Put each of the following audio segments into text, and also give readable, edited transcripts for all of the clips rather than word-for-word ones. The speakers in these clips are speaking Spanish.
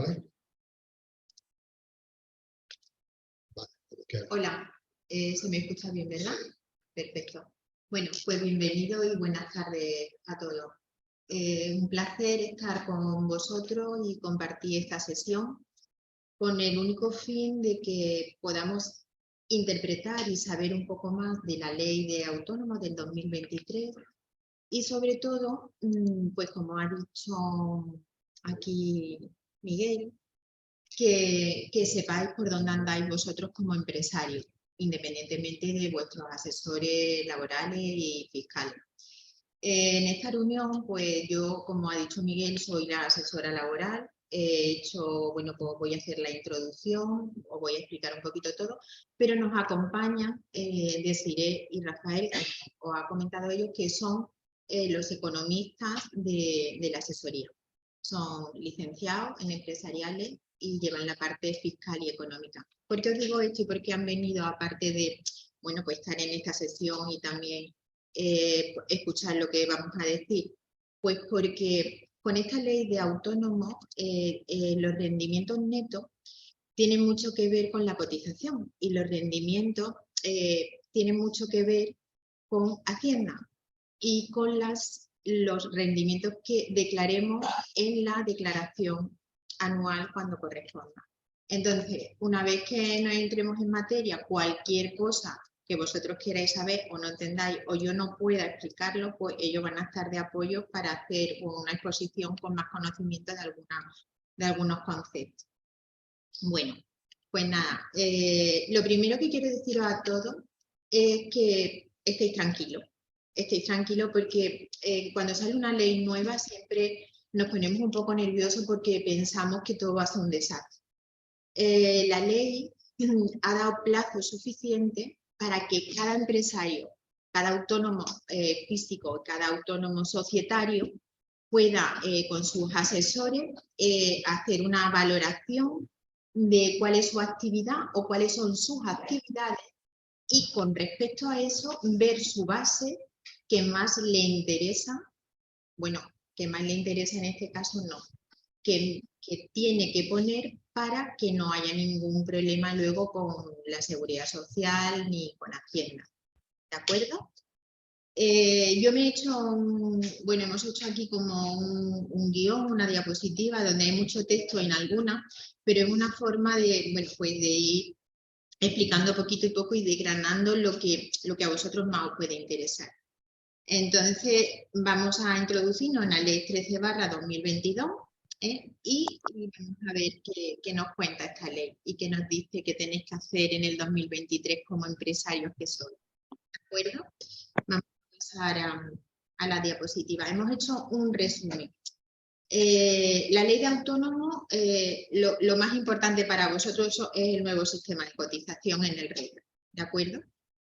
¿vale? Vale, hola, ¿se me escucha bien, verdad? Perfecto. Bueno, pues bienvenido y buenas tardes a todos. Un placer estar con vosotros y compartir esta sesión con el único fin de que podamos interpretar y saber un poco más de la Ley de Autónomos del 2023 y sobre todo, pues como ha dicho aquí Miguel, que sepáis por dónde andáis vosotros como empresarios, independientemente de vuestros asesores laborales y fiscales. En esta reunión, pues yo, como ha dicho Miguel, soy la asesora laboral. He hecho, bueno, pues voy a hacer la introducción, os voy a explicar un poquito todo, pero nos acompañan Desiree y Rafael, que os ha comentado ellos, que son los economistas de la asesoría. Son licenciados en empresariales y llevan la parte fiscal y económica. ¿Por qué os digo esto y por qué han venido, aparte de, bueno, pues estar en esta sesión y también escuchar lo que vamos a decir? Pues porque con esta ley de autónomos los rendimientos netos tienen mucho que ver con la cotización y los rendimientos tienen mucho que ver con Hacienda y con los rendimientos que declaremos en la declaración anual cuando corresponda. Entonces, una vez que nos entremos en materia, cualquier cosa que vosotros queráis saber o no entendáis o yo no pueda explicarlo, pues ellos van a estar de apoyo para hacer una exposición con más conocimiento de algunos conceptos. Bueno, pues nada, lo primero que quiero deciros a todos es que estéis tranquilos. Estéis tranquilos porque cuando sale una ley nueva siempre nos ponemos un poco nerviosos porque pensamos que todo va a ser un desastre. La ley ha dado plazo suficiente para que cada empresario, cada autónomo físico, cada autónomo societario pueda con sus asesores hacer una valoración de cuál es su actividad o cuáles son sus actividades y con respecto a eso ver su base que más le interesa, bueno, que más le interesa en este caso no, que tiene que poner para que no haya ningún problema luego con la seguridad social ni con Hacienda. ¿De acuerdo? Yo me he hecho, bueno, hemos hecho aquí como un guión, una diapositiva donde hay mucho texto en alguna, pero es una forma de, bueno, pues de ir explicando poquito y poco y desgranando lo que a vosotros más os puede interesar. Entonces, vamos a introducirnos en la Ley 13/2022 y vamos a ver qué nos cuenta esta ley y qué nos dice que tenéis que hacer en el 2023 como empresarios que sois. ¿De acuerdo? Vamos a pasar a la diapositiva. Hemos hecho un resumen. La ley de autónomo, lo más importante para vosotros es el nuevo sistema de cotización en el REI, ¿de acuerdo?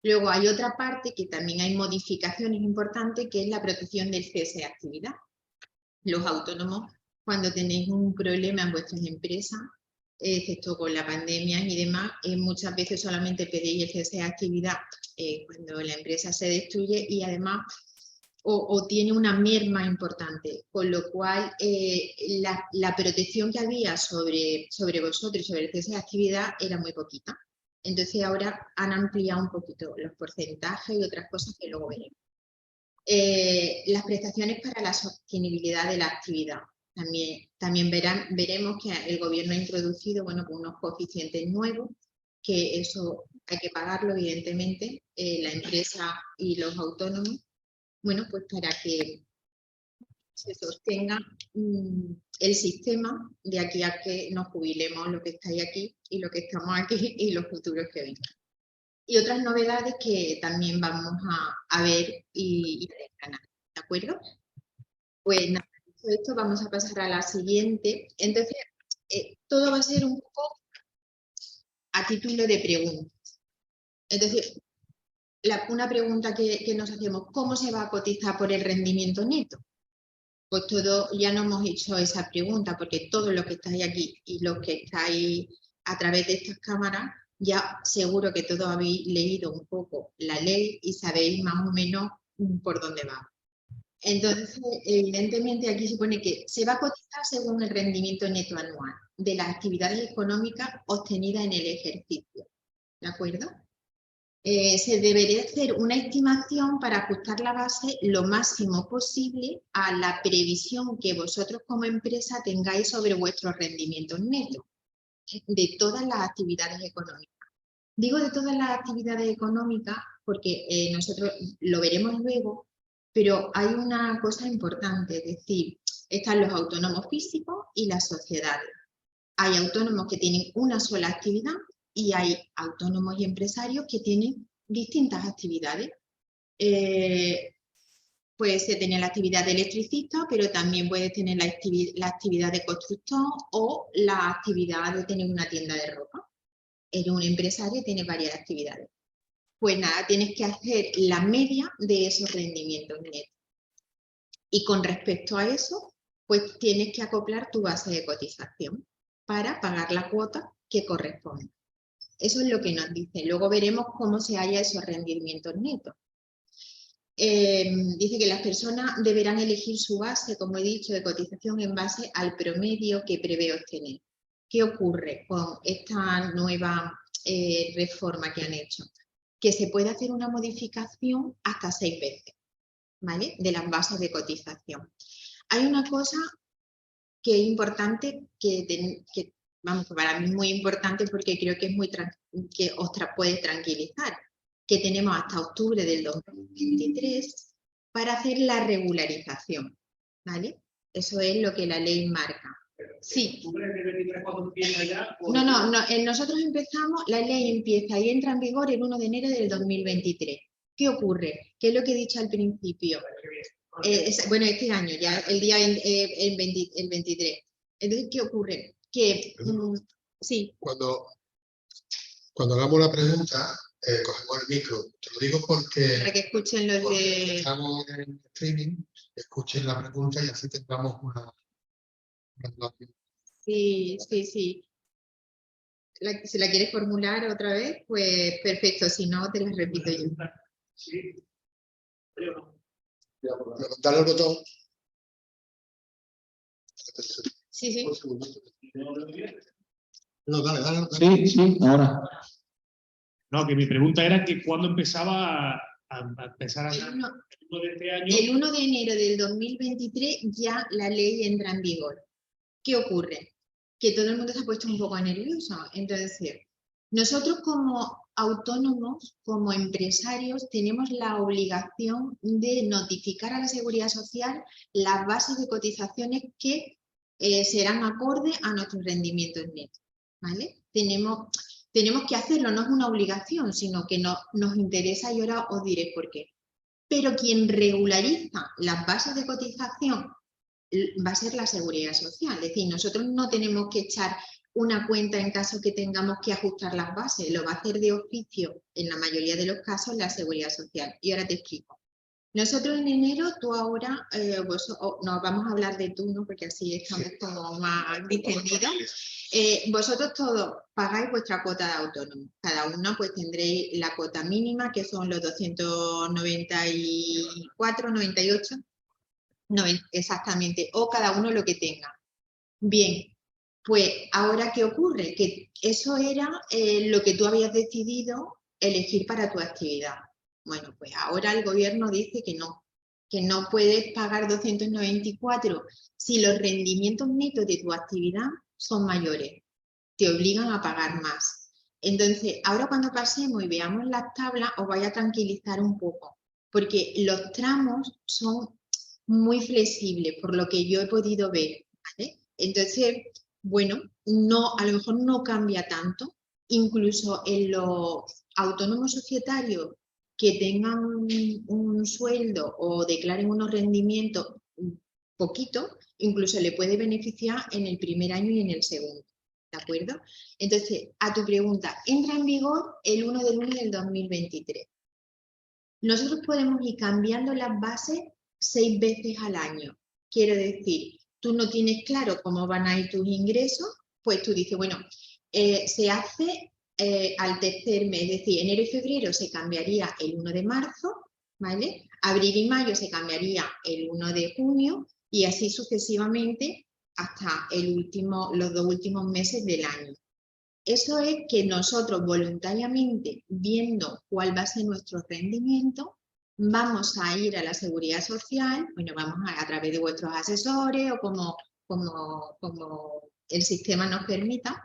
Luego hay otra parte que también hay modificaciones importantes, que es la protección del cese de actividad. Los autónomos, cuando tenéis un problema en vuestras empresas, excepto con la pandemia y demás, muchas veces solamente pedís el cese de actividad cuando la empresa se destruye y además o tiene una merma importante, con lo cual la protección que había sobre vosotros y sobre el cese de actividad era muy poquita. Entonces ahora han ampliado un poquito los porcentajes y otras cosas que luego veremos. Las prestaciones para la sostenibilidad de la actividad. También veremos que el gobierno ha introducido unos coeficientes nuevos, que eso hay que pagarlo evidentemente, la empresa y los autónomos, bueno, pues para que se sostenga el sistema de aquí a que nos jubilemos los que estáis aquí y los que estamos aquí y los futuros que vengan. Y otras novedades que también vamos a ver y a desgranar, ¿de acuerdo? Pues nada, dicho esto, vamos a pasar a la siguiente. Entonces, todo va a ser un poco a título de preguntas. Es decir, una pregunta que nos hacemos, ¿cómo se va a cotizar por el rendimiento neto? Pues todo, ya no hemos hecho esa pregunta, porque todos los que estáis aquí y los que estáis a través de estas cámaras, ya seguro que todos habéis leído un poco la ley y sabéis más o menos por dónde va. Entonces, evidentemente aquí se pone que se va a cotizar según el rendimiento neto anual de las actividades económicas obtenidas en el ejercicio. ¿De acuerdo? Se debería hacer una estimación para ajustar la base lo máximo posible a la previsión que vosotros como empresa tengáis sobre vuestros rendimientos netos de todas las actividades económicas. Digo de todas las actividades económicas porque nosotros lo veremos luego, pero hay una cosa importante, es decir, están los autónomos físicos y las sociedades. Hay autónomos que tienen una sola actividad y hay autónomos y empresarios que tienen distintas actividades. Puede tener la actividad de electricista, pero también puede tener la actividad de constructor o la actividad de tener una tienda de ropa. Eres un empresario y tienes varias actividades. Pues nada, tienes que hacer la media de esos rendimientos netos. Y con respecto a eso, pues tienes que acoplar tu base de cotización para pagar la cuota que corresponde. Eso es lo que nos dice. Luego veremos cómo se halla esos rendimientos netos. Dice que las personas deberán elegir su base, como he dicho, de cotización en base al promedio que prevé obtener. ¿Qué ocurre con esta nueva reforma que han hecho? Que se puede hacer una modificación hasta 6 veces, ¿vale? De las bases de cotización. Hay una cosa que es importante, vamos, para mí es muy importante porque creo que es que os puede tranquilizar, que tenemos hasta octubre del 2023 para hacer la regularización, ¿vale? Eso es lo que la ley marca. Sí. No, nosotros empezamos, la ley empieza y entra en vigor el 1 de enero del 2023. ¿Qué ocurre? ¿Qué es lo que he dicho al principio? Bueno, este año, ya el día el 23. Entonces, ¿qué ocurre? Que, sí. Cuando hagamos la pregunta, cogemos el micro. Te lo digo porque... Para que escuchen los de... Estamos en streaming, escuchen la pregunta y así tengamos una... Sí. Si la quieres formular otra vez, pues perfecto. Si no, te la repito yo. Sí. Levantar el botón. Sí. No, dale. Sí, ahora. No, que mi pregunta era que cuándo empezaba a empezar a... El 1 de este año. El 1 de enero del 2023 ya la ley entra en vigor. ¿Qué ocurre? Que todo el mundo se ha puesto un poco nervioso. Entonces, nosotros como autónomos, como empresarios, tenemos la obligación de notificar a la Seguridad Social las bases de cotizaciones que serán acorde a nuestros rendimientos netos, ¿vale? Tenemos que hacerlo, no es una obligación, sino que nos interesa y ahora os diré por qué. Pero quien regulariza las bases de cotización va a ser la Seguridad Social. Es decir, nosotros no tenemos que echar una cuenta en caso que tengamos que ajustar las bases. Lo va a hacer de oficio, en la mayoría de los casos, la Seguridad Social. Y ahora te explico. Nosotros en enero, tú ahora, nos vamos a hablar de tú, ¿no? Porque así estamos como más distendidos. Vosotros todos pagáis vuestra cuota de autónomo. Cada uno pues tendréis la cuota mínima, que son los 294, 98, exactamente, o cada uno lo que tenga. Bien, pues ahora ¿qué ocurre? Que eso era lo que tú habías decidido elegir para tu actividad. Bueno, pues ahora el gobierno dice que no puedes pagar 294 si los rendimientos netos de tu actividad son mayores. Te obligan a pagar más. Entonces, ahora cuando pasemos y veamos las tablas, os vaya a tranquilizar un poco, porque los tramos son muy flexibles, por lo que yo he podido ver, ¿vale? Entonces, bueno, a lo mejor no cambia tanto, incluso en los autónomos societarios que tengan un sueldo o declaren unos rendimientos poquito, incluso le puede beneficiar en el primer año y en el segundo, ¿de acuerdo? Entonces, a tu pregunta, entra en vigor el 1 de junio del 2023. Nosotros podemos ir cambiando las bases 6 veces al año. Quiero decir, tú no tienes claro cómo van a ir tus ingresos, pues tú dices, bueno, se hace al tercer mes, es decir, enero y febrero se cambiaría el 1 de marzo, ¿vale? Abril y mayo se cambiaría el 1 de junio y así sucesivamente hasta los 2 últimos meses del año. Eso es que nosotros voluntariamente, viendo cuál va a ser nuestro rendimiento, vamos a ir a la Seguridad Social, bueno, vamos a través de vuestros asesores o como el sistema nos permita,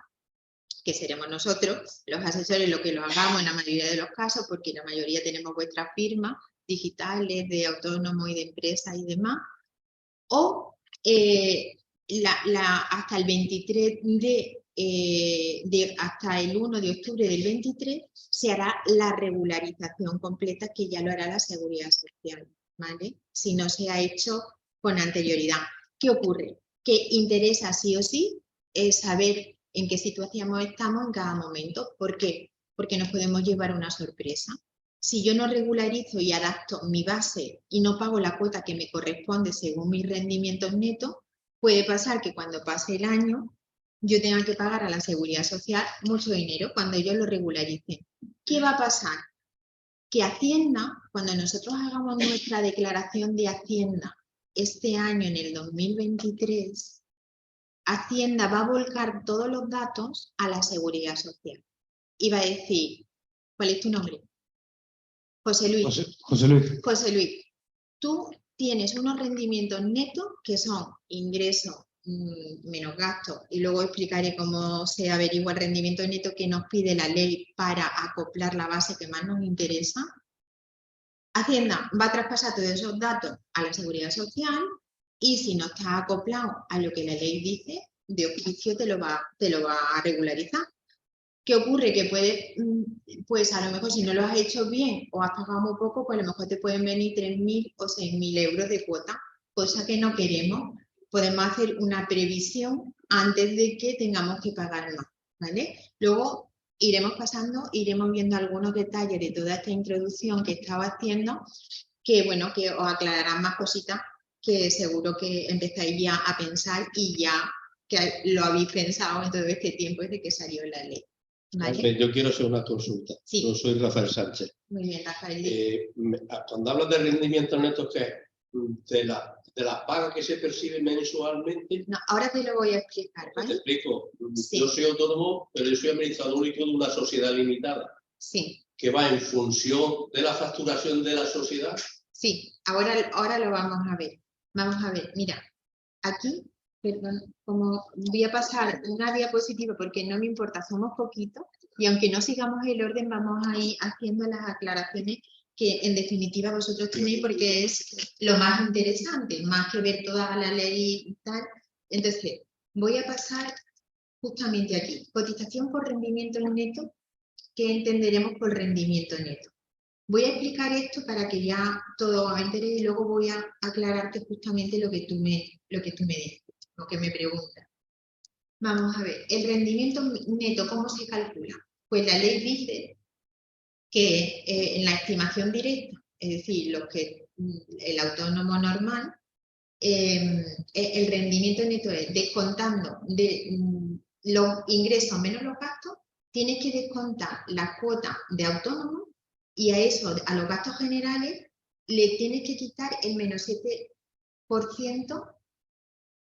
que seremos nosotros, los asesores, lo que lo hagamos en la mayoría de los casos, porque la mayoría tenemos vuestras firmas digitales de autónomos y de empresas y demás, o hasta el 23 hasta el 1 de octubre del 23 se hará la regularización completa, que ya lo hará la Seguridad Social, ¿vale? Si no se ha hecho con anterioridad. ¿Qué ocurre? Que interesa sí o sí saber en qué situación estamos en cada momento. ¿Por qué? Porque nos podemos llevar una sorpresa. Si yo no regularizo y adapto mi base y no pago la cuota que me corresponde según mis rendimientos netos, puede pasar que cuando pase el año yo tenga que pagar a la Seguridad Social mucho dinero cuando ellos lo regularicen. ¿Qué va a pasar? Que Hacienda, cuando nosotros hagamos nuestra declaración de Hacienda este año en el 2023, Hacienda va a volcar todos los datos a la Seguridad Social y va a decir, ¿cuál es tu nombre? José Luis. José Luis. José Luis, tú tienes unos rendimientos netos que son ingresos menos gastos, y luego explicaré cómo se averigua el rendimiento neto que nos pide la ley para acoplar la base que más nos interesa. Hacienda va a traspasar todos esos datos a la Seguridad Social y si no está acoplado a lo que la ley dice, de oficio te lo va a regularizar. ¿Qué ocurre? Que pues a lo mejor si no lo has hecho bien o has pagado muy poco, pues a lo mejor te pueden venir 3.000 o 6.000 euros de cuota, cosa que no queremos. Podemos hacer una previsión antes de que tengamos que pagar más, ¿vale? Luego iremos viendo algunos detalles de toda esta introducción que estaba haciendo, que bueno, que os aclararán más cositas que seguro que empezáis ya a pensar y ya que lo habéis pensado en todo este tiempo desde que salió la ley. ¿Vale? Yo quiero hacer una consulta. Sí. Yo soy Rafael Sánchez. Muy bien, Rafael. Cuando hablas de rendimientos netos, ¿qué es? De las pagas que se perciben mensualmente. No, ahora te lo voy a explicar, ¿vale? Te explico. Sí. Yo soy autónomo, pero yo soy administrador único de una sociedad limitada. Sí. Que va en función de la facturación de la sociedad. Sí, ahora lo vamos a ver. Vamos a ver, mira, aquí, perdón, como voy a pasar una diapositiva porque no me importa, somos poquitos, y aunque no sigamos el orden, vamos a ir haciendo las aclaraciones que en definitiva vosotros tenéis porque es lo más interesante, más que ver toda la ley y tal. Entonces, voy a pasar justamente aquí. Cotización por rendimiento neto, ¿qué entenderemos por rendimiento neto? Voy a explicar esto para que ya todo os interese y luego voy a aclararte justamente lo que tú me dices, lo que me preguntas. Vamos a ver, el rendimiento neto, ¿cómo se calcula? Pues la ley dice que en la estimación directa, es decir, el autónomo normal, el rendimiento neto es descontando los ingresos menos los gastos, tienes que descontar la cuota de autónomo y a eso, a los gastos generales, le tienes que quitar el menos 7%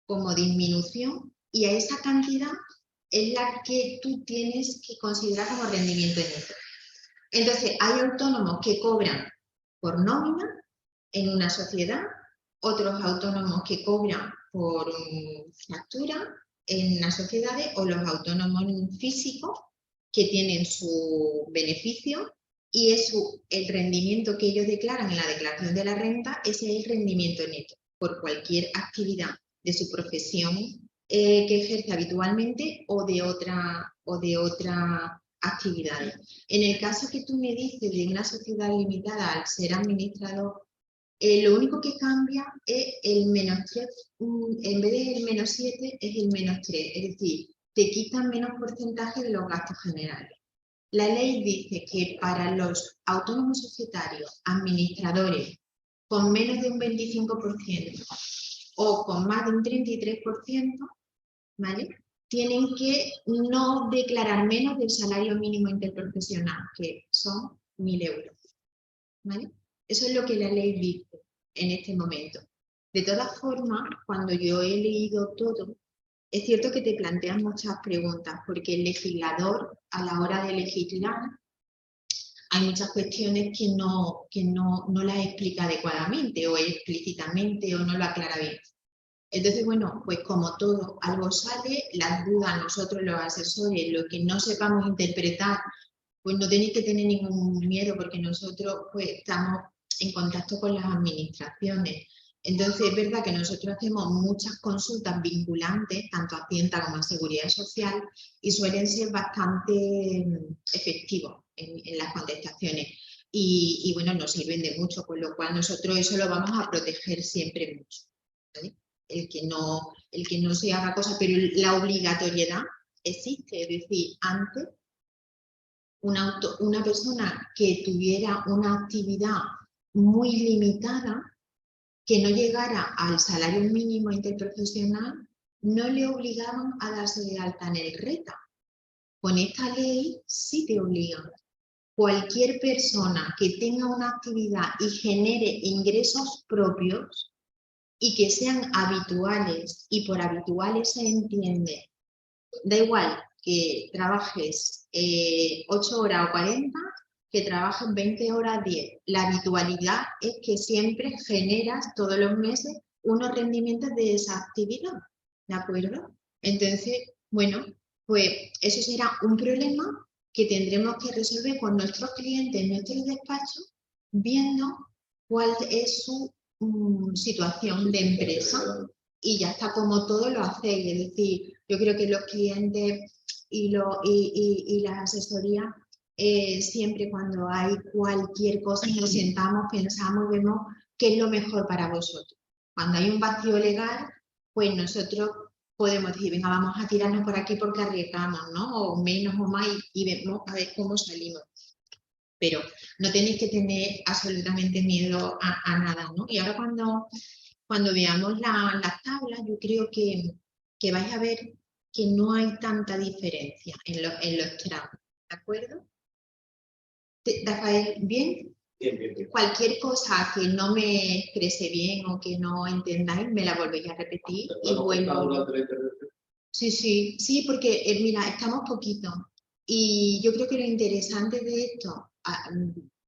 como disminución y a esa cantidad es la que tú tienes que considerar como rendimiento neto. Entonces, hay autónomos que cobran por nómina en una sociedad, otros autónomos que cobran por factura en las sociedades o los autónomos físicos que tienen su beneficio y el rendimiento que ellos declaran en la declaración de la renta, ese es el rendimiento neto por cualquier actividad de su profesión que ejerce habitualmente o de otra actividades. En el caso que tú me dices de una sociedad limitada al ser administrador, lo único que cambia es el menos 3, en vez del menos 7 es el menos 3, es decir, te quitan menos porcentaje de los gastos generales. La ley dice que para los autónomos societarios, administradores con menos de un 25% o con más de un 33%, ¿vale?, tienen que no declarar menos del salario mínimo interprofesional, que son 1.000 euros. ¿Vale? Eso es lo que la ley dice en este momento. De todas formas, cuando yo he leído todo, es cierto que te plantean muchas preguntas, porque el legislador, a la hora de legislar, hay muchas cuestiones que no las explica adecuadamente, o explícitamente, o no lo aclara bien. Entonces, bueno, pues como todo, algo sale, las dudas, nosotros los asesores, lo que no sepamos interpretar, pues no tenéis que tener ningún miedo, porque nosotros pues estamos en contacto con las administraciones. Entonces, es verdad que nosotros hacemos muchas consultas vinculantes, tanto a Hacienda como a Seguridad Social, y suelen ser bastante efectivos en las contestaciones. Y bueno, nos sirven de mucho, con lo cual nosotros eso lo vamos a proteger siempre mucho, ¿vale? El que no se haga cosa, pero la obligatoriedad existe, es decir, antes una persona que tuviera una actividad muy limitada, que no llegara al salario mínimo interprofesional, no le obligaban a darse de alta en el RETA. Con esta ley sí te obligan. Cualquier persona que tenga una actividad y genere ingresos propios y que sean habituales, y por habituales se entiende, da igual que trabajes 8 horas o 40, que trabajes 20 horas 10. La habitualidad es que siempre generas todos los meses unos rendimientos de esa actividad, ¿de acuerdo? Entonces, bueno, pues eso será un problema que tendremos que resolver con nuestros clientes en nuestros despachos, viendo cuál es su situación de empresa, y ya está, como todo lo hacéis. Es decir, yo creo que los clientes y las asesorías, siempre cuando hay cualquier cosa nos sentamos, pensamos, vemos qué es lo mejor para vosotros. Cuando hay un vacío legal, pues nosotros podemos decir, venga, vamos a tirarnos por aquí porque arriesgamos, ¿no? O menos o más, y vemos a ver cómo salimos. Pero no tenéis que tener absolutamente miedo a nada, ¿no? Y ahora cuando veamos las tablas, yo creo que vais a ver que no hay tanta diferencia en los tramos, ¿de acuerdo? Rafael, ¿bien? Bien. Cualquier cosa que no me exprese bien o que no entendáis, me la volvéis a repetir y vuelvo. Sí, porque mira, estamos poquito, y yo creo que lo interesante de esto,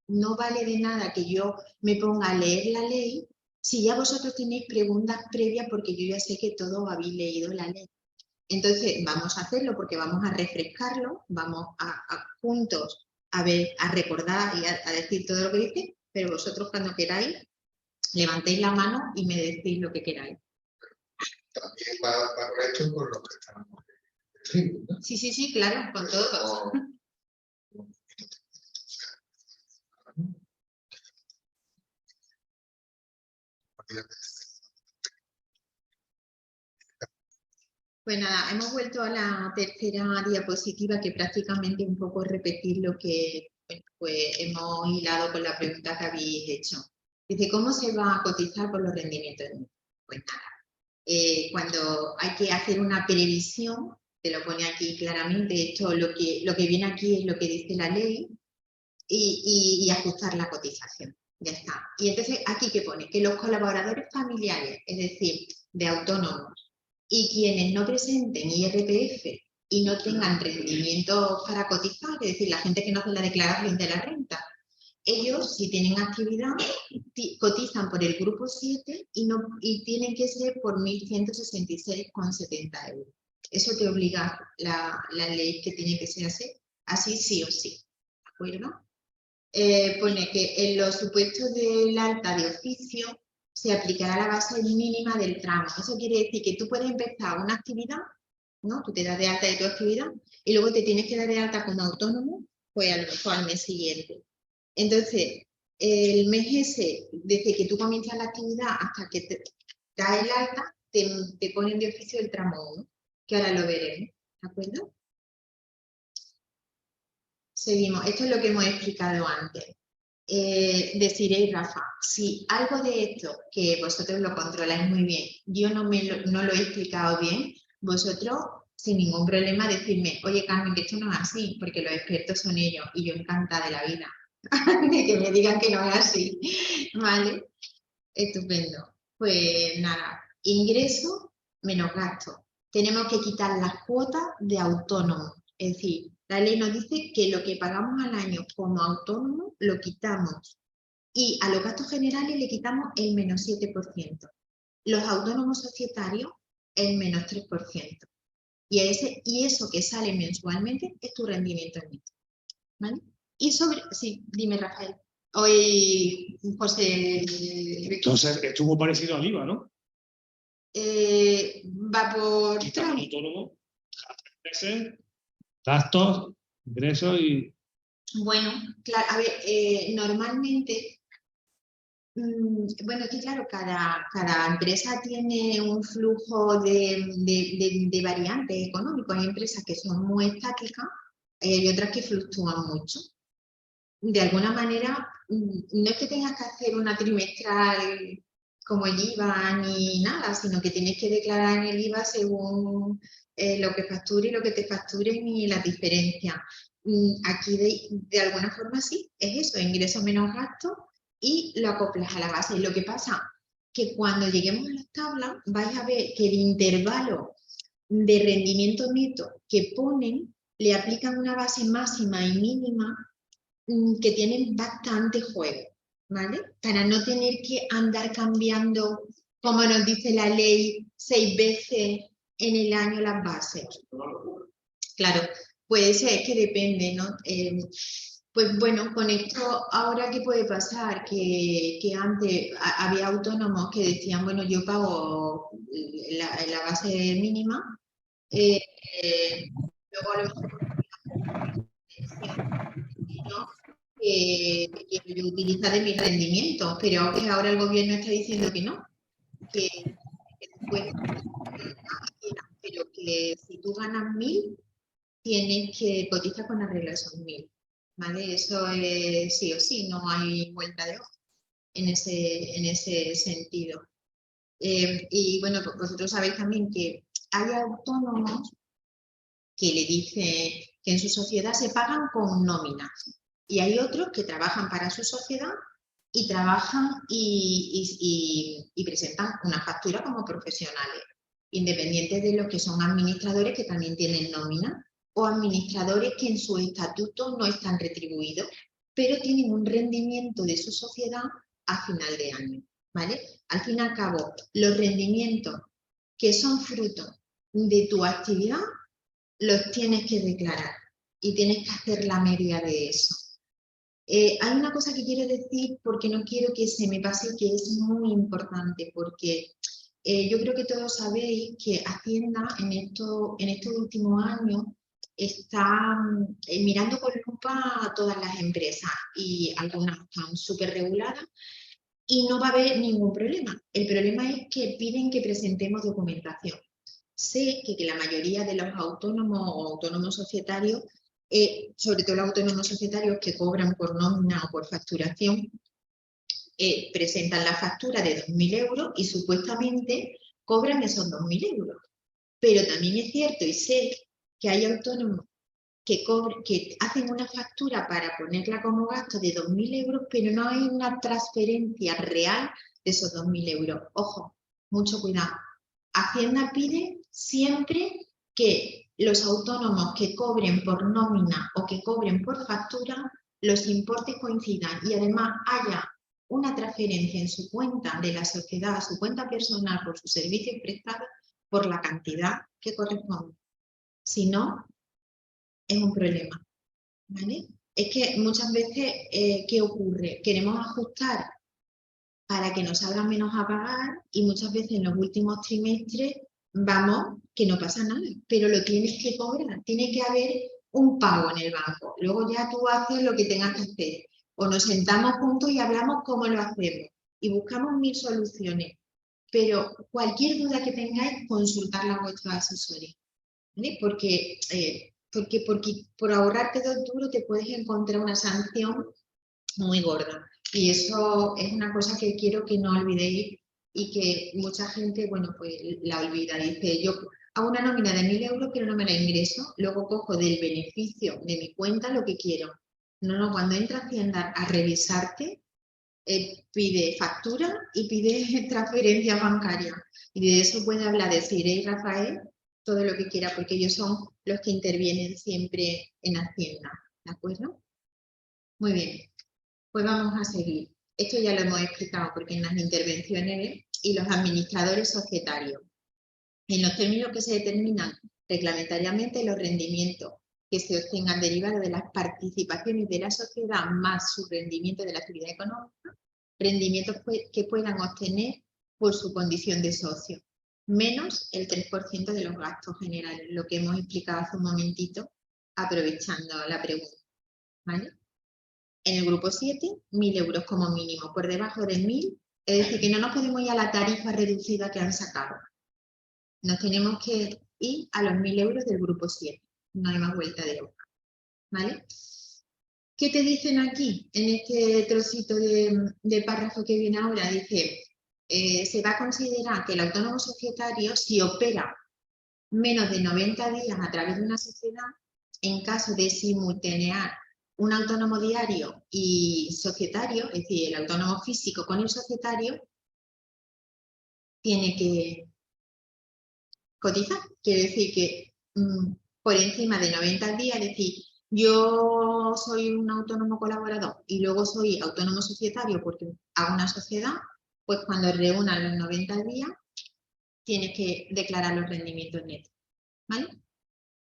no vale de nada que yo me ponga a leer la ley si ya vosotros tenéis preguntas previas, porque yo ya sé que todos habéis leído la ley. Entonces vamos a hacerlo porque vamos a refrescarlo, vamos a juntos a recordar y a decir todo lo que dice, pero vosotros cuando queráis levantéis la mano y me decís lo que queráis. También va correcto con los que estamos en el, ¿no? Sí, claro, con todos. Pues nada, hemos vuelto a la tercera diapositiva, que prácticamente un poco repetir lo que pues hemos hilado con la pregunta que habéis hecho. Dice, ¿cómo se va a cotizar por los rendimientos? Pues nada, cuando hay que hacer una previsión, te lo pone aquí claramente, esto lo que viene aquí es lo que dice la ley, y ajustar la cotización. Ya está. Y entonces aquí que pone que los colaboradores familiares, es decir, de autónomos, y quienes no presenten IRPF y no tengan rendimientos para cotizar, es decir, la gente que no hace la declaración de la renta, ellos, si tienen actividad, cotizan por el grupo 7 y tienen que ser por 1.166,70 euros. Eso te obliga la ley, que tiene que ser así sí o sí. ¿De acuerdo? Pone que en los supuestos del alta de oficio se aplicará la base mínima del tramo. Eso quiere decir que tú puedes empezar una actividad, ¿no? Tú te das de alta de tu actividad y luego te tienes que dar de alta como autónomo, pues a lo mejor al mes siguiente. Entonces, el mes ese, desde que tú comienzas la actividad hasta que te da el alta, te ponen de oficio el tramo 1, que ahora lo veremos, ¿de acuerdo? Seguimos. Esto es lo que hemos explicado antes. Deciréis, Rafa, si algo de esto, que vosotros lo controláis muy bien, yo no lo he explicado bien, vosotros sin ningún problema decirme, oye Carmen, que esto no es así, porque los expertos son ellos y yo encantada de la vida. de que me digan que no es así. ¿Vale? Estupendo. Pues nada, ingreso menos gasto. Tenemos que quitar las cuotas de autónomo. Es decir, la ley nos dice que lo que pagamos al año como autónomo lo quitamos. Y a los gastos generales le quitamos el menos 7%. Los autónomos societarios, el menos 3%. Y eso que sale mensualmente es tu rendimiento neto. ¿Vale? Y sobre... Sí, dime, Rafael. Hoy, José... Entonces, estuvo parecido al IVA, ¿no? Va por... Quitamos autónomo, gastos, ingresos y... Bueno, claro, a ver, normalmente... Bueno, es que claro, cada empresa tiene un flujo de variantes económicos. Hay empresas que son muy estáticas y otras que fluctúan mucho. De alguna manera, no es que tengas que hacer una trimestral como el IVA ni nada, sino que tienes que declarar en el IVA según lo que facture y lo que te facturen y las diferencias. Aquí de alguna forma sí, es eso, ingresos menos gastos y lo acoplas a la base. Lo que pasa que cuando lleguemos a las tablas vais a ver que el intervalo de rendimiento neto que ponen le aplican una base máxima y mínima que tienen bastante juego, ¿vale? Para no tener que andar cambiando, como nos dice la ley, 6 veces en el año las bases. Claro, puede ser que depende, ¿no? Pues bueno, con esto, ahora ¿qué puede pasar? Que antes había autónomos que decían, bueno, yo pago la base mínima, luego a lo mejor que yo utiliza de mi rendimiento, pero que ahora el gobierno está diciendo que no, que después, pero que si tú ganas 1.000, tienes que cotizar con arreglo esos 1.000, ¿vale? Eso es sí o sí, no hay vuelta de hoja en ese sentido. Y bueno, pues vosotros sabéis también que hay autónomos que le dicen que en su sociedad se pagan con nóminas y hay otros que trabajan para su sociedad y trabajan y presentan una factura como profesionales, independientes de los que son administradores que también tienen nómina o administradores que en su estatuto no están retribuidos, pero tienen un rendimiento de su sociedad a final de año, ¿vale? Al fin y al cabo, los rendimientos que son fruto de tu actividad los tienes que declarar y tienes que hacer la media de eso. Hay una cosa que quiero decir porque no quiero que se me pase, que es muy importante, porque yo creo que todos sabéis que Hacienda en estos últimos años está mirando con lupa a todas las empresas y algunas están súper reguladas y no va a haber ningún problema. El problema es que piden que presentemos documentación. Sé que la mayoría de los autónomos o autónomos societarios, sobre todo los autónomos societarios que cobran por nómina o por facturación, presentan la factura de 2.000 euros y supuestamente cobran esos 2.000 euros. Pero también es cierto y sé que hay autónomos que hacen una factura para ponerla como gasto de 2.000 euros, pero no hay una transferencia real de esos 2.000 euros. Ojo, mucho cuidado. Hacienda pide siempre que los autónomos que cobren por nómina o que cobren por factura, los importes coincidan y además haya una transferencia en su cuenta de la sociedad, a su cuenta personal por sus servicios prestados, por la cantidad que corresponde. Si no, es un problema, ¿vale? Es que muchas veces, ¿qué ocurre? Queremos ajustar para que nos salga menos a pagar y muchas veces en los últimos trimestres vamos que no pasa nada, pero lo tienes que cobrar, tiene que haber un pago en el banco. Luego ya tú haces lo que tengas que hacer o nos sentamos juntos y hablamos cómo lo hacemos y buscamos 1.000 soluciones, pero cualquier duda que tengáis, consultarla a vuestros asesores, ¿vale? Porque por ahorrarte 2 duros te puedes encontrar una sanción muy gorda. Y eso es una cosa que quiero que no olvidéis y que mucha gente, bueno, pues la olvida. Dice, yo hago una nómina de 1.000 euros, pero no me la ingreso, luego cojo del beneficio de mi cuenta lo que quiero. No, cuando entra Hacienda a revisarte, pide factura y pide transferencia bancaria. Y de eso puede hablar de Sirey y Rafael todo lo que quiera, porque ellos son los que intervienen siempre en Hacienda. ¿De acuerdo? Muy bien. Pues vamos a seguir. Esto ya lo hemos explicado porque en las intervenciones y los administradores societarios. En los términos que se determinan reglamentariamente los rendimientos que se obtengan derivados de las participaciones de la sociedad más su rendimiento de la actividad económica, rendimientos que puedan obtener por su condición de socio, menos el 3% de los gastos generales, lo que hemos explicado hace un momentito, aprovechando la pregunta. ¿Vale? En el grupo 7, 1.000 euros como mínimo, por debajo de 1.000, es decir, que no nos podemos ir a la tarifa reducida que han sacado. Nos tenemos que ir a los 1.000 euros del grupo 7, no hay más vuelta de hoja. ¿Vale? ¿Qué te dicen aquí, en este trocito de párrafo que viene ahora? Dice, se va a considerar que el autónomo societario, si opera menos de 90 días a través de una sociedad, en caso de simultanear un autónomo diario y societario, es decir, el autónomo físico con el societario, tiene que cotizar. Quiere decir que por encima de 90 días, es decir, yo soy un autónomo colaborador y luego soy autónomo societario porque hago una sociedad, pues cuando reúnan los 90 días, tienes que declarar los rendimientos netos. ¿Vale?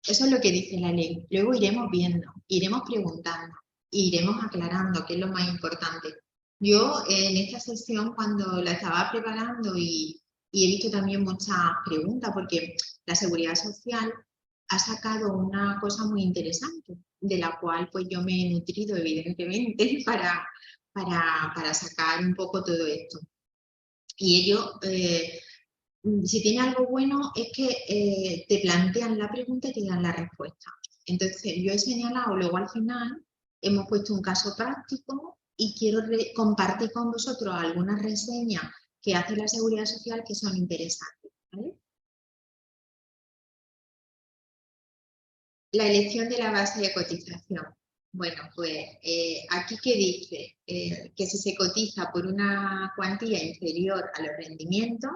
Eso es lo que dice la ley. Luego iremos viendo, iremos preguntando, iremos aclarando, que es lo más importante. Yo en esta sesión, cuando la estaba preparando y he visto también muchas preguntas, porque la Seguridad Social ha sacado una cosa muy interesante, de la cual pues yo me he nutrido evidentemente para sacar un poco todo esto. Y ellos, si tiene algo bueno, es que te plantean la pregunta y te dan la respuesta. Entonces, yo he señalado, luego al final, hemos puesto un caso práctico y quiero compartir con vosotros algunas reseñas que hace la Seguridad Social que son interesantes. ¿Vale? La elección de la base de cotización. Bueno, pues aquí que dice que si se cotiza por una cuantía inferior a los rendimientos,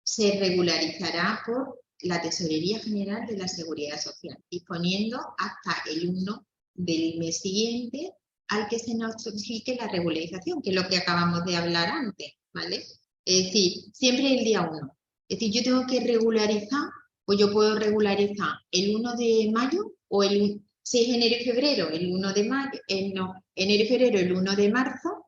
se regularizará por la Tesorería General de la Seguridad Social, disponiendo hasta el 1 del mes siguiente al que se notifique la regularización, que es lo que acabamos de hablar antes, ¿vale? Es decir, siempre el día 1. Es decir, yo tengo que regularizar, pues yo puedo regularizar el 1 de mayo o si es enero y febrero, el 1 de mayo, no, enero y febrero el 1 de marzo,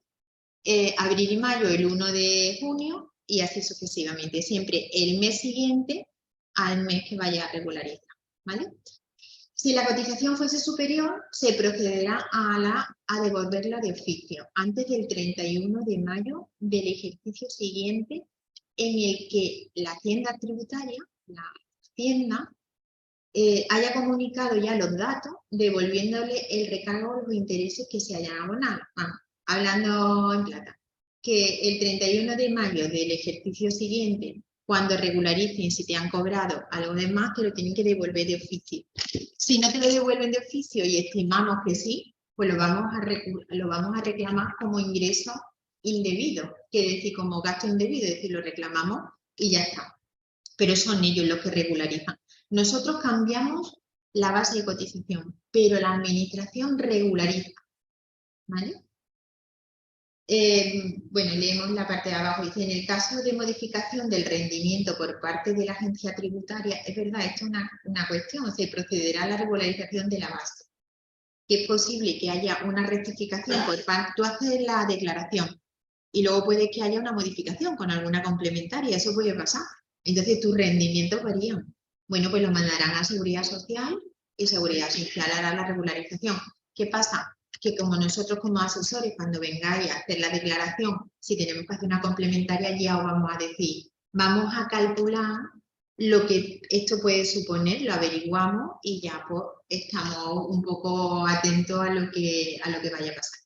abril y mayo el 1 de junio y así sucesivamente. Siempre el mes siguiente al mes que vaya a regularizar. ¿Vale? Si la cotización fuese superior, se procederá a devolverla de oficio antes del 31 de mayo del ejercicio siguiente en el que la Hacienda tributaria, la Hacienda, haya comunicado ya los datos, devolviéndole el recargo o los intereses que se hayan abonado. Hablando en plata, que el 31 de mayo del ejercicio siguiente, cuando regularicen si te han cobrado algo de más, te lo tienen que devolver de oficio. Si no te lo devuelven de oficio y estimamos que sí, pues lo vamos a reclamar como ingreso indebido, quiere decir como gasto indebido, es decir, lo reclamamos y ya está. Pero son ellos los que regularizan. Nosotros cambiamos la base de cotización, pero la administración regulariza. ¿Vale? Bueno, leemos la parte de abajo. Dice, en el caso de modificación del rendimiento por parte de la agencia tributaria, es verdad, esto es una cuestión, se procederá a la regularización de la base. Que es posible que haya una rectificación por parte, tú haces la declaración y luego puede que haya una modificación con alguna complementaria, eso puede pasar. Entonces tus rendimientos varían. Bueno, pues lo mandarán a Seguridad Social y Seguridad Social hará la regularización. ¿Qué pasa? Que como nosotros como asesores, cuando vengáis a hacer la declaración, si tenemos que hacer una complementaria, ya os vamos a decir, vamos a calcular lo que esto puede suponer, lo averiguamos y ya pues estamos un poco atentos a lo que vaya a pasar.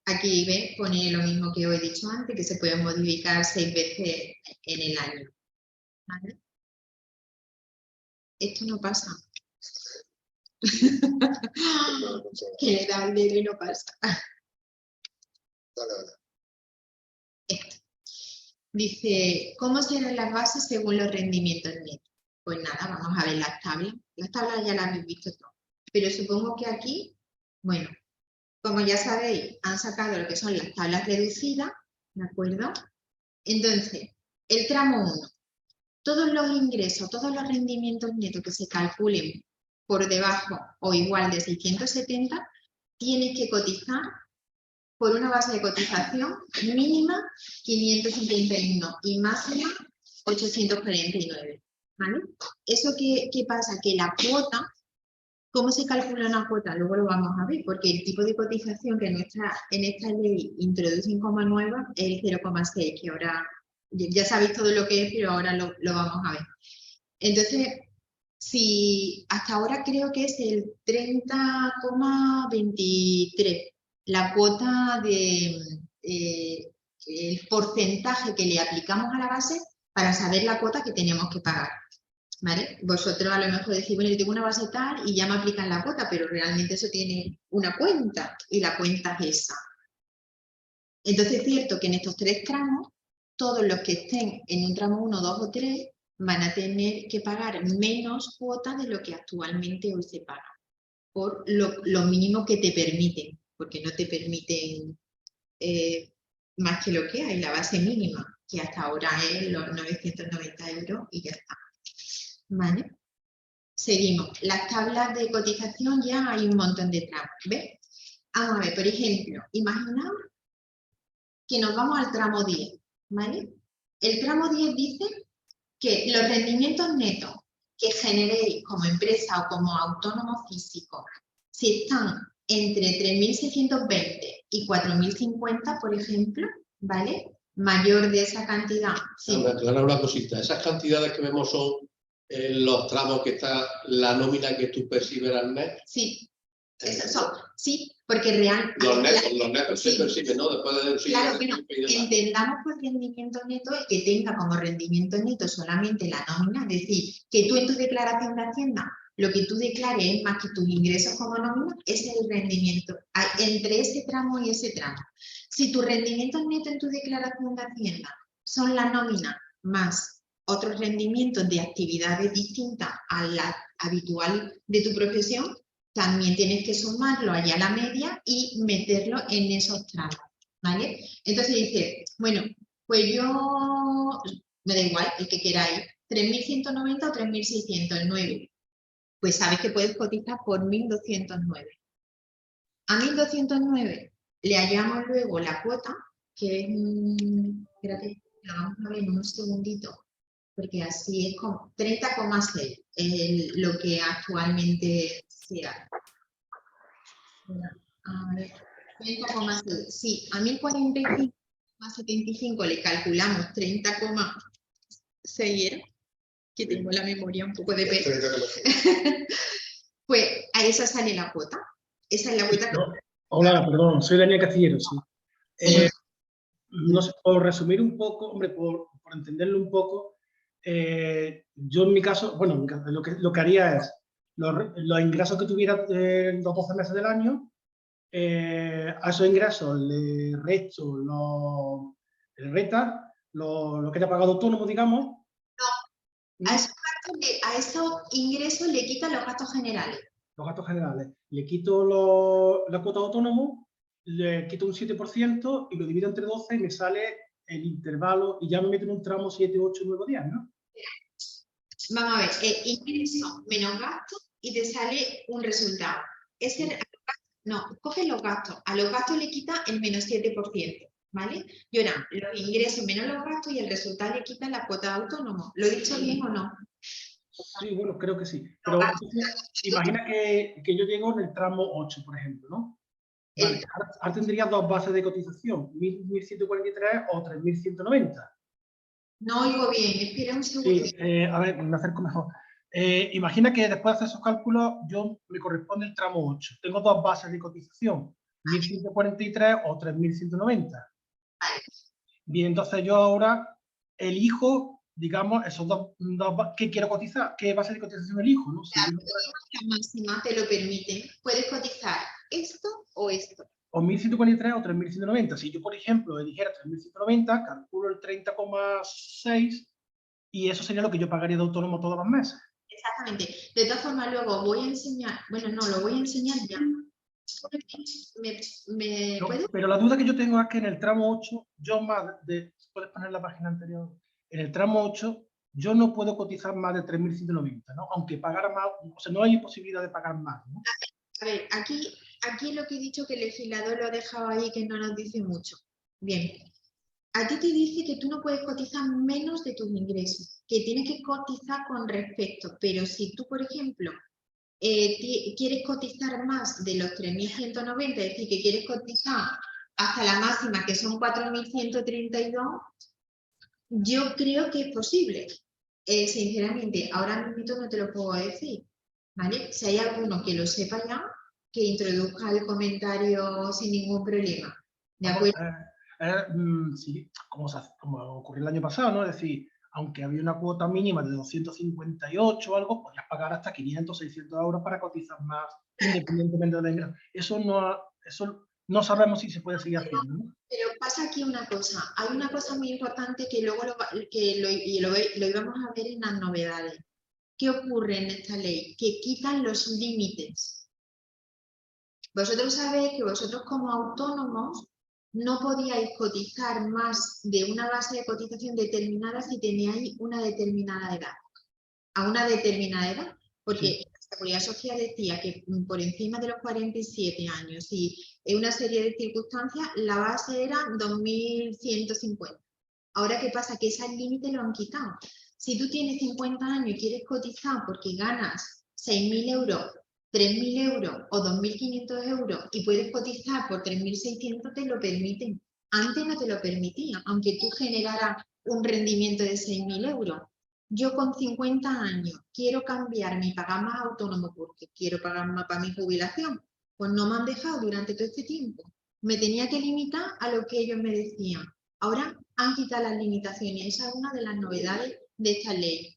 Aquí ¿ves? Pone lo mismo que os he dicho antes, que se puede modificar 6 veces en el año. ¿Vale? Esto no pasa. Que le da el dedo y no pasa. Vale, vale. Esto. Dice, ¿cómo serán las bases según los rendimientos netos? Pues nada, vamos a ver las tablas. Las tablas ya las habéis visto todas. Pero supongo que aquí, bueno, como ya sabéis, han sacado lo que son las tablas reducidas, ¿de acuerdo? Entonces, el tramo 1, todos los ingresos, todos los rendimientos netos que se calculen por debajo o igual de 670, tienes que cotizar por una base de cotización mínima 551 y máxima 849. ¿Vale? ¿Eso qué pasa? Que la cuota, ¿cómo se calcula una cuota? Luego lo vamos a ver, porque el tipo de cotización que en esta ley introducen como nueva es el 0,6, que ahora ya sabéis todo lo que es, pero ahora lo vamos a ver. Entonces, si hasta ahora creo que es el 30,23, la cuota el porcentaje que le aplicamos a la base para saber la cuota que tenemos que pagar. ¿Vale? Vosotros a lo mejor decís, bueno, yo tengo una base tal y ya me aplican la cuota, pero realmente eso tiene una cuenta y la cuenta es esa. Entonces es cierto que en estos 3 tramos, todos los que estén en un tramo 1, 2 o 3 van a tener que pagar menos cuotas de lo que actualmente hoy se paga, por lo mínimo que te permiten, porque no te permiten más que lo que hay, la base mínima, que hasta ahora es los 990 € y ya está. ¿Vale? Seguimos. Las tablas de cotización ya hay un montón de tramos, ¿ves? Vamos a ver, por ejemplo, imaginad que nos vamos al tramo 10, ¿vale? El tramo 10 dice que los rendimientos netos que generéis como empresa o como autónomo físico, si están entre 3.620 y 4.050, por ejemplo, ¿vale? Mayor de esa cantidad. Sí. Me aclara una cosita. Esas cantidades que vemos son los tramos que está la nómina que tú percibes al mes. Sí, esos son. Sí, porque realmente... Los netos sí, se perciben, ¿no? Después de deducir. Claro, bueno, entendamos por rendimiento neto el que tenga como rendimiento neto solamente la nómina, es decir, que tú en tu declaración de Hacienda, lo que tú declares es más que tus ingresos como nómina, ese es el rendimiento, entre ese tramo y ese tramo. Si tus rendimientos netos en tu declaración de Hacienda son la nómina más otros rendimientos de actividades distintas a la habitual de tu profesión, también tienes que sumarlo allá a la media y meterlo en esos tramos, ¿vale? Entonces dice, bueno, pues yo, me da igual, el que queráis, 3.190 o 3.609, pues sabes que puedes cotizar por 1.209. A 1.209 le hallamos luego la cuota, que es, espérate, la vamos a ver en un segundito, porque así es como 30,6 es lo que actualmente se hace. A ver, 30,6. Sí, a 1.045,75 le calculamos 30,6, que tengo la memoria un poco de peso. Pues a esa sale la cuota. Esa es la cuota. No. Hola, perdón, soy Daniel Castillero, sí. No sé, por resumir un poco, hombre, por entenderlo un poco, yo en mi caso, bueno, lo que haría es, los ingresos que tuviera en los 12 meses del año, a esos ingresos le resto lo que haya pagado autónomo, digamos. No, a esos ingresos le quitan los gastos generales. Los gastos generales. Le quito la cuota de autónomo, le quito un 7% y lo divido entre 12 y me sale el intervalo y ya me meto en un tramo 7, 8, 9, 10, ¿no? Vamos a ver, ingreso menos gasto y te sale un resultado. No, coge los gastos. A los gastos le quita el menos 7%, ¿vale? Y ahora, los ingresos menos los gastos y el resultado le quita la cuota de autónomo. ¿Lo he dicho bien o no? Sí, bueno, creo que sí. Pero imagina que yo llego en el tramo 8, por ejemplo, ¿no? Vale, ahora tendría dos bases de cotización, 1.143 o 3.190. No oigo bien, espera un segundo. Sí, a ver, me acerco mejor. Imagina que después de hacer esos cálculos, me corresponde el tramo 8. Tengo dos bases de cotización, 1.143 o 3.190. Vale. Bien, entonces yo ahora elijo digamos, esos dos ¿qué quiero cotizar? ¿Qué base de cotización elijo? ¿No? Si Claro, yo- la máxima te lo permite. Puedes cotizar esto o esto. o 1.143 o 3.190. Si yo, por ejemplo, eligiera 3.190, calculo el 30,6 y eso sería lo que yo pagaría de autónomo todos los meses. Exactamente. De todas formas, luego voy a enseñar, bueno, no, lo voy a enseñar ya. ¿Me No, puedes? pero la duda que yo tengo es que en el tramo 8, yo más de, puedes poner la página anterior, en el tramo 8, yo no puedo cotizar más de 3.190, ¿no? Aunque pagara más, o sea, no hay posibilidad de pagar más, ¿no? A ver, aquí lo que he dicho que el legislador lo ha dejado ahí que no nos dice mucho. Bien, a ti te dice que tú no puedes cotizar menos de tus ingresos, que tienes que cotizar con respecto, pero si tú, por ejemplo, quieres cotizar más de los 3.190, es decir, que quieres cotizar hasta la máxima, que son 4.132, yo creo que es posible. Sinceramente, ahora mismo no te lo puedo decir, ¿vale? Si hay alguno que lo sepa ya, que introduzca el comentario sin ningún problema, ¿de Vamos, acuerdo? sí, como ocurrió el año pasado, ¿no? Es decir, aunque había una cuota mínima de 258 o algo, podías pagar hasta 500, 600 euros para cotizar más, independientemente de la ingreso. Eso no sabemos si se puede seguir haciendo, ¿no? Pero pasa aquí una cosa, hay una cosa muy importante que luego lo íbamos a ver en las novedades. ¿Qué ocurre en esta ley? Que quitan los límites. Vosotros sabéis que vosotros como autónomos no podíais cotizar más de una base de cotización determinada si teníais una determinada edad. A una determinada edad, porque la Seguridad Social decía que por encima de los 47 años y en una serie de circunstancias la base era 2.150. Ahora, ¿qué pasa? Que ese límite lo han quitado. Si tú tienes 50 años y quieres cotizar porque ganas 6.000 euros, 3.000 euros o 2.500 euros y puedes cotizar por 3.600, te lo permiten. Antes no te lo permitían, aunque tú generaras un rendimiento de 6.000 euros. Yo con 50 años quiero cambiarme y pagar más autónomo porque quiero pagar más para mi jubilación. Pues no me han dejado durante todo este tiempo. Me tenía que limitar a lo que ellos me decían. Ahora han quitado las limitaciones. Esa es una de las novedades de esta ley.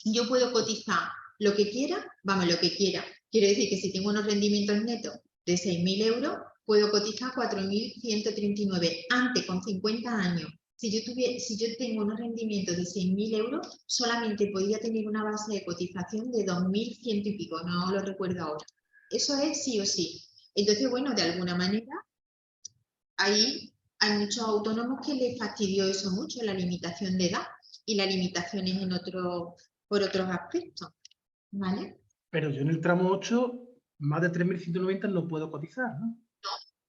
Yo puedo cotizar lo que quiera, vamos, lo que quiera. Quiero decir que si tengo unos rendimientos netos de 6.000 euros, puedo cotizar 4.139. Antes, con 50 años, si yo tengo unos rendimientos de 6.000 euros, solamente podría tener una base de cotización de 2.100 y pico, no lo recuerdo ahora. Eso es sí o sí. Entonces, bueno, de alguna manera, ahí hay muchos autónomos que les fastidió eso mucho, la limitación de edad y las limitaciones por otros aspectos, ¿vale? Pero yo en el tramo 8, más de 3.190 no puedo cotizar, ¿no?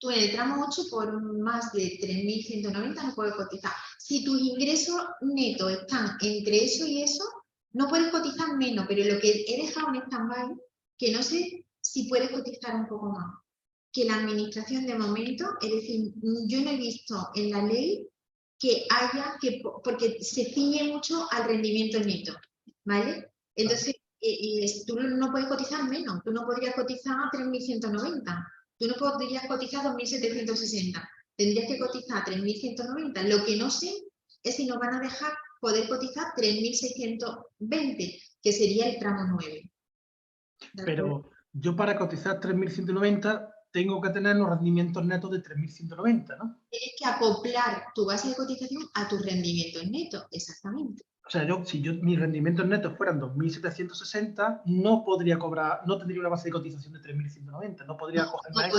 Tú en el tramo 8 por más de 3.190 no puedes cotizar. Si tus ingresos netos están entre eso y eso, no puedes cotizar menos, pero lo que he dejado en stand-by, que no sé si puedes cotizar un poco más. Que la administración de momento, es decir, yo no he visto en la ley que haya, porque se ciñe mucho al rendimiento neto, ¿vale? Entonces, tú no puedes cotizar menos, tú no podrías cotizar 3.190, tú no podrías cotizar 2.760, tendrías que cotizar 3.190. Lo que no sé es si nos van a dejar poder cotizar 3.620, que sería el tramo 9. Pero yo para cotizar 3.190 tengo que tener los rendimientos netos de 3.190, ¿no? Tienes que acoplar tu base de cotización a tus rendimientos netos, exactamente. O sea, si mis rendimientos netos fueran 2.760, no podría cobrar, no tendría una base de cotización de 3.190, no podría coger más.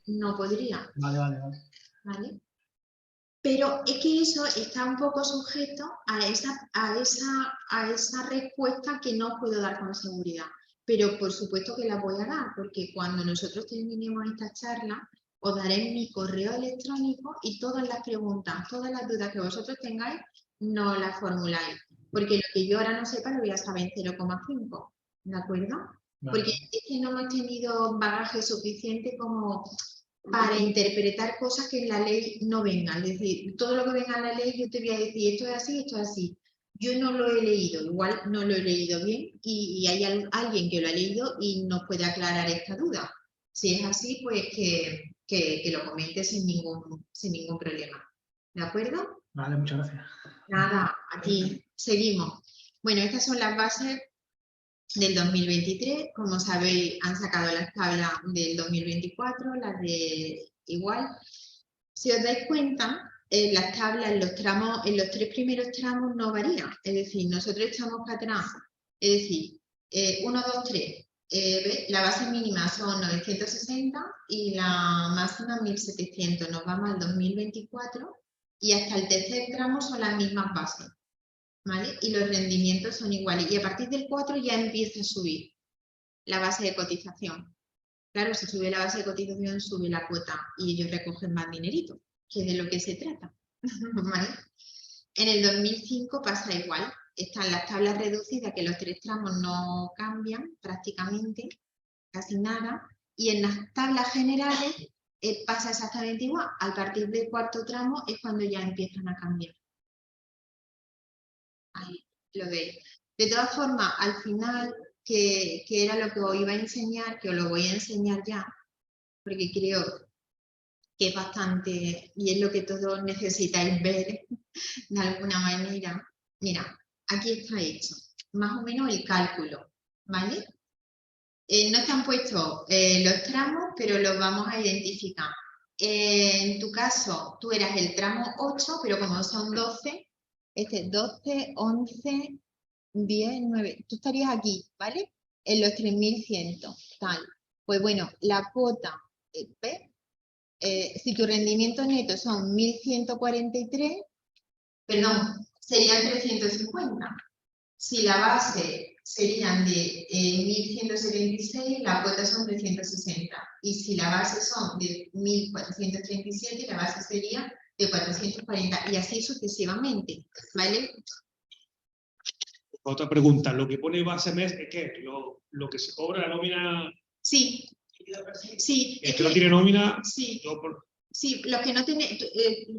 No podría. Vale. Pero es que eso está un poco sujeto a esa respuesta que no puedo dar con seguridad. Pero por supuesto que la voy a dar, porque cuando nosotros terminemos esta charla, os daré mi correo electrónico y todas las preguntas, todas las dudas que vosotros tengáis, no las formuláis. Porque lo que yo ahora no sepa lo voy a saber en 0,5, ¿de acuerdo? Vale. Porque es que no hemos tenido bagaje suficiente como para interpretar cosas que en la ley no vengan. Es decir, todo lo que venga en la ley yo te voy a decir esto es así, esto es así. Yo no lo he leído, igual no lo he leído bien y hay alguien que lo ha leído y nos puede aclarar esta duda. Si es así, pues que lo comente sin ningún problema. ¿De acuerdo? Vale, muchas gracias. Nada, a ti. Seguimos. Bueno, estas son las bases del 2023. Como sabéis, han sacado las tablas del 2024, las de igual. Si os dais cuenta, en las tablas, en los tramos, en los 3 primeros tramos no varía. Es decir, nosotros echamos para atrás. Es decir, 1, 2, 3. La base mínima son 960 y la máxima 1700. Nos vamos al 2024 y hasta el tercer tramo son las mismas bases, ¿vale? Y los rendimientos son iguales. Y a partir del 4 ya empieza a subir la base de cotización. Claro, si sube la base de cotización, sube la cuota y ellos recogen más dinerito, que es de lo que se trata, ¿vale? En el 2005 pasa igual. Están las tablas reducidas, que los 3 tramos no cambian prácticamente, casi nada. Y en las tablas generales pasa exactamente igual. Al partir del 4.º tramo es cuando ya empiezan a cambiar. Ahí lo veis. De todas formas, al final, que era lo que os iba a enseñar, que os lo voy a enseñar ya, porque creo que es bastante, y es lo que todos necesitáis ver de alguna manera. Mira, aquí está hecho, más o menos el cálculo, ¿vale? No están puestos los tramos, pero los vamos a identificar. En tu caso, tú eras el tramo 8, pero como son 12, 12, 11, 10, 9, tú estarías aquí, ¿vale? En los 3100, tal. Pues bueno, la cuota, ¿ves? Si tu rendimiento neto son 1143, perdón, serían 350. Si la base serían de 1176, la cuota son 360. Y si la base son de 1437, la base sería de 440. Y así sucesivamente, ¿vale? Otra pregunta, lo que pone base mes es que lo que se cobra la nómina. Sí. Sí. El que no tiene nómina. Sí. Yo por, sí, los que no tienen,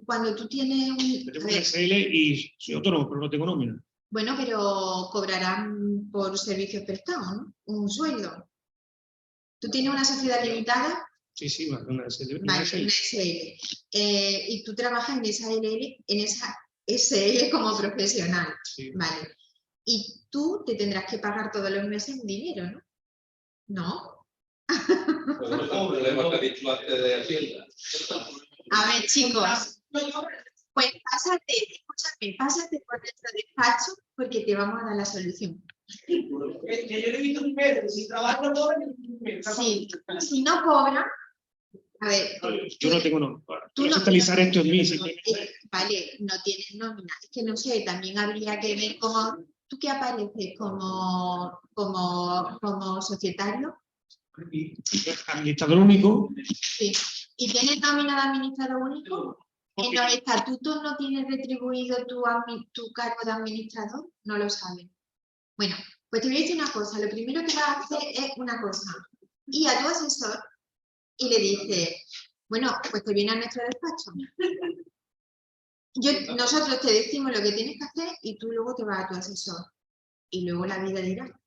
cuando tú tienes un. yo tengo un SL y soy autónomo, pero no tengo nómina. Bueno, pero cobrarán por servicios prestados, ¿no? Un sueldo. ¿Tú tienes una sociedad limitada? Sí, sí, una SL. Vale, una SL. Y tú trabajas en esa SL como profesional. Sí. Vale. Y tú te tendrás que pagar todos los meses un dinero, ¿no? ¿No? Pues no es el problema que ha dicho antes de Hacienda. A ver, chicos. Pues escúchame, pásate por nuestro despacho porque te vamos a dar la solución. Sí, si no cobra, a ver. Yo no tengo nómina. Tú Quiero no, centralizar esto en mí. vale, no tienes nómina. Es que no sé, también habría que ver cómo. ¿Tú qué apareces como societario? Administrador único. Sí. ¿Y tienes nómina de administrador único? ¿En los estatutos no tienes retribuido tu cargo de administrador? No lo sabes. Bueno, pues te voy a decir una cosa. Lo primero que vas a hacer es una cosa. Ir a tu asesor y le dices, bueno, pues te viene a nuestro despacho. Nosotros te decimos lo que tienes que hacer y tú luego te vas a tu asesor. Y luego la vida dirá.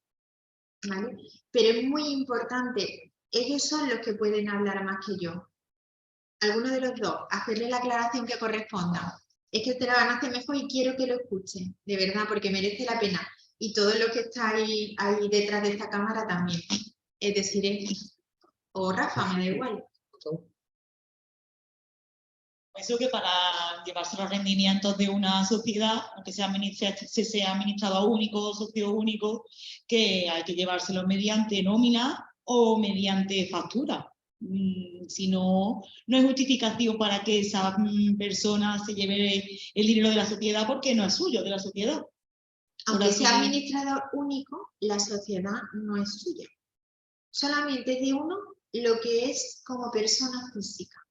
¿Vale? Pero es muy importante. Ellos son los que pueden hablar más que yo. Alguno de los dos, hacerle la aclaración que corresponda. Es que te la van a hacer mejor y quiero que lo escuchen, de verdad, porque merece la pena. Y todo lo que está ahí detrás de esta cámara también. Es decir, o Rafa, me da igual. Pienso que para llevarse los rendimientos de una sociedad, aunque sea administrador único o socio único, que hay que llevárselos mediante nómina o mediante factura. Si no, no es justificación para que esa persona se lleve el dinero de la sociedad porque no es suyo, de la sociedad. Aunque sea administrador único, la sociedad no es suya. Solamente es de uno lo que es como persona física.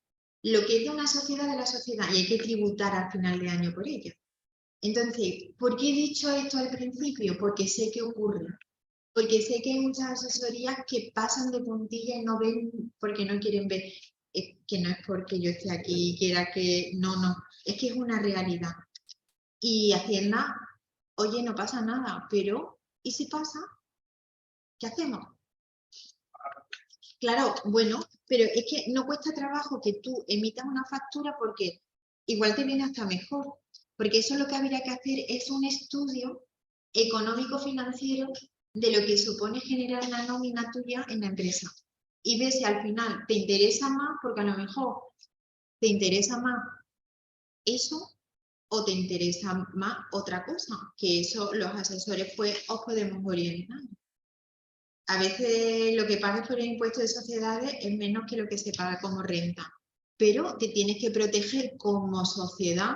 Lo que es de una sociedad, de la sociedad, y hay que tributar al final de año por ello. Entonces, ¿por qué he dicho esto al principio? Porque sé que ocurre. Porque sé que hay muchas asesorías que pasan de puntilla y no ven porque no quieren ver. Es que no es porque yo esté aquí y quiera que... No, es que es una realidad. Y Hacienda, oye, no pasa nada, pero ¿y si pasa? ¿Qué hacemos? Claro, bueno, pero es que no cuesta trabajo que tú emitas una factura porque igual te viene hasta mejor. Porque eso lo que habría que hacer es un estudio económico-financiero de lo que supone generar una nómina tuya en la empresa. Y ver si al final te interesa más, porque a lo mejor te interesa más eso o te interesa más otra cosa, que eso los asesores pues os podemos orientar. A veces lo que pagues por el impuesto de sociedades es menos que lo que se paga como renta, pero te tienes que proteger como sociedad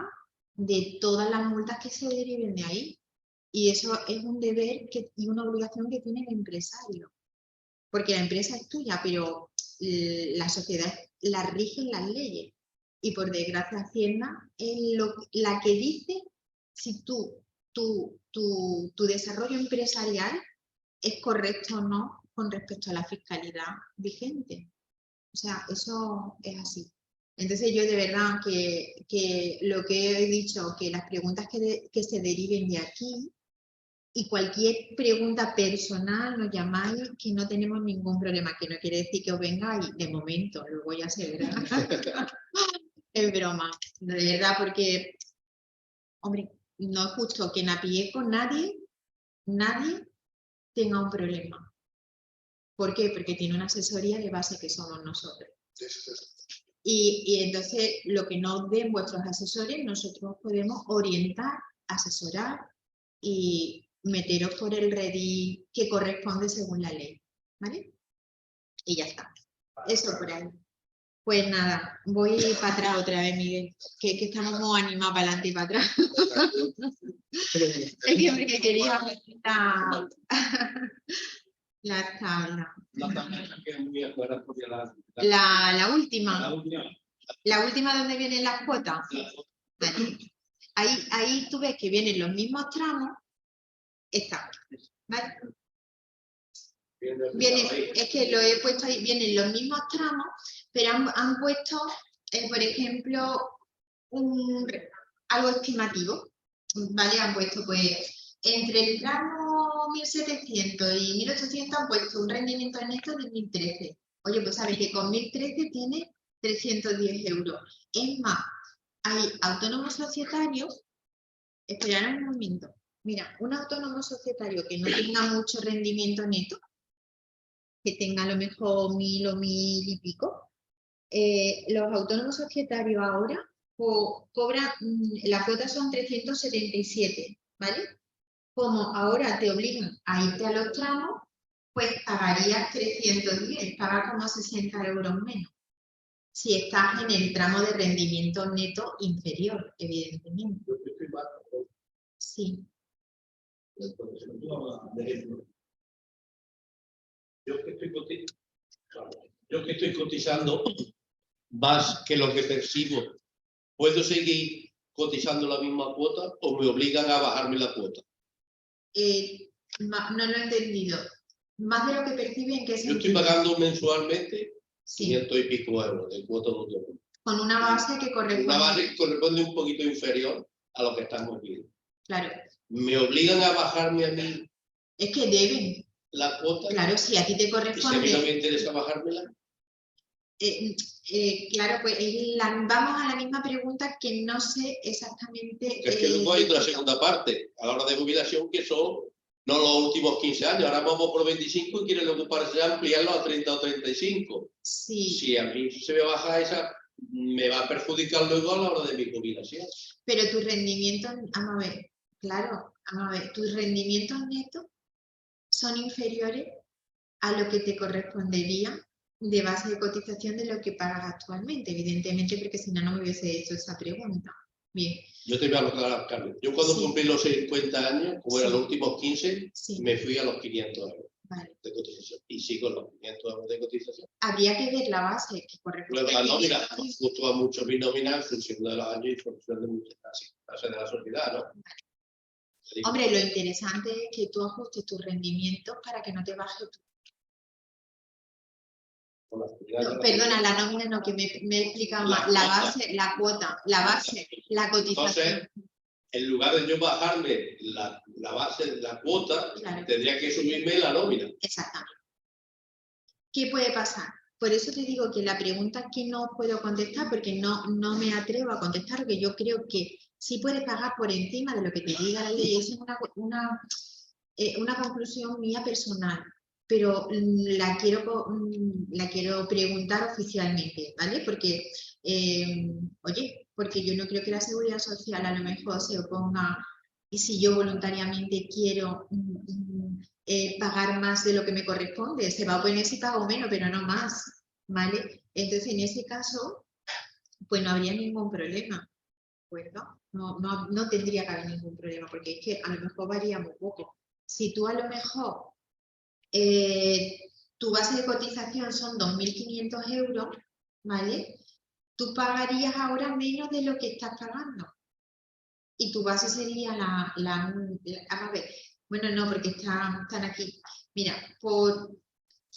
de todas las multas que se deriven de ahí. Y eso es un deber y una obligación que tiene el empresario. Porque la empresa es tuya, pero la sociedad la rigen las leyes. Y por desgracia Hacienda es la que dice si tu desarrollo empresarial es correcto o no con respecto a la fiscalidad vigente. O sea, eso es así. Entonces yo de verdad que lo que he dicho, que las preguntas que se deriven de aquí y cualquier pregunta personal nos llamáis, que no tenemos ningún problema, que no quiere decir que os vengáis de momento, luego ya se verá. Es broma, de verdad, porque, hombre, no es justo que en Apieco nadie tenga un problema. ¿Por qué? Porque tiene una asesoría de base que somos nosotros. Y entonces, lo que nos den vuestros asesores, nosotros podemos orientar, asesorar y meteros por el redil que corresponde según la ley. ¿Vale? Y ya está. Eso por ahí. Pues nada, voy para atrás otra vez, Miguel, que estamos muy animados para adelante y para atrás. Es que porque quería la tabla. La última. La última donde vienen las cuotas. Vale. Ahí tú ves que vienen los mismos tramos. Está. ¿Vale? Es que lo he puesto ahí, vienen los mismos tramos, pero han puesto, por ejemplo, algo estimativo, ¿vale? Han puesto, pues, entre el tramo 1700 y 1800 han puesto un rendimiento neto de 1013. Oye, pues sabes que con 1013 tiene 310 euros. Es más, hay autónomos societarios, esperad un momento, mira, un autónomo societario que no tenga mucho rendimiento neto, que tenga a lo mejor 1000 o 1000 y pico, los autónomos societarios ahora cobran, la cuota son 377, ¿vale? Como ahora te obligan a irte a los tramos, pues pagarías 310, pagas como 60 euros menos. Si estás en el tramo de rendimiento neto inferior, evidentemente. Sí. Yo que estoy cotizando más que lo que percibo, ¿puedo seguir cotizando la misma cuota o me obligan a bajarme la cuota? No lo he entendido. Más de lo que perciben, que es... Yo estoy pagando mensualmente sí, 500 y pico euros de cuota de autónomo. con una base que corresponde... Una base que corresponde un poquito inferior a lo que estamos viendo. Claro. ¿Me obligan a bajarme a mí? Es que deben. La cuota. Claro, si a ti te corresponde... ¿Y si a mí no me interesa bajármela? Claro, pues vamos a la misma pregunta que no sé exactamente... Es que luego hay otra segunda parte, a la hora de jubilación, que son no los últimos 15 años, ahora vamos por 25 y quieren ocuparse ampliarlo a 30 o 35. Sí. Si a mí se me baja esa, me va a perjudicar luego a la hora de mi jubilación. Pero tus rendimientos, vamos a ver, claro, vamos a ver, tus rendimientos netos son inferiores a lo que te correspondería de base de cotización de lo que pagas actualmente, evidentemente, porque si no, no me hubiese hecho esa pregunta. Bien. Yo te voy a aclarar, Carmen. Yo cuando sí, cumplí los 50 años, como sí, eran los últimos 15, sí, me fui a los 500 euros vale, de cotización. Y sigo los 500 euros de cotización. habría que ver la base que corresponde. Luego la nómina, nos fluctúa mucho mi nómina en función de los años y en función de muchas tasas de la sociedad, ¿no? Vale. Hombre, lo interesante es que tú ajustes tus rendimientos para que no te baje tu... No, perdona, la nómina no, que me he explicado más. La base, la cuota, la base, la cotización. Entonces, en lugar de yo bajarme la base, la cuota, claro, tendría que subirme la nómina. Exactamente. ¿Qué puede pasar? Por eso te digo que la pregunta que no puedo contestar, porque no me atrevo a contestar, porque yo creo que sí puedes pagar por encima de lo que te diga la ley. Esa es una conclusión mía personal, pero la quiero preguntar oficialmente, ¿vale? Porque, oye, porque yo no creo que la Seguridad Social a lo mejor se oponga, y si yo voluntariamente quiero pagar más de lo que me corresponde, se va a oponer si pago menos, pero no más, ¿vale? Entonces, en ese caso, pues no habría ningún problema, ¿de acuerdo? No tendría que haber ningún problema, porque es que a lo mejor varía muy poco. Si tú a lo mejor tu base de cotización son 2.500 euros, ¿vale? Tú pagarías ahora menos de lo que estás pagando. Y tu base sería a ver, bueno, no, porque están aquí. Mira,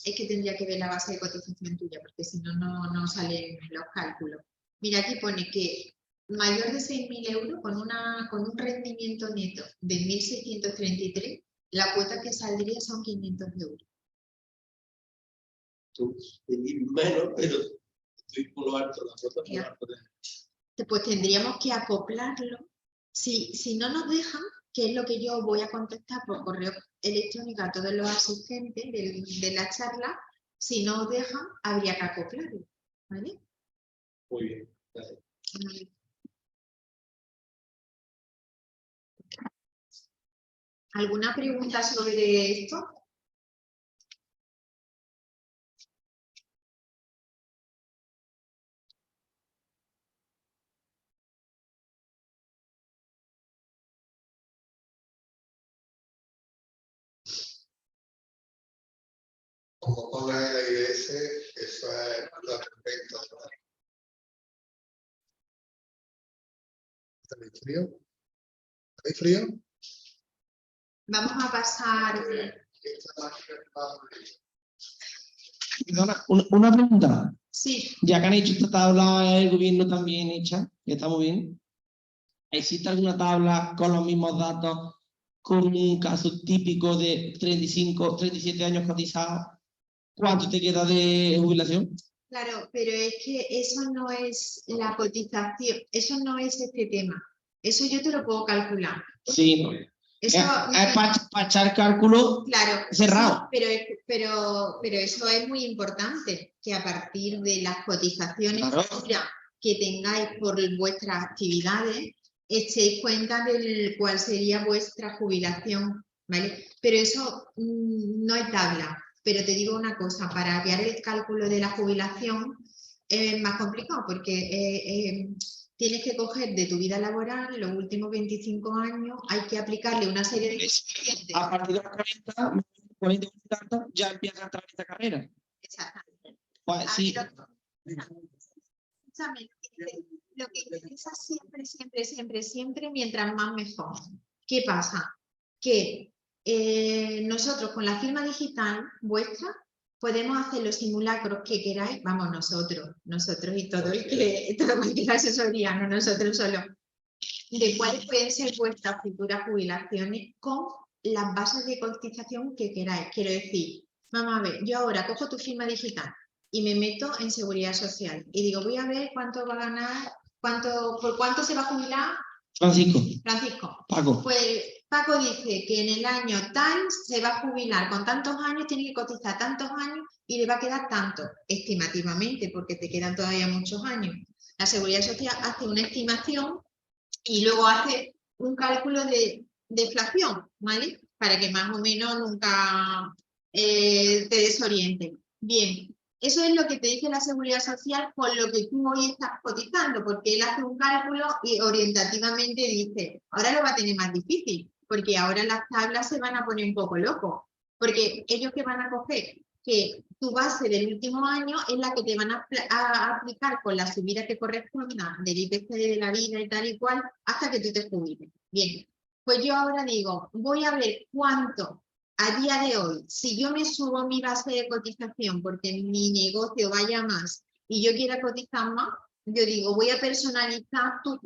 es que tendría que ver la base de cotización tuya, porque si no, no salen los cálculos. Mira, aquí pone que mayor de 6.000 euros, con un rendimiento neto de 1.633, la cuota que saldría son 500 euros. Tú, menos, pero estoy por lo alto, la cuota por lo alto. Pues tendríamos que acoplarlo. Si no nos dejan, que es lo que yo voy a contestar por correo electrónico a todos los asistentes de la charla, si no os dejan, habría que acoplarlo, ¿vale? Muy bien, gracias. ¿Alguna pregunta sobre esto? Como ponga el AIS, eso es la perfecta. ¿Tenéis frío? ¿Tenéis frío? Vamos a pasar... Perdona, una pregunta. Sí, Ya que han hecho esta tabla el gobierno también hecha, que está muy bien. ¿Existe alguna tabla con los mismos datos, con un caso típico de 35, 37 años cotizados? ¿Cuánto te queda de jubilación? claro, pero es que eso no es la cotización, eso no es este tema. Eso yo te lo puedo calcular. Sí, no. Eso, Es para echar cálculo claro, cerrado. Sí, pero eso es muy importante, que a partir de las cotizaciones futuras que tengáis por vuestras actividades, echéis cuenta de cuál sería vuestra jubilación, ¿vale? Pero eso no hay tabla. Pero te digo una cosa, para hallar el cálculo de la jubilación es más complicado porque tienes que coger de tu vida laboral los últimos 25 años, hay que aplicarle una serie de coeficientes. A partir de los 40 y tantos, ya empieza a entrar en esta carrera. Exactamente. Pues, sí. Escúchame, lo que interesa siempre, mientras más mejor. ¿Qué pasa? Que nosotros con la firma digital vuestra podemos hacer los simulacros que queráis, vamos, nosotros y todo el que cualquier asesoría, no nosotros solo, de cuáles pueden ser vuestras futuras jubilaciones con las bases de cotización que queráis. Quiero decir, vamos a ver, yo ahora cojo tu firma digital y me meto en Seguridad Social y digo, voy a ver cuánto va a ganar, por cuánto se va a jubilar Francisco. Paco. Pues Paco dice que en el año tal se va a jubilar con tantos años, tiene que cotizar tantos años y le va a quedar tanto, estimativamente, porque te quedan todavía muchos años. La Seguridad Social hace una estimación y luego hace un cálculo de deflación, ¿vale? Para que más o menos nunca te desorienten. Bien, eso es lo que te dice la Seguridad Social con lo que tú hoy estás cotizando, porque él hace un cálculo y orientativamente dice, ahora lo va a tener más difícil, porque ahora las tablas se van a poner un poco locos, porque ellos que van a coger que tu base del último año es la que te van a aplicar con la subida que corresponda del IPC de la vida y tal y cual hasta que tú te jubiles. Bien, pues yo ahora digo, voy a ver cuánto a día de hoy, si yo me subo mi base de cotización porque mi negocio vaya más y yo quiera cotizar más, yo digo, voy a personalizar tu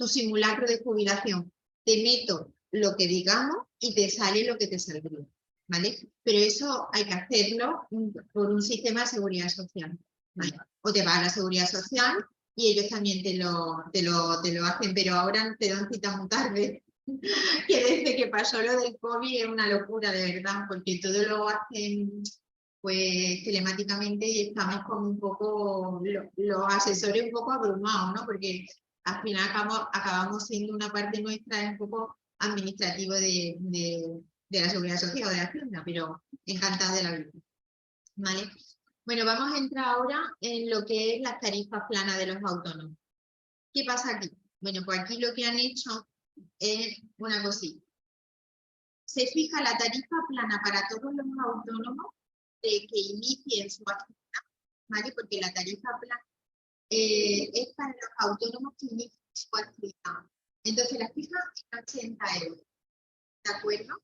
simulacro de jubilación. Te meto lo que digamos y te sale lo que te saldría, ¿vale? Pero eso hay que hacerlo por un sistema de seguridad social, ¿vale? O te vas a la seguridad social y ellos también te lo hacen, pero ahora te dan cita muy tarde. Que desde que pasó lo del COVID es una locura, de verdad, porque todo lo hacen pues telemáticamente y estamos como un poco, los asesores un poco abrumados, ¿no? Porque al final acabamos siendo una parte nuestra un poco administrativo de la Seguridad Social o de la Hacienda, pero encantada de la vida. ¿Vale? Bueno, vamos a entrar ahora en lo que es las tarifas planas de los autónomos. ¿Qué pasa aquí? Bueno, pues aquí lo que han hecho es una cosita. Se fija la tarifa plana para todos los autónomos de que inicien su actividad, ¿vale? Porque la tarifa plana es para los autónomos que inician su actividad. Entonces la fija en 80 euros, ¿de acuerdo?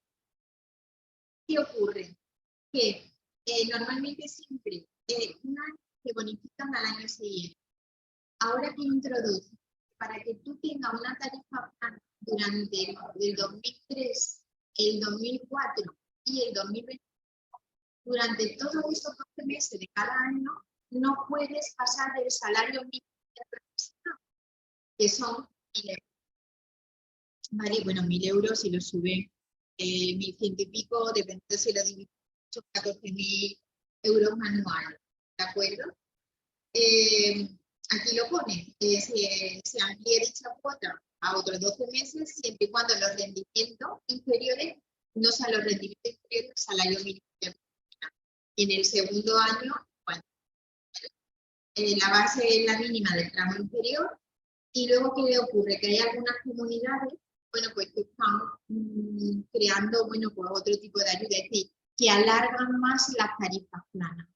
¿Qué ocurre? Que normalmente siempre un año se bonifican al año siguiente. Ahora que introduce, para que tú tengas una tarifa plana durante el 2003, el 2004 y el 2020, durante todos esos 12 meses de cada año, no puedes pasar del salario mínimo de profesional, que son 1.000 euros. Vale, bueno, 1.000 euros si lo suben 1.100 y pico, dependiendo si lo dividen, 14.000 euros anuales, ¿de acuerdo? Aquí lo pone, se amplía dicha cuota a otros 12 meses, siempre y cuando los rendimientos inferiores no sean los rendimientos inferiores al salario mínimo. Y en el segundo año, bueno, la base es la mínima del tramo inferior, y luego, ¿qué le ocurre? Que hay algunas comunidades, bueno, pues que están creando, bueno, pues otro tipo de ayuda, es decir, que alargan más las tarifas planas.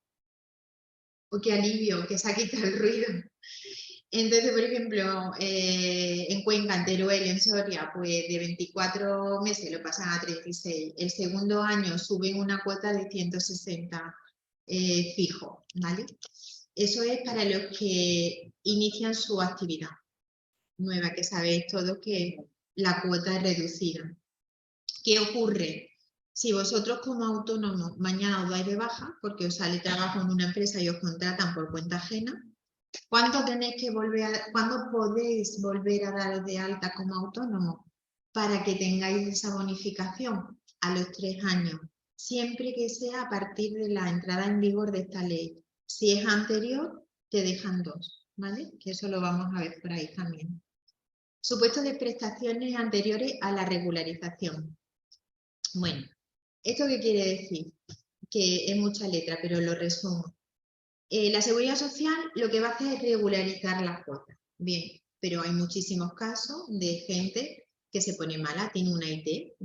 O qué alivio, que se ha quitado el ruido. Entonces, por ejemplo, en Cuenca, en Teruel, en Soria, pues de 24 meses lo pasan a 36. El segundo año suben una cuota de 160 fijo, ¿vale? Eso es para los que inician su actividad nueva, que sabéis todos que la cuota es reducida. ¿Qué ocurre? Si vosotros como autónomos mañana os dais de baja, porque os sale trabajo en una empresa y os contratan por cuenta ajena, ¿cuándo podéis volver a daros de alta como autónomo para que tengáis esa bonificación? A los 3 años, siempre que sea a partir de la entrada en vigor de esta ley. Si es anterior, te dejan 2, ¿vale? Que eso lo vamos a ver por ahí también. Supuestos de prestaciones anteriores a la regularización. Bueno, ¿esto qué quiere decir? Que es mucha letra, pero lo resumo. La Seguridad Social lo que va a hacer es regularizar las cuotas. Bien, pero hay muchísimos casos de gente que se pone mala, tiene una IT,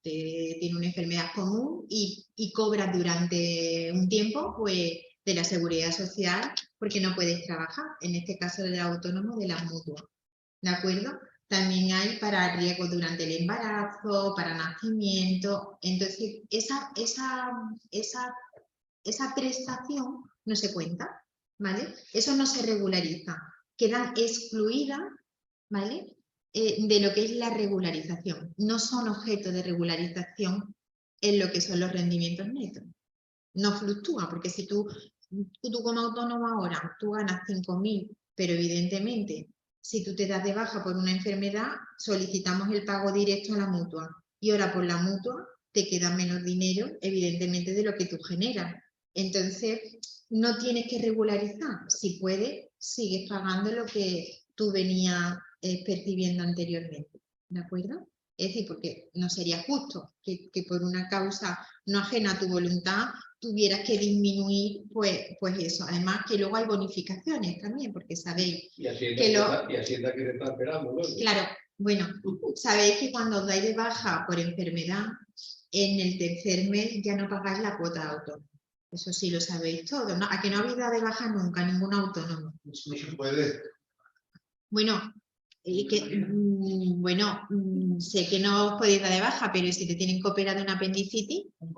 tiene una enfermedad común y cobra durante un tiempo pues, de la Seguridad Social porque no puedes trabajar, en este caso del autónomo de la mutua. ¿De acuerdo? También hay para riesgo durante el embarazo, para nacimiento. Entonces, esa prestación no se cuenta, ¿vale? Eso no se regulariza. Quedan excluidas, ¿vale? De lo que es la regularización. No son objeto de regularización en lo que son los rendimientos netos. No fluctúa, porque si tú como autónomo ahora, tú ganas 5.000, pero evidentemente si tú te das de baja por una enfermedad, solicitamos el pago directo a la mutua. Y ahora por la mutua te queda menos dinero, evidentemente, de lo que tú generas. Entonces, no tienes que regularizar. Si puedes, sigues pagando lo que tú venías percibiendo anteriormente. ¿De acuerdo? Es decir, porque no sería justo que por una causa no ajena a tu voluntad tuvieras que disminuir pues eso. Además que luego hay bonificaciones también, porque sabéis y Hacienda que que te está esperando, ¿no? Claro, bueno, sabéis que cuando os dais de baja por enfermedad, en el tercer mes ya no pagáis la cuota de autónomo. Eso sí lo sabéis todos, ¿no? ¿A que no habéis dado de baja nunca ningún autónomo? No se puede. Bueno, sé que no os podéis dar de baja, pero si te tienen que operar de una apendicitis, Un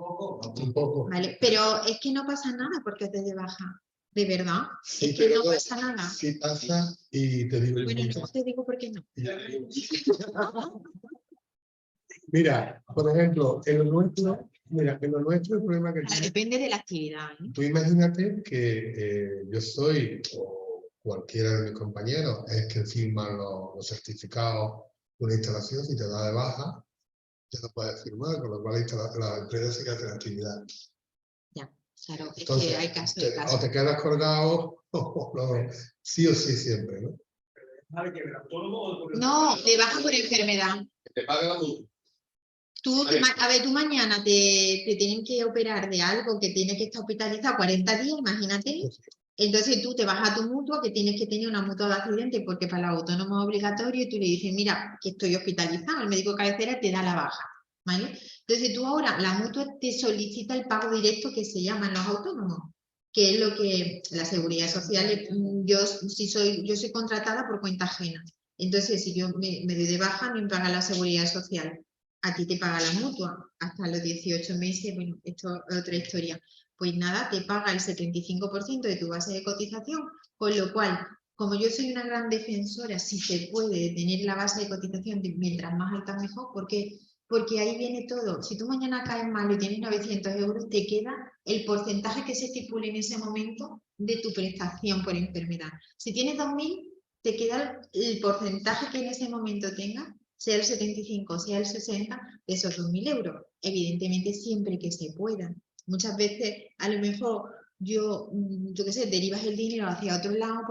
poco. ¿vale? Pero es que no pasa nada porque os des de baja, de verdad. Sí, es que pero no pasa nada. Sí pasa y te digo el Bueno, motivo. no te digo por qué no. Mira, por ejemplo, en lo nuestro el problema que Claro, tiene, depende de la actividad, ¿eh? tú imagínate que yo soy cualquiera de mis compañeros, es que firman los certificados de una instalación. Si te da de baja, ya no puedes firmar, con lo cual la empresa se queda en actividad. Ya, claro, es Entonces, que hay casos de o casos. te quedas colgado, o no, sí o sí siempre, ¿no? No, de baja por enfermedad. Te paga la mutua. Tú, A ver. a ver, tú mañana te tienen que operar de algo que tiene que estar hospitalizado 40 días, imagínate. Entonces tú te vas a tu mutua, que tienes que tener una mutua de accidente, porque para los autónomos es obligatorio, y tú le dices, mira, que estoy hospitalizado, el médico de cabecera te da la baja, ¿vale? Entonces tú ahora, la mutua te solicita el pago directo, que se llaman los autónomos, que es lo que la seguridad social, yo soy contratada por cuenta ajena. Entonces, si yo me doy de baja, me paga la seguridad social. A ti te paga la mutua hasta los 18 meses, bueno, esto es otra historia. Pues nada, te paga el 75% de tu base de cotización, con lo cual, como yo soy una gran defensora, si se puede tener la base de cotización mientras más alta mejor, porque ahí viene todo. Si tú mañana caes mal y tienes 900 euros, te queda el porcentaje que se estipule en ese momento de tu prestación por enfermedad. Si tienes 2.000, te queda el porcentaje que en ese momento tengas, sea el 75, sea el 60, de esos 2.000 euros. Evidentemente, siempre que se pueda. Muchas veces, a lo mejor, yo qué sé, derivas el dinero hacia otro lado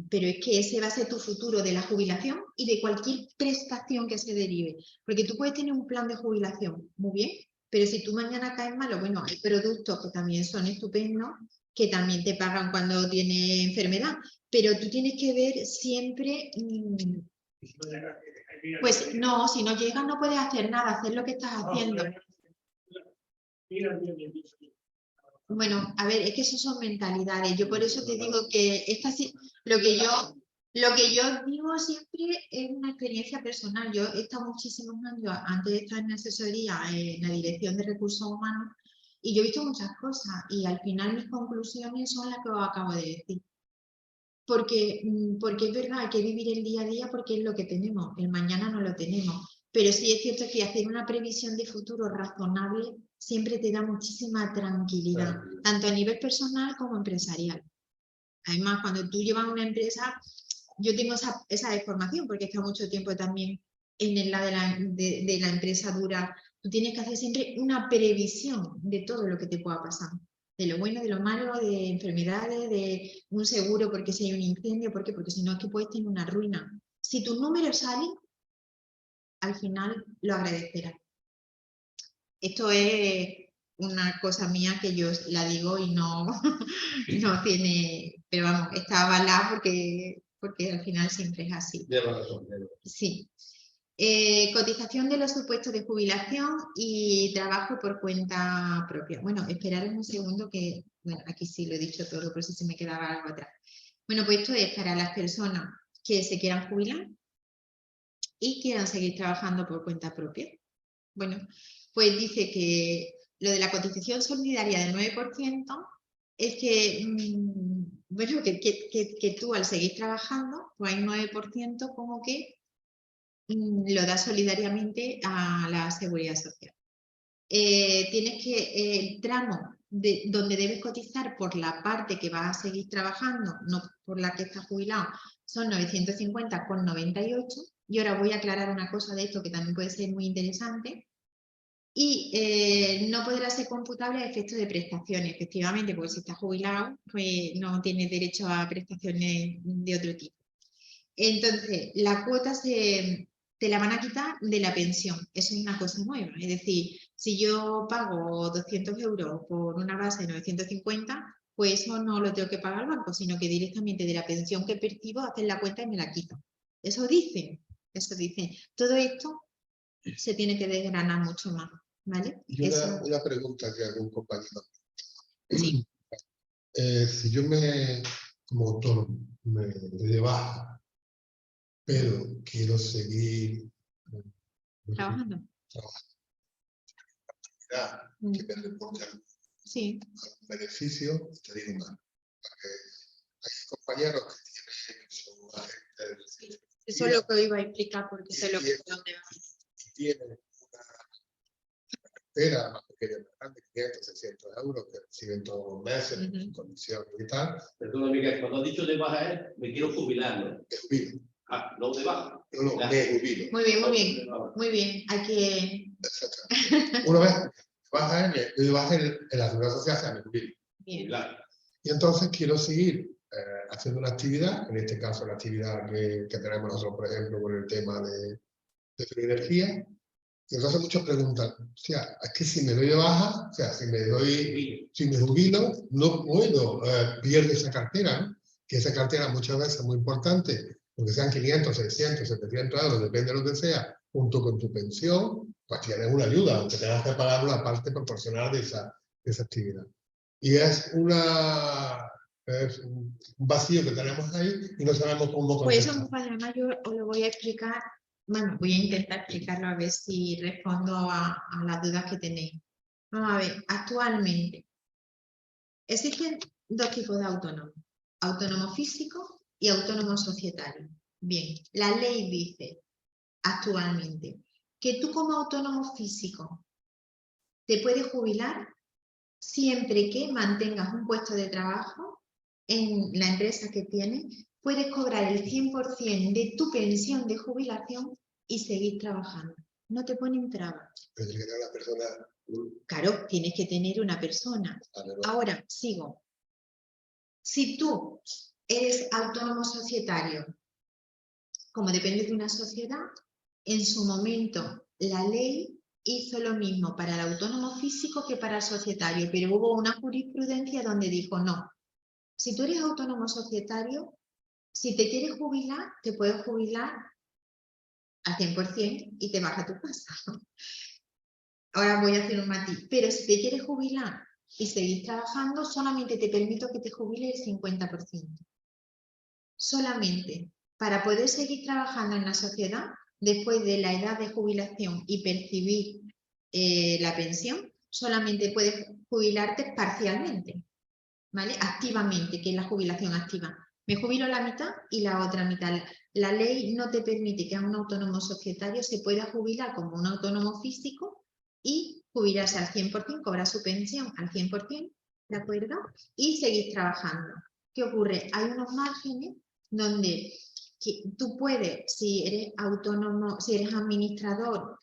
pero es que ese va a ser tu futuro de la jubilación y de cualquier prestación que se derive. Porque tú puedes tener un plan de jubilación, muy bien, pero si tú mañana caes malo, bueno, hay productos que también son estupendos, que también te pagan cuando tienes enfermedad, pero tú tienes que ver siempre... Pues no, si no llegas no puedes hacer nada, hacer lo que estás haciendo. Bueno, a ver, es que eso son mentalidades. Yo por eso te digo que lo que yo digo siempre es una experiencia personal. Yo he estado muchísimos años, antes de estar en asesoría, en la dirección de recursos humanos, y yo he visto muchas cosas, y al final mis conclusiones son las que os acabo de decir. Porque es verdad, hay que vivir el día a día porque es lo que tenemos, el mañana no lo tenemos. Pero sí es cierto que hacer una previsión de futuro razonable siempre te da muchísima tranquilidad, tanto a nivel personal como empresarial. Además, cuando tú llevas una empresa, yo tengo esa información porque he estado mucho tiempo también en el lado de la empresa dura. Tú tienes que hacer siempre una previsión de todo lo que te pueda pasar. De lo bueno, de lo malo, de enfermedades, de un seguro porque si hay un incendio, ¿por qué? Porque si no es que puedes tener una ruina. Si tus números salen, al final lo agradecerás. Esto es una cosa mía que yo la digo y no, no tiene, pero vamos, está avalada porque al final siempre es así. Lleva razón. Sí. Cotización de los supuestos de jubilación y trabajo por cuenta propia. Bueno, esperad un segundo que, bueno, aquí sí lo he dicho todo, por si se me quedaba algo atrás. Bueno, pues esto es para las personas que se quieran jubilar y quieran seguir trabajando por cuenta propia. Bueno, pues dice que lo de la cotización solidaria del 9% es que, bueno, que tú al seguir trabajando, pues hay un 9% como que lo das solidariamente a la seguridad social. Tienes que, el tramo donde debes cotizar por la parte que vas a seguir trabajando, no por la que estás jubilado, son 950,98. Y ahora voy a aclarar una cosa de esto que también puede ser muy interesante. Y no podrá ser computable a efectos de prestaciones, efectivamente, porque si estás jubilado, pues no tienes derecho a prestaciones de otro tipo. Entonces, la cuota te la van a quitar de la pensión. Eso es una cosa nueva. Es decir, si yo pago 200 euros por una base de 950, pues eso no lo tengo que pagar al banco, sino que directamente de la pensión que percibo hacen la cuenta y me la quitan. Eso dicen. Todo esto se tiene que desgranar mucho más. ¿Vale? Y una pregunta que hago un compañero. Sí. Si yo como autónomo, me doy de baja, pero quiero seguir Trabajando. Que me reporte algún beneficio, te digo mal. Porque hay compañeros que son agentes. Eso es lo que iba a explicar porque sé lo que dónde va. Y tienen cartera más pequeña, más grande, 500, 600 euros, que reciben todos los meses, Ujú. condiciones y tal, Perdona, Miguel, cuando has dicho de baja es, me quiero jubilar, ¿no? me jubilo. Ah, no de baja. No, me jubilo. Muy bien, muy bien. Muy bien. Hay que... Exactamente. Una vez baja en la seguridad social, o sea, me jubilo. Bien. Jubilar. Y entonces quiero seguir haciendo una actividad, en este caso la actividad que tenemos nosotros, por ejemplo, con el tema de bioenergía. Y entonces muchos preguntan, o sea, es que si me doy de baja, o sea, si me jubilo, no puedo, pierdo esa cartera, ¿no? Que esa cartera muchas veces es muy importante, porque sean 500, 600, 700 euros, depende de lo que sea, junto con tu pensión, pues tienes una ayuda, aunque tengas que pagar una parte proporcional de esa actividad. Y es un vacío que tenemos ahí y no sabemos cómo Pues eso, contestar. además yo os lo voy a explicar, bueno, voy a intentar explicarlo a ver si respondo a las dudas que tenéis. Vamos a ver, actualmente existen dos tipos de autónomos, autónomo físico y autónomo societario. Bien, la ley dice actualmente que tú como autónomo físico te puedes jubilar siempre que mantengas un puesto de trabajo en la empresa que tienes, puedes cobrar el 100% de tu pensión de jubilación y seguir trabajando. No te ponen trabas. Pero tiene que tener la persona. Claro, tienes que tener una persona. Ahora, sigo. Si tú eres autónomo societario, como depende de una sociedad, en su momento la ley hizo lo mismo para el autónomo físico que para el societario, pero hubo una jurisprudencia donde dijo no. Si tú eres autónomo societario, si te quieres jubilar, te puedes jubilar al 100% y te vas a tu casa. Ahora voy a hacer un matiz, pero si te quieres jubilar y seguir trabajando, solamente te permito que te jubiles el 50%. Solamente para poder seguir trabajando en la sociedad, después de la edad de jubilación y percibir la pensión, solamente puedes jubilarte parcialmente, ¿vale? Activamente, que es la jubilación activa. Me jubilo la mitad y la otra mitad. La ley no te permite que a un autónomo societario se pueda jubilar como un autónomo físico y jubilarse al 100%, cobrar su pensión al 100%, ¿de acuerdo? Y seguir trabajando. ¿Qué ocurre? Hay unos márgenes donde tú puedes, si eres autónomo, si eres administrador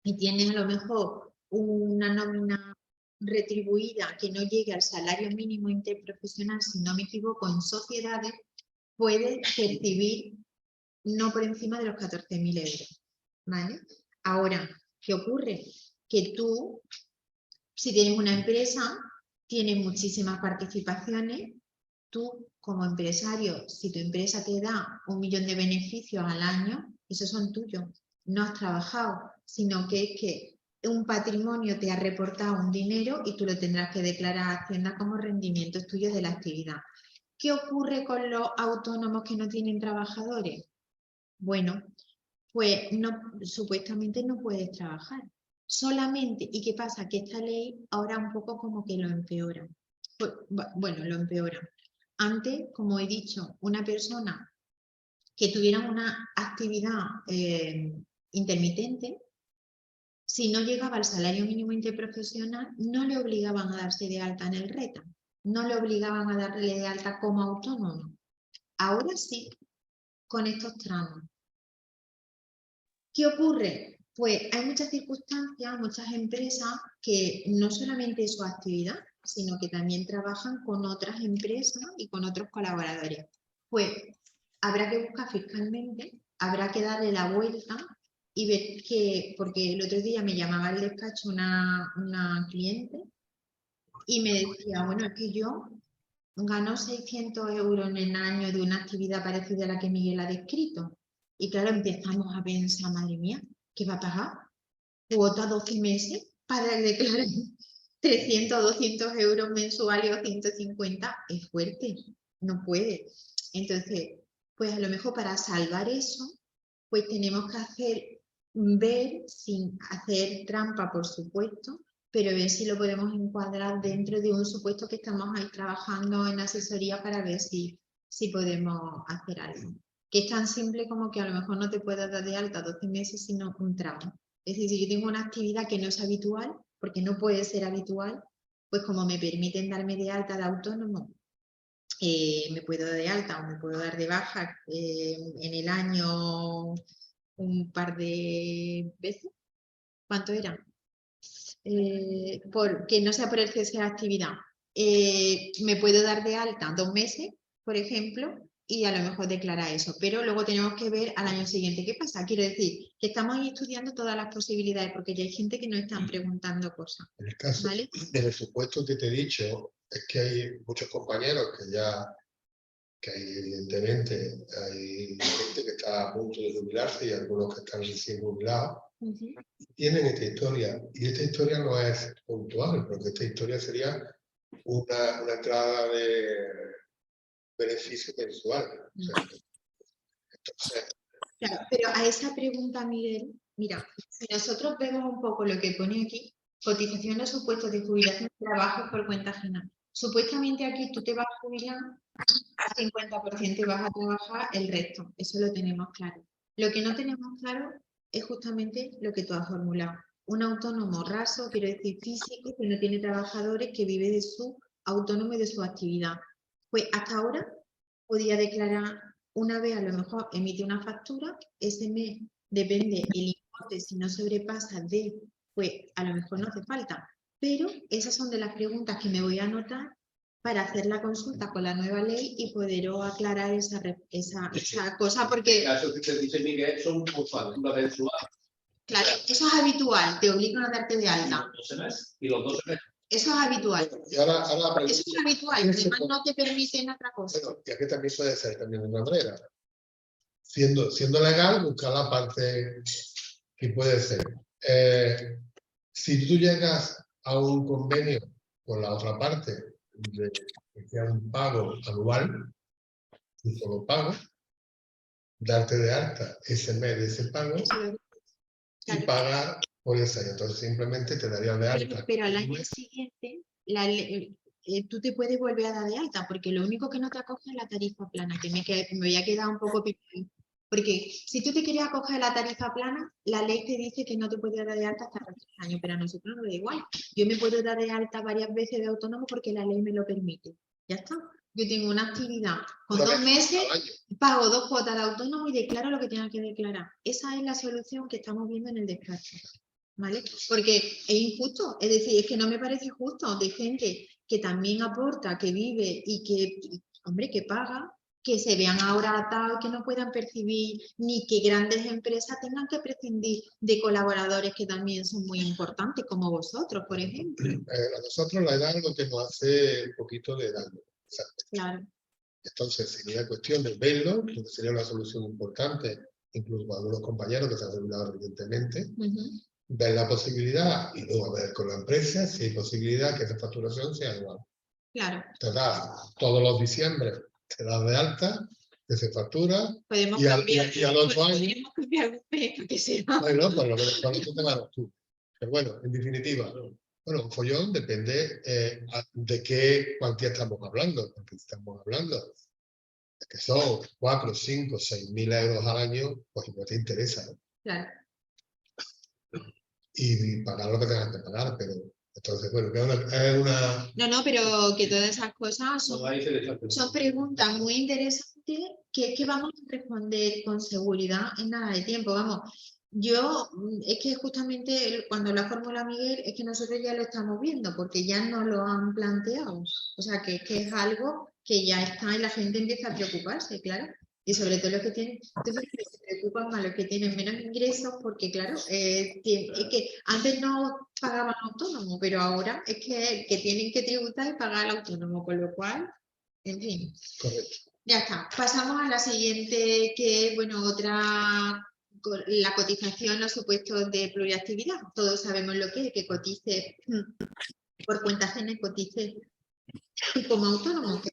y tienes a lo mejor una nómina retribuida que no llegue al salario mínimo interprofesional, si no me equivoco, en sociedades, puedes percibir no por encima de los 14.000 euros, ¿vale? Ahora, ¿qué ocurre? Que tú, si tienes una empresa, tienes muchísimas participaciones, tú como empresario, si tu empresa te da 1 millón de beneficios al año, esos son tuyos, no has trabajado, sino que es que un patrimonio te ha reportado un dinero y tú lo tendrás que declarar a Hacienda como rendimientos tuyos de la actividad. ¿Qué ocurre con los autónomos que no tienen trabajadores? Bueno, pues no, supuestamente no puedes trabajar. Solamente, ¿y qué pasa? Que esta ley ahora un poco como que lo empeora. Pues, bueno, lo empeora. Antes, como he dicho, una persona que tuviera una actividad intermitente, si no llegaba al salario mínimo interprofesional, no le obligaban a darse de alta en el RETA, no le obligaban a darle de alta como autónomo. Ahora sí, con estos tramos. ¿Qué ocurre? Pues hay muchas circunstancias, muchas empresas que no solamente es su actividad, sino que también trabajan con otras empresas y con otros colaboradores. Pues habrá que buscar fiscalmente, habrá que darle la vuelta y ver que, porque el otro día me llamaba al despacho una cliente y me decía, bueno, es que yo gano 600 euros en el año de una actividad parecida a la que Miguel ha descrito. Y claro, empezamos a pensar, madre mía, ¿qué va a pagar? ¿Cuota 12 meses para declarar 300 o 200 euros mensuales o 150? Es fuerte, no puede. Entonces, pues a lo mejor para salvar eso, pues tenemos que ver, sin hacer trampa, por supuesto, pero ver si lo podemos encuadrar dentro de un supuesto que estamos ahí trabajando en asesoría para ver si podemos hacer algo. Que es tan simple como que a lo mejor no te puedas dar de alta 12 meses, sino un tramo. Es decir, si yo tengo una actividad que no es habitual, porque no puede ser habitual, pues como me permiten darme de alta de autónomo, me puedo dar de alta o me puedo dar de baja en el año un par de veces. ¿Cuánto era? Que no sea por el cese de actividad. Me puedo dar de alta 2 meses, por ejemplo, y a lo mejor declarar eso, pero luego tenemos que ver al año siguiente qué pasa. Quiero decir que estamos ahí estudiando todas las posibilidades, porque ya hay gente que nos están preguntando cosas. En el caso, ¿vale? en el supuesto que te he dicho, es que hay muchos compañeros que evidentemente hay gente que está a punto de jubilarse y algunos que están recién jubilados, tienen esta historia. Y esta historia no es puntual, porque esta historia sería una entrada de beneficio mensual. O sea, entonces, Claro, pero a esa pregunta, Miguel, mira, si nosotros vemos un poco lo que pone aquí, cotización o supuestos de jubilación de trabajo por cuenta ajena. Supuestamente aquí tú te vas a jubilar al 50% y vas a trabajar el resto. Eso lo tenemos claro. Lo que no tenemos claro es justamente lo que tú has formulado. Un autónomo raso, quiero decir físico, que no tiene trabajadores, que vive de su autónomo y de su actividad. Pues hasta ahora podía declarar una vez, a lo mejor emite una factura, ese mes depende el importe, si no sobrepasa de, pues a lo mejor no hace falta. Pero esas son de las preguntas que me voy a anotar para hacer la consulta con la nueva ley y poderos aclarar esa cosa, porque... En el caso que te dice Miguel, son por factura mensual. Claro, eso es habitual, te obligan a darte de alta. Y los 12 meses. Eso es habitual. y ahora Eso es habitual, además no te permiten otra cosa. bueno, y aquí también puede ser también de una manera. Siendo legal, buscar la parte que puede ser. Si tú llegas a un convenio con la otra parte de que sea un pago anual, un solo pago, darte de alta ese mes de ese pago y pagar por ese año. Entonces simplemente te daría de alta. Pero al año siguiente, tú te puedes volver a dar de alta, porque lo único que no te acoge es la tarifa plana, que me voy a quedar un poco pipí. Porque si tú te querías acoger la tarifa plana, la ley te dice que no te puedes dar de alta hasta los 3 años, pero a nosotros nos da igual. Yo me puedo dar de alta varias veces de autónomo porque la ley me lo permite. Ya está. Yo tengo una actividad con 2 meses, pago 2 cuotas de autónomo y declaro lo que tenga que declarar. Esa es la solución que estamos viendo en el despacho. ¿Vale? Porque es injusto, es decir, es que no me parece justo de gente que también aporta, que vive y que, hombre, que paga, que se vean ahora atados, que no puedan percibir, ni que grandes empresas tengan que prescindir de colaboradores que también son muy importantes, como vosotros, por ejemplo. A nosotros la edad es lo que nos hace un poquito de daño. Claro. Entonces sería cuestión de verlo, que sería una solución importante, incluso para algunos compañeros que se han jubilado recientemente, ver la posibilidad y luego ver con la empresa si hay posibilidad que esa facturación sea anual. Claro. Te da todos los diciembre, te das de alta, que se factura y al otro año. Podemos cambiar que sea. Bueno, pues lo que después tú te vas tú. Pero bueno, en definitiva, bueno, un follón depende de qué cuantía estamos hablando, porque estamos hablando de que son 4, 5, 6 mil euros al año, pues no te interesa, ¿no? Claro. Y pagar lo que tengas que pagar, pero entonces, bueno, es una... No, pero que todas esas cosas son preguntas muy interesantes que vamos a responder con seguridad en nada de tiempo. Vamos, yo, es que justamente cuando la fórmula Miguel, es que nosotros ya lo estamos viendo, porque ya nos lo han planteado. O sea, que es algo que ya está y la gente empieza a preocuparse, claro. Y sobre todo los que tienen, entonces se preocupan más los que tienen menos ingresos, porque claro, es que antes no pagaban autónomo, pero ahora es que tienen que tributar y pagar al autónomo, con lo cual, en fin. Correcto. Ya está. Pasamos a la siguiente, que es, bueno, la cotización o supuestos de pluriactividad. Todos sabemos lo que es, que cotice por cuenta ajena y cotice como autónomo, que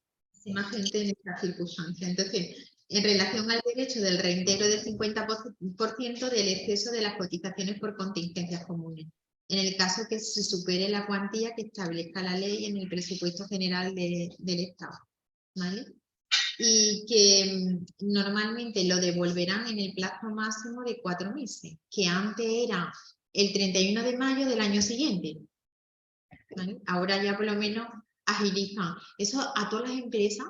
hay más gente en esta circunstancia. Entonces, en relación al derecho del reintegro del 50% del exceso de las cotizaciones por contingencias comunes, en el caso que se supere la cuantía que establezca la ley en el presupuesto general del Estado, ¿vale? Y que normalmente lo devolverán en el plazo máximo de 4 meses, que antes era el 31 de mayo del año siguiente. ¿vale? Ahora ya por lo menos agilizan. Eso a todas las empresas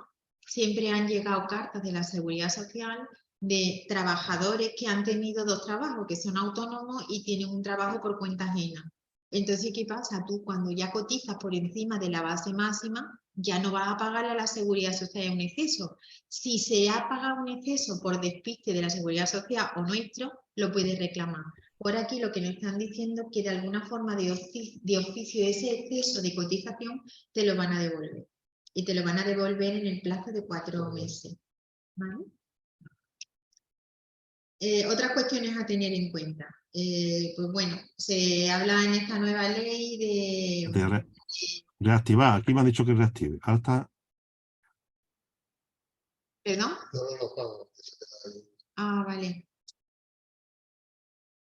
siempre han llegado cartas de la Seguridad Social de trabajadores que han tenido dos trabajos, que son autónomos y tienen un trabajo por cuenta ajena. Entonces, ¿qué pasa? Tú cuando ya cotizas por encima de la base máxima, ya no vas a pagar a la Seguridad Social un exceso. Si se ha pagado un exceso por despiste de la Seguridad Social o nuestro, lo puedes reclamar. Por aquí lo que nos están diciendo es que de alguna forma de oficio ese exceso de cotización te lo van a devolver. Y te lo van a devolver en el plazo de 4 meses. ¿Vale? Otras cuestiones a tener en cuenta. Pues bueno, se habla en esta nueva ley de... Reactivar, aquí me han dicho que reactive. Ahora está... ¿Perdón? No, Juan, eso queda ahí. Ah, vale.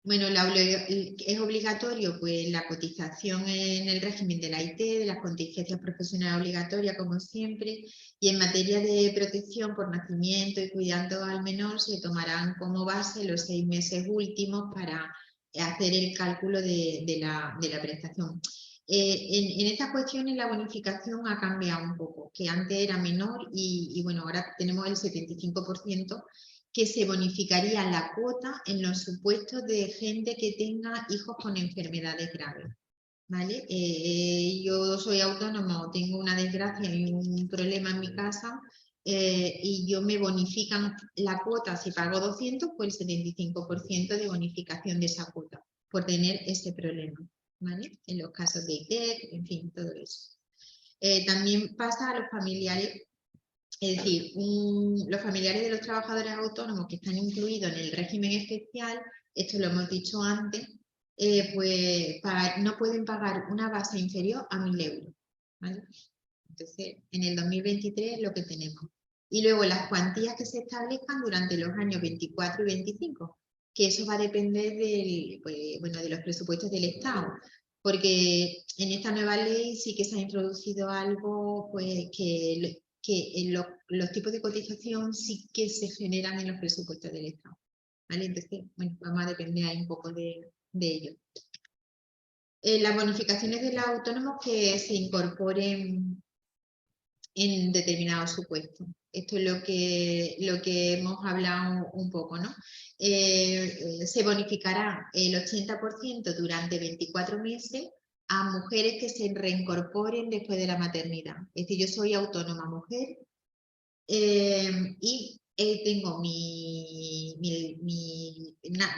Bueno, es obligatorio pues, la cotización en el régimen de la IT, de las contingencias profesionales obligatorias, como siempre, y en materia de protección por nacimiento y cuidando al menor se tomarán como base los 6 meses últimos para hacer el cálculo de la prestación. En estas cuestiones la bonificación ha cambiado un poco, que antes era menor y bueno, ahora tenemos el 75%, que se bonificaría la cuota en los supuestos de gente que tenga hijos con enfermedades graves. ¿Vale? Yo soy autónomo, tengo una desgracia y un problema en mi casa y yo me bonifican la cuota, si pago 200, pues el 75% de bonificación de esa cuota por tener ese problema. ¿Vale? En los casos de ITEC, en fin, todo eso. También pasa a los familiares. Es decir, los familiares de los trabajadores autónomos que están incluidos en el régimen especial, esto lo hemos dicho antes, pues no pueden pagar una base inferior a 1.000 euros. ¿Vale? Entonces, en el 2023 es lo que tenemos. Y luego las cuantías que se establezcan durante los años 24 y 25, que eso va a depender de los presupuestos del Estado. Porque en esta nueva ley sí que se ha introducido algo pues, que los tipos de cotización sí que se generan en los presupuestos del Estado. ¿Vale? Entonces, bueno, vamos a depender ahí un poco de ello. Las bonificaciones de los autónomos que se incorporen en determinados supuestos. Esto es lo que hemos hablado un poco, ¿no? Se bonificará el 80% durante 24 meses a mujeres que se reincorporen después de la maternidad. Es decir, yo soy autónoma mujer y tengo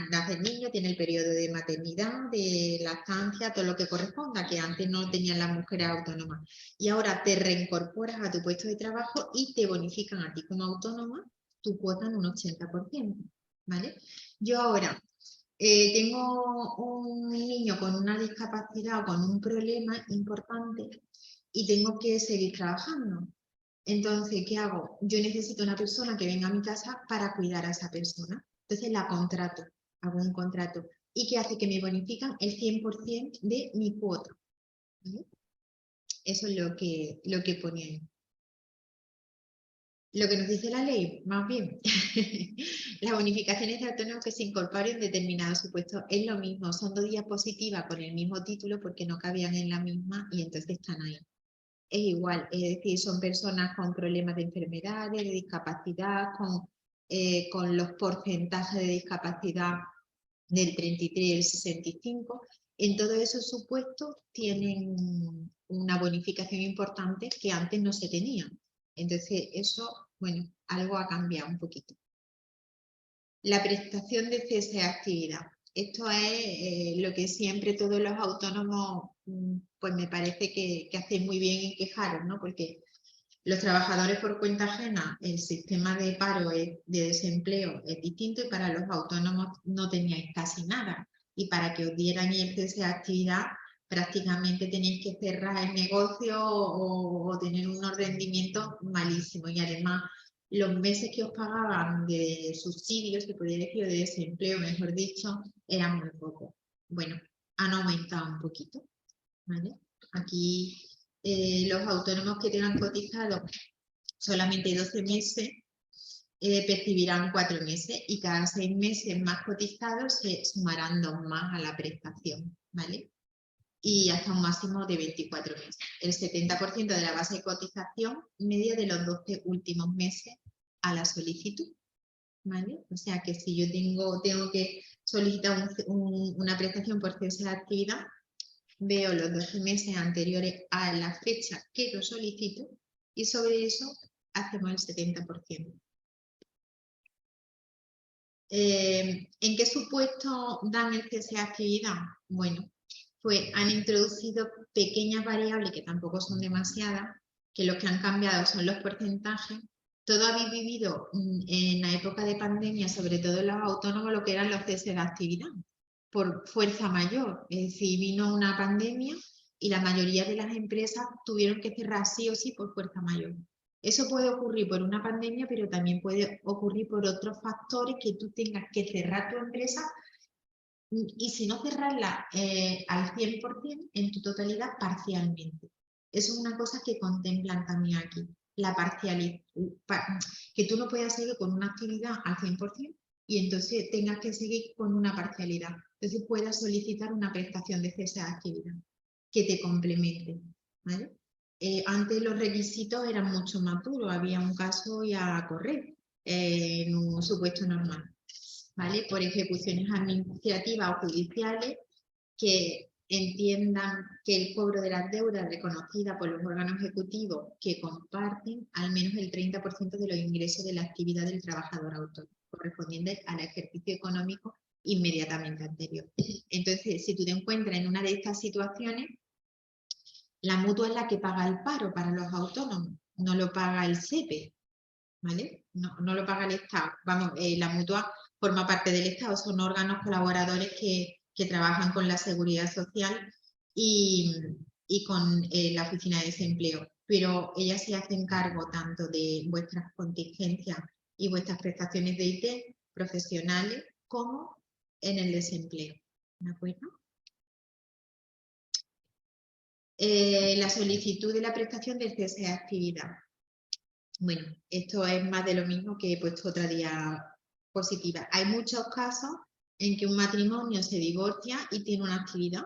nace el niño, tiene el periodo de maternidad, de lactancia, todo lo que corresponda, que antes no tenían las mujeres autónomas. Y ahora te reincorporas a tu puesto de trabajo y te bonifican a ti como autónoma tu cuota en un 80%. ¿Vale? Yo ahora tengo un niño con una discapacidad o con un problema importante y tengo que seguir trabajando. Entonces, ¿qué hago? Yo necesito una persona que venga a mi casa para cuidar a esa persona. Entonces la contrato, hago un contrato. ¿Y qué hace? Que me bonifican el 100% de mi cuota. ¿Vale? Eso es lo que pone ahí. Lo que nos dice la ley, más bien, las bonificaciones de autónomos que se incorporen en determinados supuestos es lo mismo, son 2 diapositivas con el mismo título porque no cabían en la misma y entonces están ahí. Es igual, es decir, son personas con problemas de enfermedades, de discapacidad, con los porcentajes de discapacidad del 33 y el 65. En todos esos supuestos tienen una bonificación importante que antes no se tenía. Entonces, eso, bueno, algo ha cambiado un poquito. La prestación de cese de actividad. Esto es lo que siempre todos los autónomos, pues me parece que hacen muy bien en quejaros, ¿no? Porque los trabajadores por cuenta ajena, el sistema de paro, de desempleo es distinto y para los autónomos no teníais casi nada. Y para que os dieran el cese de actividad, prácticamente tenéis que cerrar el negocio o tener unos rendimientos malísimos. Y además, los meses que os pagaban de subsidios, se podría decir, de desempleo, mejor dicho, eran muy pocos. Bueno, han aumentado un poquito, ¿vale? Aquí los autónomos que tengan cotizado solamente 12 meses percibirán 4 meses y cada 6 meses más cotizados se sumarán 2 más a la prestación, ¿vale? y hasta un máximo de 24 meses. El 70% de la base de cotización media de los 12 últimos meses a la solicitud, ¿vale? O sea que si yo tengo que solicitar una prestación por cese de actividad, veo los 12 meses anteriores a la fecha que lo solicito y sobre eso hacemos el 70%. ¿En qué supuesto dan el cese de actividad? Bueno, pues han introducido pequeñas variables que tampoco son demasiadas, que lo que han cambiado son los porcentajes. Todos habéis vivido en la época de pandemia, sobre todo los autónomos, lo que eran los ceses de actividad, por fuerza mayor. Es decir, vino una pandemia y la mayoría de las empresas tuvieron que cerrar sí o sí por fuerza mayor. Eso puede ocurrir por una pandemia, pero también puede ocurrir por otros factores que tú tengas que cerrar tu empresa y si no cerrarla al 100%, en tu totalidad parcialmente. Eso es una cosa que contemplan también aquí, la parcialidad, que tú no puedas seguir con una actividad al 100% y entonces tengas que seguir con una parcialidad. Entonces puedas solicitar una prestación de cese de actividad que te complemente, ¿vale? Antes los requisitos eran mucho más duros, había un caso y a correr en un supuesto normal, ¿vale? Por ejecuciones administrativas o judiciales que entiendan que el cobro de las deudas reconocidas por los órganos ejecutivos que comparten al menos el 30% de los ingresos de la actividad del trabajador autónomo, correspondiente al ejercicio económico inmediatamente anterior. Entonces, si tú te encuentras en una de estas situaciones, la mutua es la que paga el paro para los autónomos, no lo paga el SEPE, ¿vale? No lo paga el Estado. Vamos, la mutua forma parte del Estado, son órganos colaboradores que trabajan con la seguridad social y con la oficina de desempleo, pero ellas se hacen cargo tanto de vuestras contingencias y vuestras prestaciones de IT profesionales como en el desempleo, ¿de acuerdo? La solicitud de la prestación del cese de actividad. Bueno, esto es más de lo mismo que he puesto otra diapositiva. Hay muchos casos en que un matrimonio se divorcia y tiene una actividad.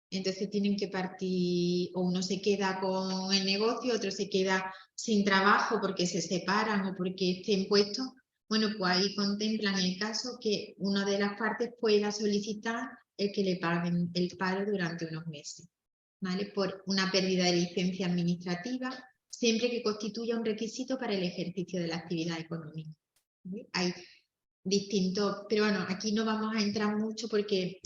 Entonces tienen que partir, o uno se queda con el negocio, otro se queda sin trabajo porque se separan o porque estén puestos. Bueno, pues ahí contemplan el caso que una de las partes pueda solicitar el que le paguen el paro durante unos meses, ¿vale? Por una pérdida de licencia administrativa, siempre que constituya un requisito para el ejercicio de la actividad económica. ¿Vale? Hay distintos, pero bueno, aquí no vamos a entrar mucho porque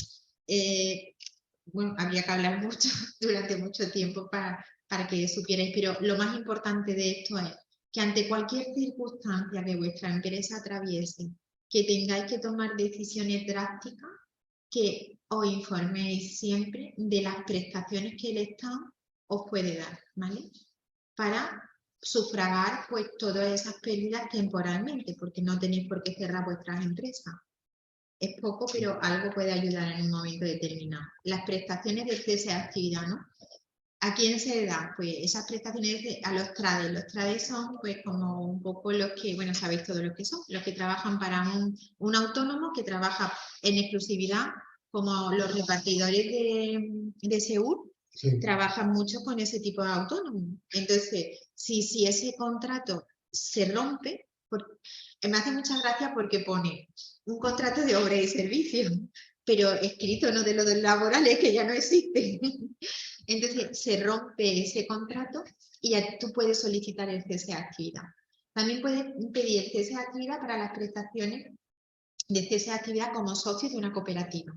bueno, habría que hablar mucho durante mucho tiempo para que supierais, pero lo más importante de esto es que ante cualquier circunstancia que vuestra empresa atraviese, que tengáis que tomar decisiones drásticas, que os informéis siempre de las prestaciones que el Estado os puede dar, ¿vale? Para sufragar pues todas esas pérdidas temporalmente, porque no tenéis por qué cerrar vuestras empresas. Es poco, pero algo puede ayudar en un momento determinado. Las prestaciones de cese de actividad, ¿no? ¿A quién se da? Pues esas prestaciones a los trades. Los trades son pues como un poco los que, bueno, sabéis todos los que son, los que trabajan para un autónomo que trabaja en exclusividad, como los repartidores de Segur, Sí. trabajan mucho con ese tipo de autónomos. Entonces, si ese contrato se rompe, me hace mucha gracia porque pone un contrato de obra y servicio, pero escrito no de los laborales que ya no existe. Entonces se rompe ese contrato y ya tú puedes solicitar el cese de actividad. También puedes pedir el cese de actividad para las prestaciones de cese de actividad como socio de una cooperativa.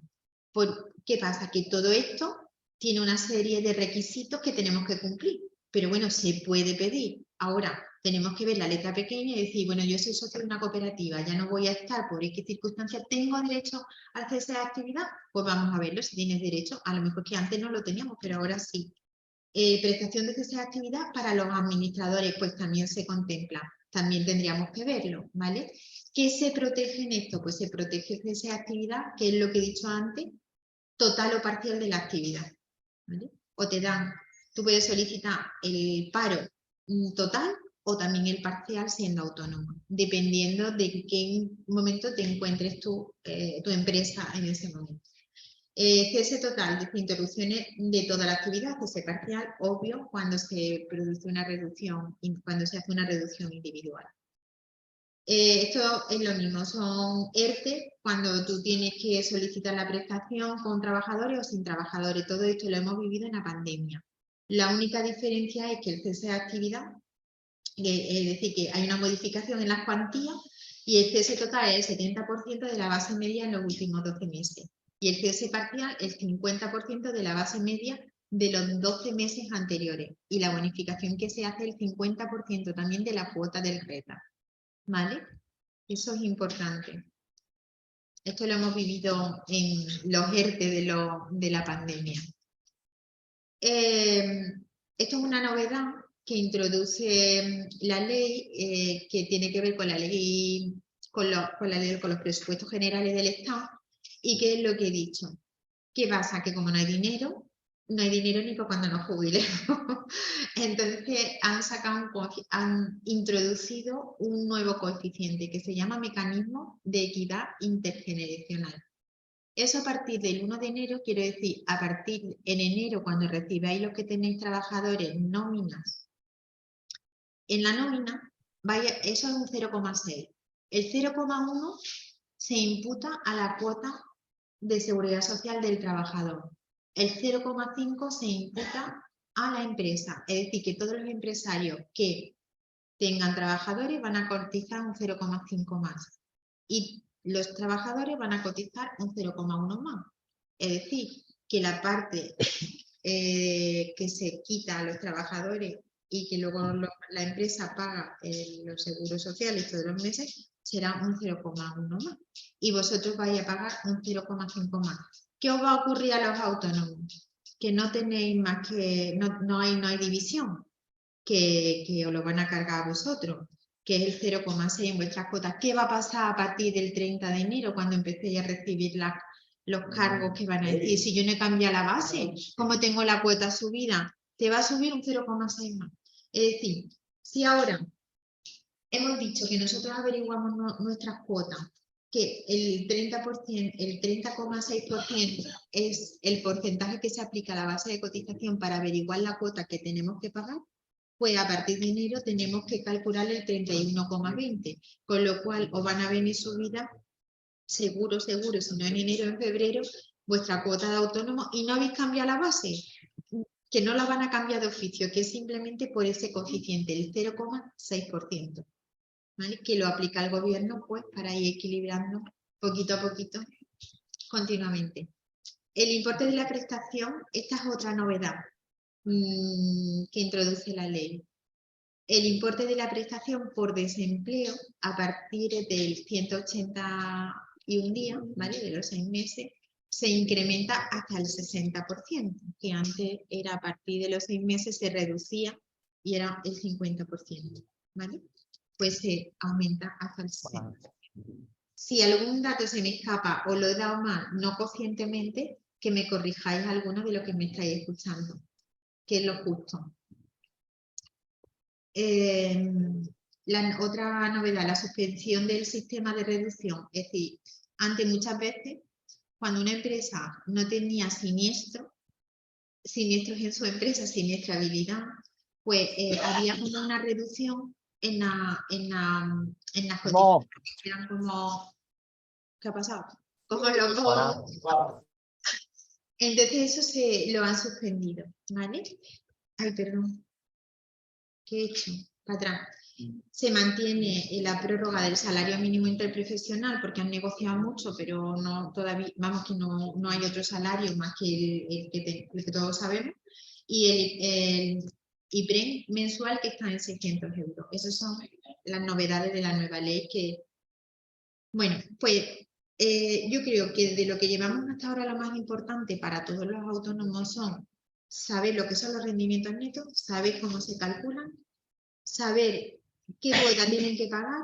¿Qué pasa? Que todo esto tiene una serie de requisitos que tenemos que cumplir, pero bueno, se puede pedir. Ahora, tenemos que ver la letra pequeña y decir, bueno, yo soy socio de una cooperativa, ya no voy a estar por X circunstancias, ¿tengo derecho al cese de actividad? Pues vamos a verlo, si tienes derecho, a lo mejor que antes no lo teníamos, pero ahora sí. Prestación de cese de actividad para los administradores, pues también se contempla, también tendríamos que verlo, ¿vale? ¿Qué se protege en esto? Pues se protege el cese de actividad, que es lo que he dicho antes, total o parcial de la actividad, ¿vale? O te dan, tú puedes solicitar el paro total o también el parcial siendo autónomo, dependiendo de qué momento te encuentres tu empresa en ese momento. Cese total, es decir, interrupciones de toda la actividad, cese parcial, obvio, cuando se produce una reducción, cuando se hace una reducción individual. Esto es lo mismo, son ERTE cuando tú tienes que solicitar la prestación con trabajadores o sin trabajadores. Todo esto lo hemos vivido en la pandemia. La única diferencia es que el cese de actividad, es decir, que hay una modificación en las cuantías y el cese total es el 70% de la base media en los últimos 12 meses. Y el cese parcial el 50% de la base media de los 12 meses anteriores. Y la bonificación que se hace el 50% también de la cuota del RETA. ¿Vale? Eso es importante. Esto lo hemos vivido en los ERTE de la pandemia. Esto es una novedad que introduce la ley, que tiene que ver con la ley, con los presupuestos generales del Estado. ¿Y qué es lo que he dicho? ¿Qué pasa? Que como no hay dinero ni para cuando nos jubilemos. Entonces han introducido un nuevo coeficiente que se llama mecanismo de equidad intergeneracional. Eso a partir del 1 de enero, quiero decir, a partir en enero, cuando recibáis los que tenéis trabajadores nóminas, en la nómina, eso es un 0,6. El 0,1 se imputa a la cuota de seguridad social del trabajador. El 0,5 se imputa a la empresa, es decir, que todos los empresarios que tengan trabajadores van a cotizar un 0,5 más y los trabajadores van a cotizar un 0,1 más. Es decir, que la parte que se quita a los trabajadores y que luego la empresa paga los seguros sociales todos los meses será un 0,1 más y vosotros vais a pagar un 0,5 más. ¿Qué os va a ocurrir a los autónomos? Que no tenéis más que, no hay división, que os lo van a cargar a vosotros, que es el 0,6 en vuestras cuotas. ¿Qué va a pasar a partir del 30 de enero cuando empecéis a recibir los cargos que van a decir? Si yo no he cambiado la base, como tengo la cuota subida, te va a subir un 0,6 más. Es decir, si ahora hemos dicho que nosotros averiguamos nuestras cuotas, que el 30%, el 30,6% es el porcentaje que se aplica a la base de cotización para averiguar la cuota que tenemos que pagar, pues a partir de enero tenemos que calcular el 31,20, con lo cual os van a venir subidas, seguro, si no en enero o en febrero, vuestra cuota de autónomo y no habéis cambiado la base, que no la van a cambiar de oficio, que es simplemente por ese coeficiente, el 0,6%. ¿Vale? Que lo aplica el gobierno pues para ir equilibrando poquito a poquito continuamente. El importe de la prestación, esta es otra novedad que introduce la ley. El importe de la prestación por desempleo a partir del 181 días, ¿vale? De los 6 meses, se incrementa hasta el 60%, que antes era a partir de los 6 meses se reducía y era el 50%, ¿vale? Pues se aumenta hasta el 60%. Si algún dato se me escapa o lo he dado mal, no conscientemente, que me corrijáis alguno de lo que me estáis escuchando, que es lo justo. La otra novedad, la suspensión del sistema de reducción. Es decir, antes muchas veces, cuando una empresa no tenía siniestros en su empresa, siniestrabilidad, pues había como una reducción en las cotizaciones. Eran como, ¿qué ha pasado? Como los bonos. Entonces eso lo han suspendido, ¿vale? Ay, perdón. ¿Qué he hecho? Para atrás. Se mantiene la prórroga del salario mínimo interprofesional porque han negociado mucho, pero no todavía, vamos, que no hay otro salario más que el que todos sabemos. Y el IPREM mensual que está en 600 euros. Esas son las novedades de la nueva ley que, bueno, pues yo creo que de lo que llevamos hasta ahora lo más importante para todos los autónomos son saber lo que son los rendimientos netos, saber cómo se calculan, saber qué cuota tienen que pagar,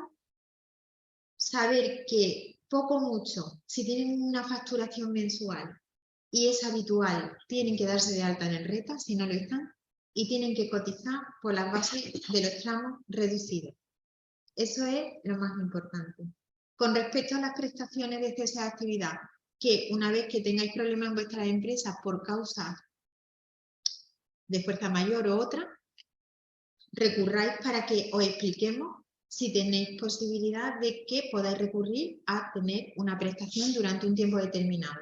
saber que poco o mucho, si tienen una facturación mensual y es habitual, tienen que darse de alta en el RETA, si no lo están, y tienen que cotizar por las bases de los tramos reducidos. Eso es lo más importante. Con respecto a las prestaciones de cese de actividad, que una vez que tengáis problemas en vuestras empresas por causa de fuerza mayor o otra, recurráis para que os expliquemos si tenéis posibilidad de que podáis recurrir a tener una prestación durante un tiempo determinado.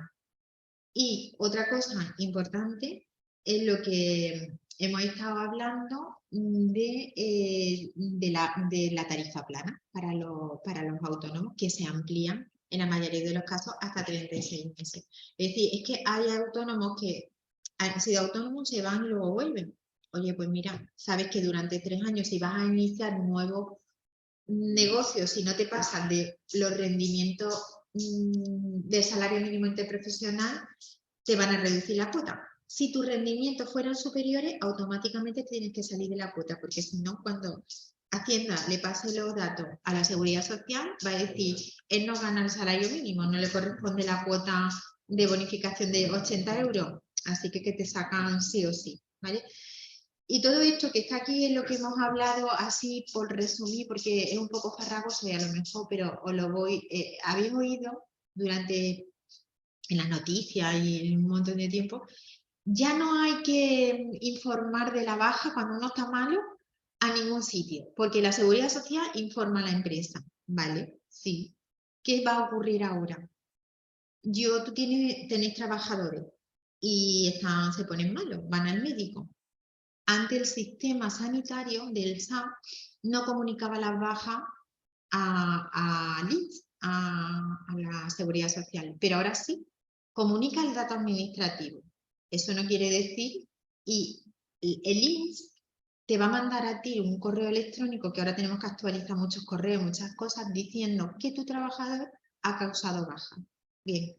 Y otra cosa importante es lo que hemos estado hablando de la tarifa plana para los autónomos, que se amplían en la mayoría de los casos hasta 36 meses. Es decir, es que hay autónomos que han sido autónomos, se van y luego vuelven. Oye, pues mira, sabes que durante 3 años, si vas a iniciar un nuevo negocio, si no te pasan de los rendimientos del salario mínimo interprofesional, te van a reducir la cuota. Si tus rendimientos fueran superiores, automáticamente tienes que salir de la cuota, porque si no, cuando Hacienda le pase los datos a la Seguridad Social, va a decir, él no gana el salario mínimo, no le corresponde la cuota de bonificación de 80 euros, así que te sacan sí o sí, ¿vale? Y todo esto que está aquí es lo que hemos hablado así por resumir, porque es un poco farragoso y a lo mejor, pero os lo voy... habéis oído durante en las noticias y en un montón de tiempo, ya no hay que informar de la baja cuando uno está malo a ningún sitio, porque la Seguridad Social informa a la empresa, ¿vale? Sí. ¿Qué va a ocurrir ahora? Tú tenéis trabajadores y se ponen malos, van al médico. Ante el sistema sanitario del SAP no comunicaba las bajas a l'INS, a la Seguridad Social, pero ahora sí, comunica el dato administrativo. Eso no quiere decir, y el INS te va a mandar a ti un correo electrónico, que ahora tenemos que actualizar muchos correos, muchas cosas, diciendo que tu trabajador ha causado baja. Bien,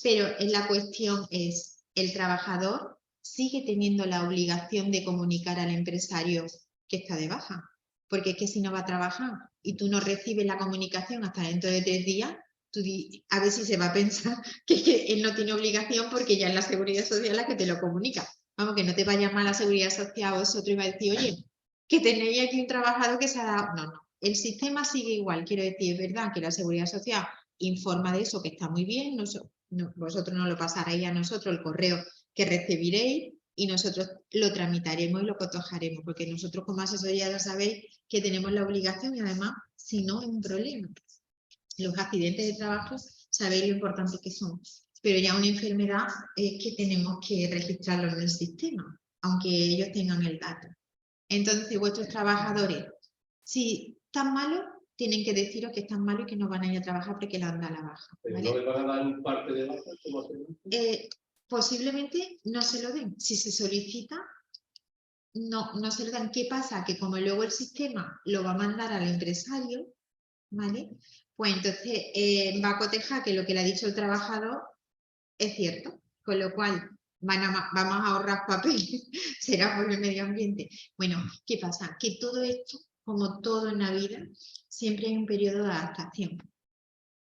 pero la cuestión es, el trabajador sigue teniendo la obligación de comunicar al empresario que está de baja, porque es que si no va a trabajar y tú no recibes la comunicación hasta dentro de 3 días, a ver si se va a pensar que él no tiene obligación porque ya es la Seguridad Social la que te lo comunica. Vamos, que no te va a llamar la Seguridad Social o vosotros y va a decir, oye, que tenéis aquí un trabajador que se ha dado... No. El sistema sigue igual, quiero decir, es verdad que la Seguridad Social informa de eso, que está muy bien, vosotros nos lo pasaréis a nosotros el correo que recibiréis y nosotros lo tramitaremos y lo cotejaremos, porque nosotros como asesoría ya sabéis que tenemos la obligación y además, si no, es un problema. Los accidentes de trabajo, sabéis lo importante que son, pero ya una enfermedad es que tenemos que registrarlo en el sistema, aunque ellos tengan el dato. Entonces, vuestros trabajadores, si están malos, tienen que deciros que están malos y que no van a ir a trabajar porque le han dado la baja. ¿Vale? ¿No le van a dar un parte de baja? Posiblemente no se lo den. Si se solicita, no se lo dan. ¿Qué pasa? Que como luego el sistema lo va a mandar al empresario, ¿vale? Pues entonces va a cotejar que lo que le ha dicho el trabajador es cierto, con lo cual vamos a ahorrar papel, será por el medio ambiente. Bueno, ¿qué pasa? Que todo esto, como todo en la vida, siempre hay un periodo de adaptación,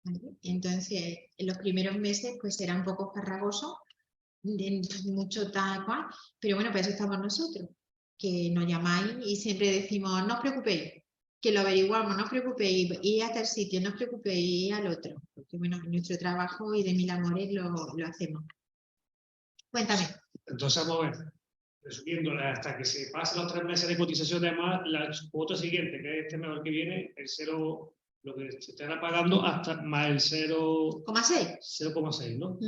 ¿vale? Entonces, en los primeros meses pues será un poco farragoso, mucho tal cual, pero bueno, para eso estamos nosotros, que nos llamáis y siempre decimos, no os preocupéis, que lo averiguamos, no os preocupéis, ir a tal sitio, no os preocupéis, ir al otro, porque bueno, nuestro trabajo y de mil amores lo hacemos. Cuéntame. Entonces, vamos a ver, resumiendo, hasta que se pasen los 3 meses de cotización, además, la cuota siguiente, que es este mes que viene, el 0, lo que se estará pagando hasta más el 0,6, ¿no?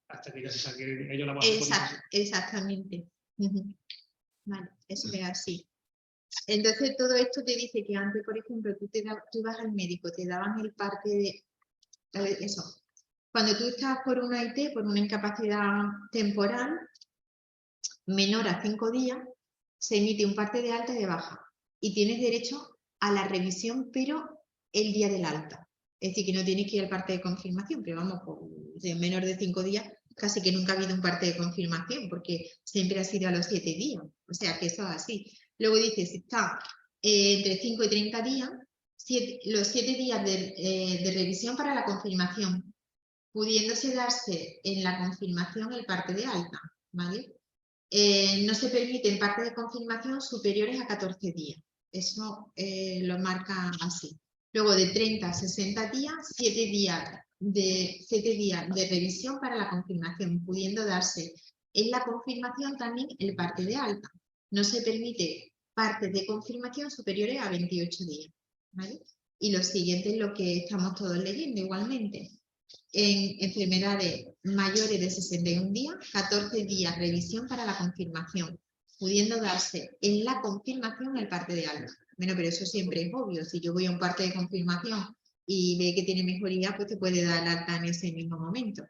Hasta que ya se saque ellos la base de cotización. Exactamente. Vale, eso es así. Entonces, todo esto te dice que antes, por ejemplo, tú ibas al médico, te daban el parte de... Eso. Cuando tú estás por una IT, por una incapacidad temporal, menor a 5 días, se emite un parte de alta y de baja. Y tienes derecho a la revisión, pero el día del alta. Es decir, que no tienes que ir al parte de confirmación, pero vamos, en menor de 5 días, casi que nunca ha habido un parte de confirmación, porque siempre ha sido a los 7 días. O sea, que eso es así. Luego dices, si está entre 5 y 30 días, los 7 días de revisión para la confirmación, pudiéndose darse en la confirmación el parte de alta, ¿vale? No se permiten partes de confirmación superiores a 14 días. Eso lo marca así. Luego de 30 a 60 días, 7 días de 7 días de revisión para la confirmación, pudiendo darse en la confirmación también el parte de alta. No se permite partes de confirmación superiores a 28 días, ¿vale? Y lo siguiente es lo que estamos todos leyendo igualmente. En enfermedades mayores de 61 días, 14 días revisión para la confirmación, pudiendo darse en la confirmación el parte de alta. Bueno, pero eso siempre es obvio. Si yo voy a un parte de confirmación y ve que tiene mejoría, pues te puede dar alta en ese mismo momento.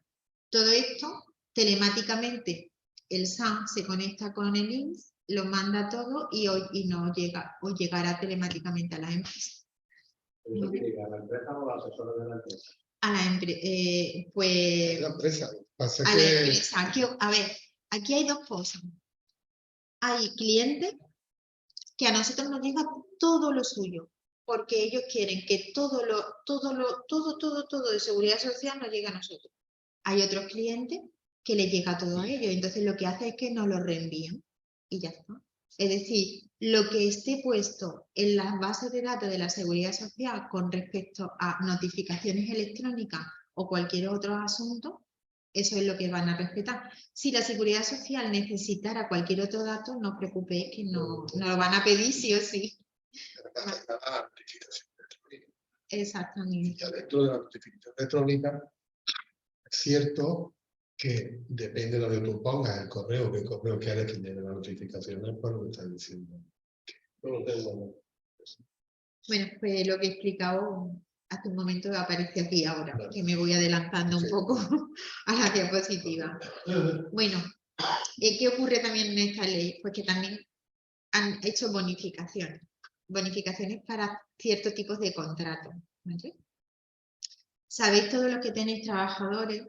Todo esto, telemáticamente, el SAM se conecta con el INS, lo manda todo y nos llega, o llegará telemáticamente a la empresa. ¿Eso que llega a la empresa o a la asesora de la empresa? A la empresa, pues... La empresa. Pasa A que... la empresa. A ver, aquí hay dos cosas. Hay clientes que a nosotros nos llega todo lo suyo, porque ellos quieren que todo de seguridad social nos llegue a nosotros. Hay otros clientes que les llega todo a ellos, entonces lo que hace es que nos lo reenvían y ya está. Es decir, lo que esté puesto en las bases de datos de la seguridad social con respecto a notificaciones electrónicas o cualquier otro asunto, eso es lo que van a respetar. Si la seguridad social necesitara cualquier otro dato, no os preocupéis que no lo van a pedir sí o sí. La notificación electrónica. Exactamente. Ya dentro de la notificación electrónica, es cierto que depende de lo que tú pongas, el correo que quieres que llegue las notificaciones, pues lo que estás diciendo. No lo tengo. Bueno, pues lo que he explicado hace un momento aparece aquí ahora, que me voy adelantando un poco a la diapositiva. Bueno, ¿qué ocurre también en esta ley? Pues que también han hecho bonificaciones. Bonificaciones para ciertos tipos de contratos. ¿Vale? Sabéis todos los que tenéis trabajadores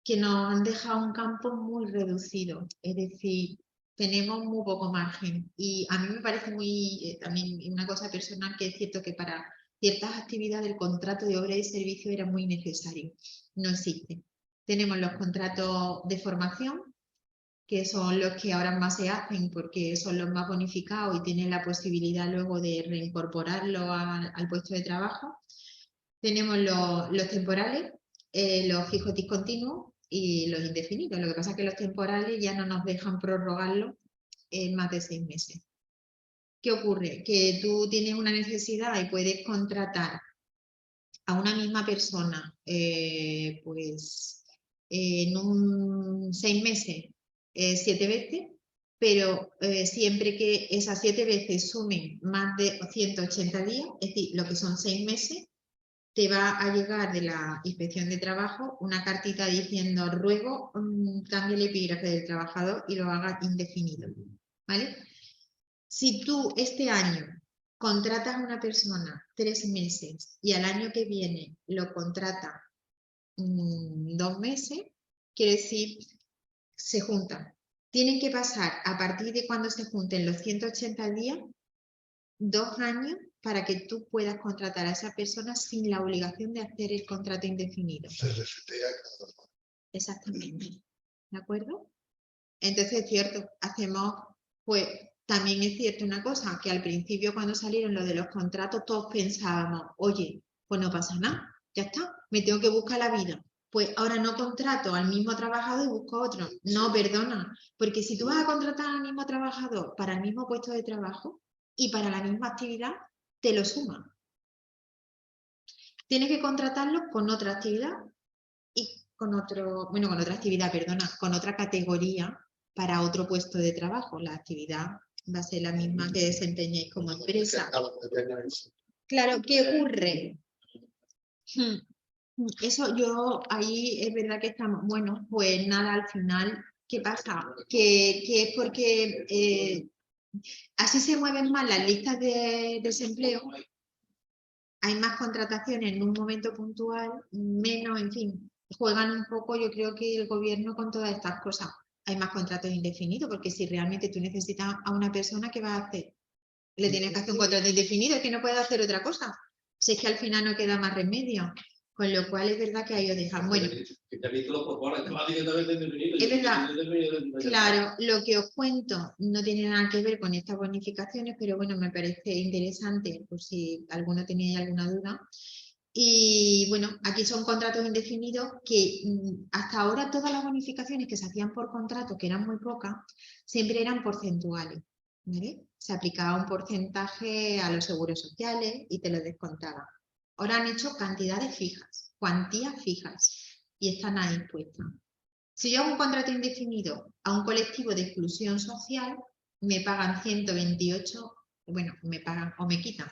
que nos han dejado un campo muy reducido, es decir, tenemos muy poco margen y a mí me parece muy, también una cosa personal, que es cierto que para ciertas actividades el contrato de obra y servicio era muy necesario, no existe. Tenemos los contratos de formación, que son los que ahora más se hacen porque son los más bonificados y tienen la posibilidad luego de reincorporarlo al puesto de trabajo. Tenemos los temporales, los fijos discontinuos y los indefinidos. Lo que pasa es que los temporales ya no nos dejan prorrogarlo en más de 6 meses. ¿Qué ocurre? Que tú tienes una necesidad y puedes contratar a una misma persona pues en 6 meses 7 veces, pero siempre que esas 7 veces sumen más de 180 días, es decir, lo que son 6 meses, te va a llegar de la Inspección de Trabajo una cartita diciendo ruego cambie el epígrafe del trabajador y lo haga indefinido, ¿vale? Si tú este año contratas a una persona 3 meses y al año que viene lo contrata 2 meses, quiere decir, se juntan. Tienen que pasar, a partir de cuando se junten los 180 días, 2 años para que tú puedas contratar a esa persona sin la obligación de hacer el contrato indefinido. Exactamente. ¿De acuerdo? Entonces es cierto, hacemos, pues también es cierto una cosa, que al principio cuando salieron lo de los contratos todos pensábamos, oye, pues no pasa nada, ya está, me tengo que buscar la vida. Pues ahora no contrato al mismo trabajador y busco otro. No, perdona, porque si tú vas a contratar al mismo trabajador para el mismo puesto de trabajo y para la misma actividad, te lo suma. Tienes que contratarlo con otra actividad y con otra actividad, perdona, con otra categoría para otro puesto de trabajo. La actividad va a ser la misma que desempeñéis como empresa. Claro, ¿qué ocurre? Eso yo, ahí es verdad que estamos, bueno, pues nada, al final, ¿qué pasa? Que es porque así se mueven más las listas de desempleo, hay más contrataciones en un momento puntual, menos, en fin, juegan un poco, yo creo que el gobierno con todas estas cosas. Hay más contratos indefinidos, porque si realmente tú necesitas a una persona, ¿qué va a hacer? Le tienes que hacer un contrato indefinido, es que no puede hacer otra cosa. Si es que al final no queda más remedio. Con lo cual es verdad que ahí os dejan. Bueno, es verdad, claro, lo que os cuento no tiene nada que ver con estas bonificaciones, pero bueno, me parece interesante, por si alguno tenía alguna duda. Y bueno, aquí son contratos indefinidos que hasta ahora todas las bonificaciones que se hacían por contrato, que eran muy pocas, siempre eran porcentuales, ¿vale? Se aplicaba un porcentaje a los seguros sociales y te lo descontaba. Ahora han hecho cantidades fijas, cuantías fijas, y están ahí puestas. Si yo hago un contrato indefinido a un colectivo de exclusión social, me pagan 128, bueno, me pagan o me quitan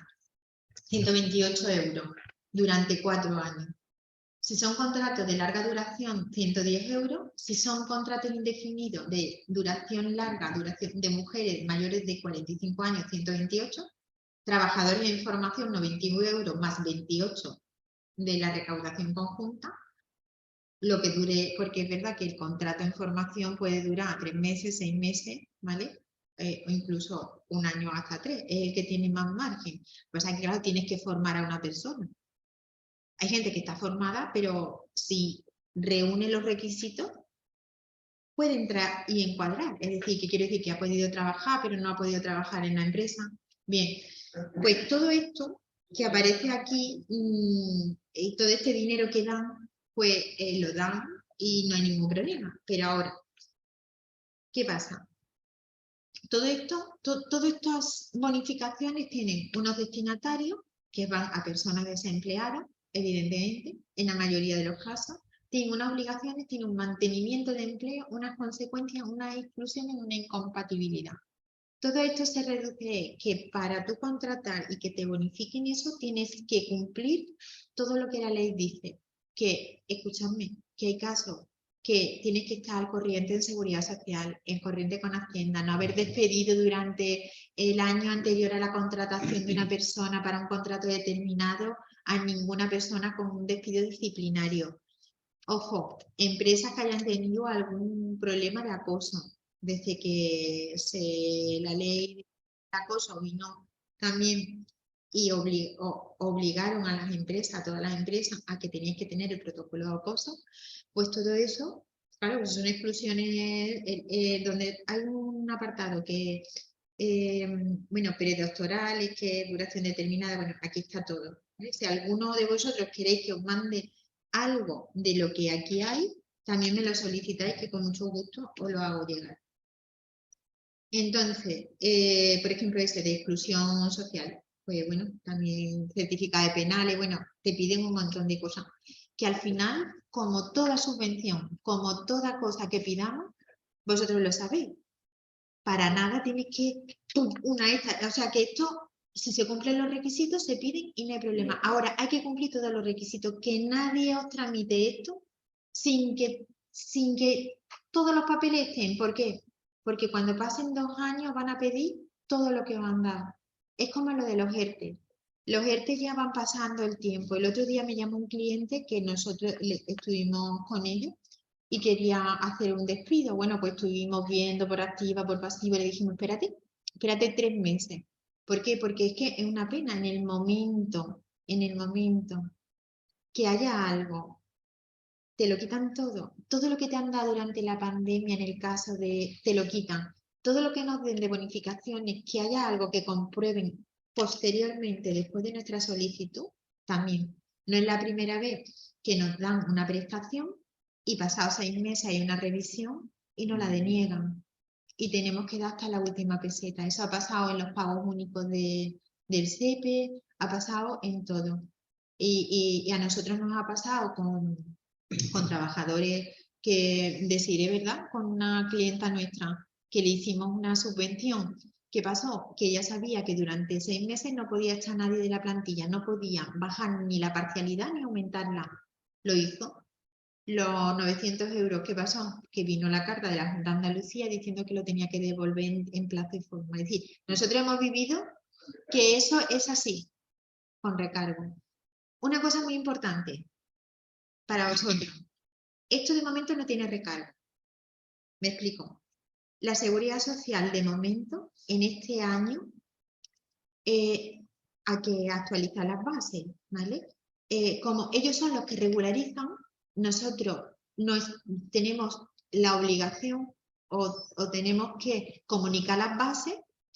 128 euros durante 4 años. Si son contratos de larga duración, 110 euros. Si son contratos indefinidos de duración larga, duración de mujeres mayores de 45 años, 128. Trabajadores en formación, 91 euros más 28 de la recaudación conjunta. Lo que dure, porque es verdad que el contrato en formación puede durar 3 meses, 6 meses, ¿vale? O incluso un año hasta 3, es el que tiene más margen. Pues aquí, claro, tienes que formar a una persona. Hay gente que está formada, pero si reúne los requisitos, puede entrar y encuadrar. Es decir, que quiere decir que ha podido trabajar, pero no ha podido trabajar en la empresa. Bien, pues todo esto que aparece aquí, y todo este dinero que dan, pues lo dan y no hay ningún problema. Pero ahora, ¿qué pasa? Todo esto, todas estas bonificaciones tienen unos destinatarios que van a personas desempleadas, evidentemente, en la mayoría de los casos, tienen unas obligaciones, tienen un mantenimiento de empleo, unas consecuencias, unas exclusiones, una incompatibilidad. Todo esto se reduce que para tú contratar y que te bonifiquen eso, tienes que cumplir todo lo que la ley dice. Que, escúchame, que hay casos que tienes que estar al corriente en seguridad social, en corriente con Hacienda, no haber despedido durante el año anterior a la contratación de una persona para un contrato determinado a ninguna persona con un despido disciplinario. Ojo, empresas que hayan tenido algún problema de acoso, desde que la ley de acoso vino también y obligaron a las empresas, a todas las empresas, a que tenían que tener el protocolo de acoso, pues todo eso, claro, pues son exclusiones donde hay un apartado que, bueno, predoctorales, que es duración determinada, bueno, aquí está todo. ¿Vale? Si alguno de vosotros queréis que os mande algo de lo que aquí hay, también me lo solicitáis, que con mucho gusto os lo hago llegar. Entonces, por ejemplo, ese de exclusión social, pues bueno, también certificado de penales, bueno, te piden un montón de cosas, que al final, como toda subvención, como toda cosa que pidamos, vosotros lo sabéis, para nada tienes que, o sea que esto, si se cumplen los requisitos, se piden y no hay problema. Ahora, hay que cumplir todos los requisitos, que nadie os tramite esto sin que todos los papeles estén. ¿Por qué? Porque cuando pasen 2 años van a pedir todo lo que os han dado. Es como lo de los ERTE. Los ERTE ya van pasando el tiempo. El otro día me llamó un cliente que nosotros estuvimos con ellos y quería hacer un despido. Bueno, pues estuvimos viendo por activa, por pasiva, y le dijimos, espérate 3 meses. ¿Por qué? Porque es que es una pena en el momento que haya algo, te lo quitan todo. Todo lo que te han dado durante la pandemia, en el caso de, te lo quitan. Todo lo que nos den de bonificaciones, que haya algo que comprueben posteriormente, después de nuestra solicitud, también. No es la primera vez que nos dan una prestación y pasados 6 meses hay una revisión y nos la deniegan. Y tenemos que dar hasta la última peseta. Eso ha pasado en los pagos únicos del SEPE, ha pasado en todo. Y a nosotros nos ha pasado con trabajadores que deciré, ¿verdad? Con una clienta nuestra que le hicimos una subvención. ¿Qué pasó? Que ella sabía que durante 6 meses no podía echar a nadie de la plantilla, no podía bajar ni la parcialidad ni aumentarla. Lo hizo. Los 900 euros, ¿qué pasó? Que vino la carta de la Junta de Andalucía diciendo que lo tenía que devolver en plazo y forma. Es decir, nosotros hemos vivido que eso es así, con recargo. Una cosa muy importante para vosotros. Esto de momento no tiene recargo. Me explico. La Seguridad Social de momento, en este año, hay que actualizar las bases, ¿vale? Como ellos son los que regularizan, nosotros tenemos la obligación o tenemos que comunicar las bases,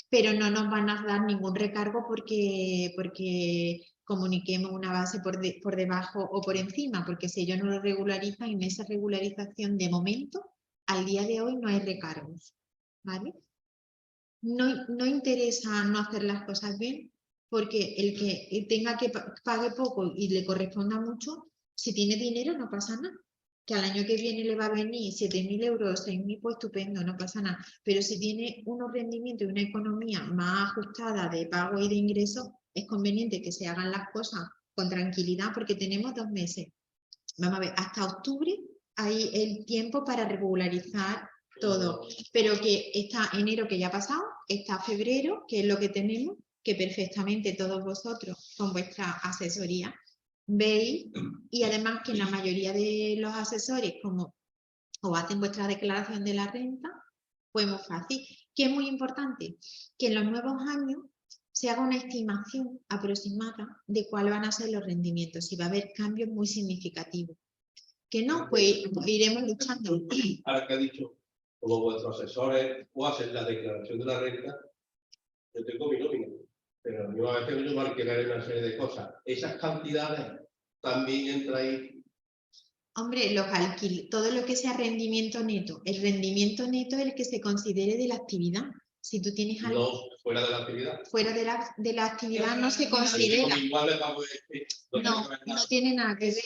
pero no nos van a dar ningún recargo porque comuniquemos una base por debajo o por encima, porque si ellos no lo regularizan, en esa regularización de momento, al día de hoy no hay recargos, ¿vale? No interesa no hacer las cosas bien, porque el que tenga que pague poco y le corresponda mucho, si tiene dinero no pasa nada. Que al año que viene le va a venir 7.000 euros, 6.000, pues estupendo, no pasa nada. Pero si tiene unos rendimientos y una economía más ajustada de pago y de ingresos, es conveniente que se hagan las cosas con tranquilidad, porque tenemos 2 meses. Vamos a ver, hasta octubre hay el tiempo para regularizar todo, pero que está enero, que ya ha pasado, está febrero, que es lo que tenemos, que perfectamente todos vosotros con vuestra asesoría veis, y además que la mayoría de los asesores, como os hacen vuestra declaración de la renta, pues muy fácil. Que es muy importante que en los nuevos años se haga una estimación aproximada de cuáles van a ser los rendimientos, si va a haber cambios muy significativos. Que no, pues iremos luchando. Ahora que ha dicho, como vuestros asesores o hacen la declaración de la renta, yo tengo mi nómina, pero yo a veces me alquilar una serie de cosas. Esas cantidades también entran ahí. Hombre, todo lo que sea rendimiento neto. El rendimiento neto es el que se considere de la actividad. Si tú tienes algo No fuera de la actividad. fuera de la actividad, no se considera. Igual le pago No tiene nada que ver.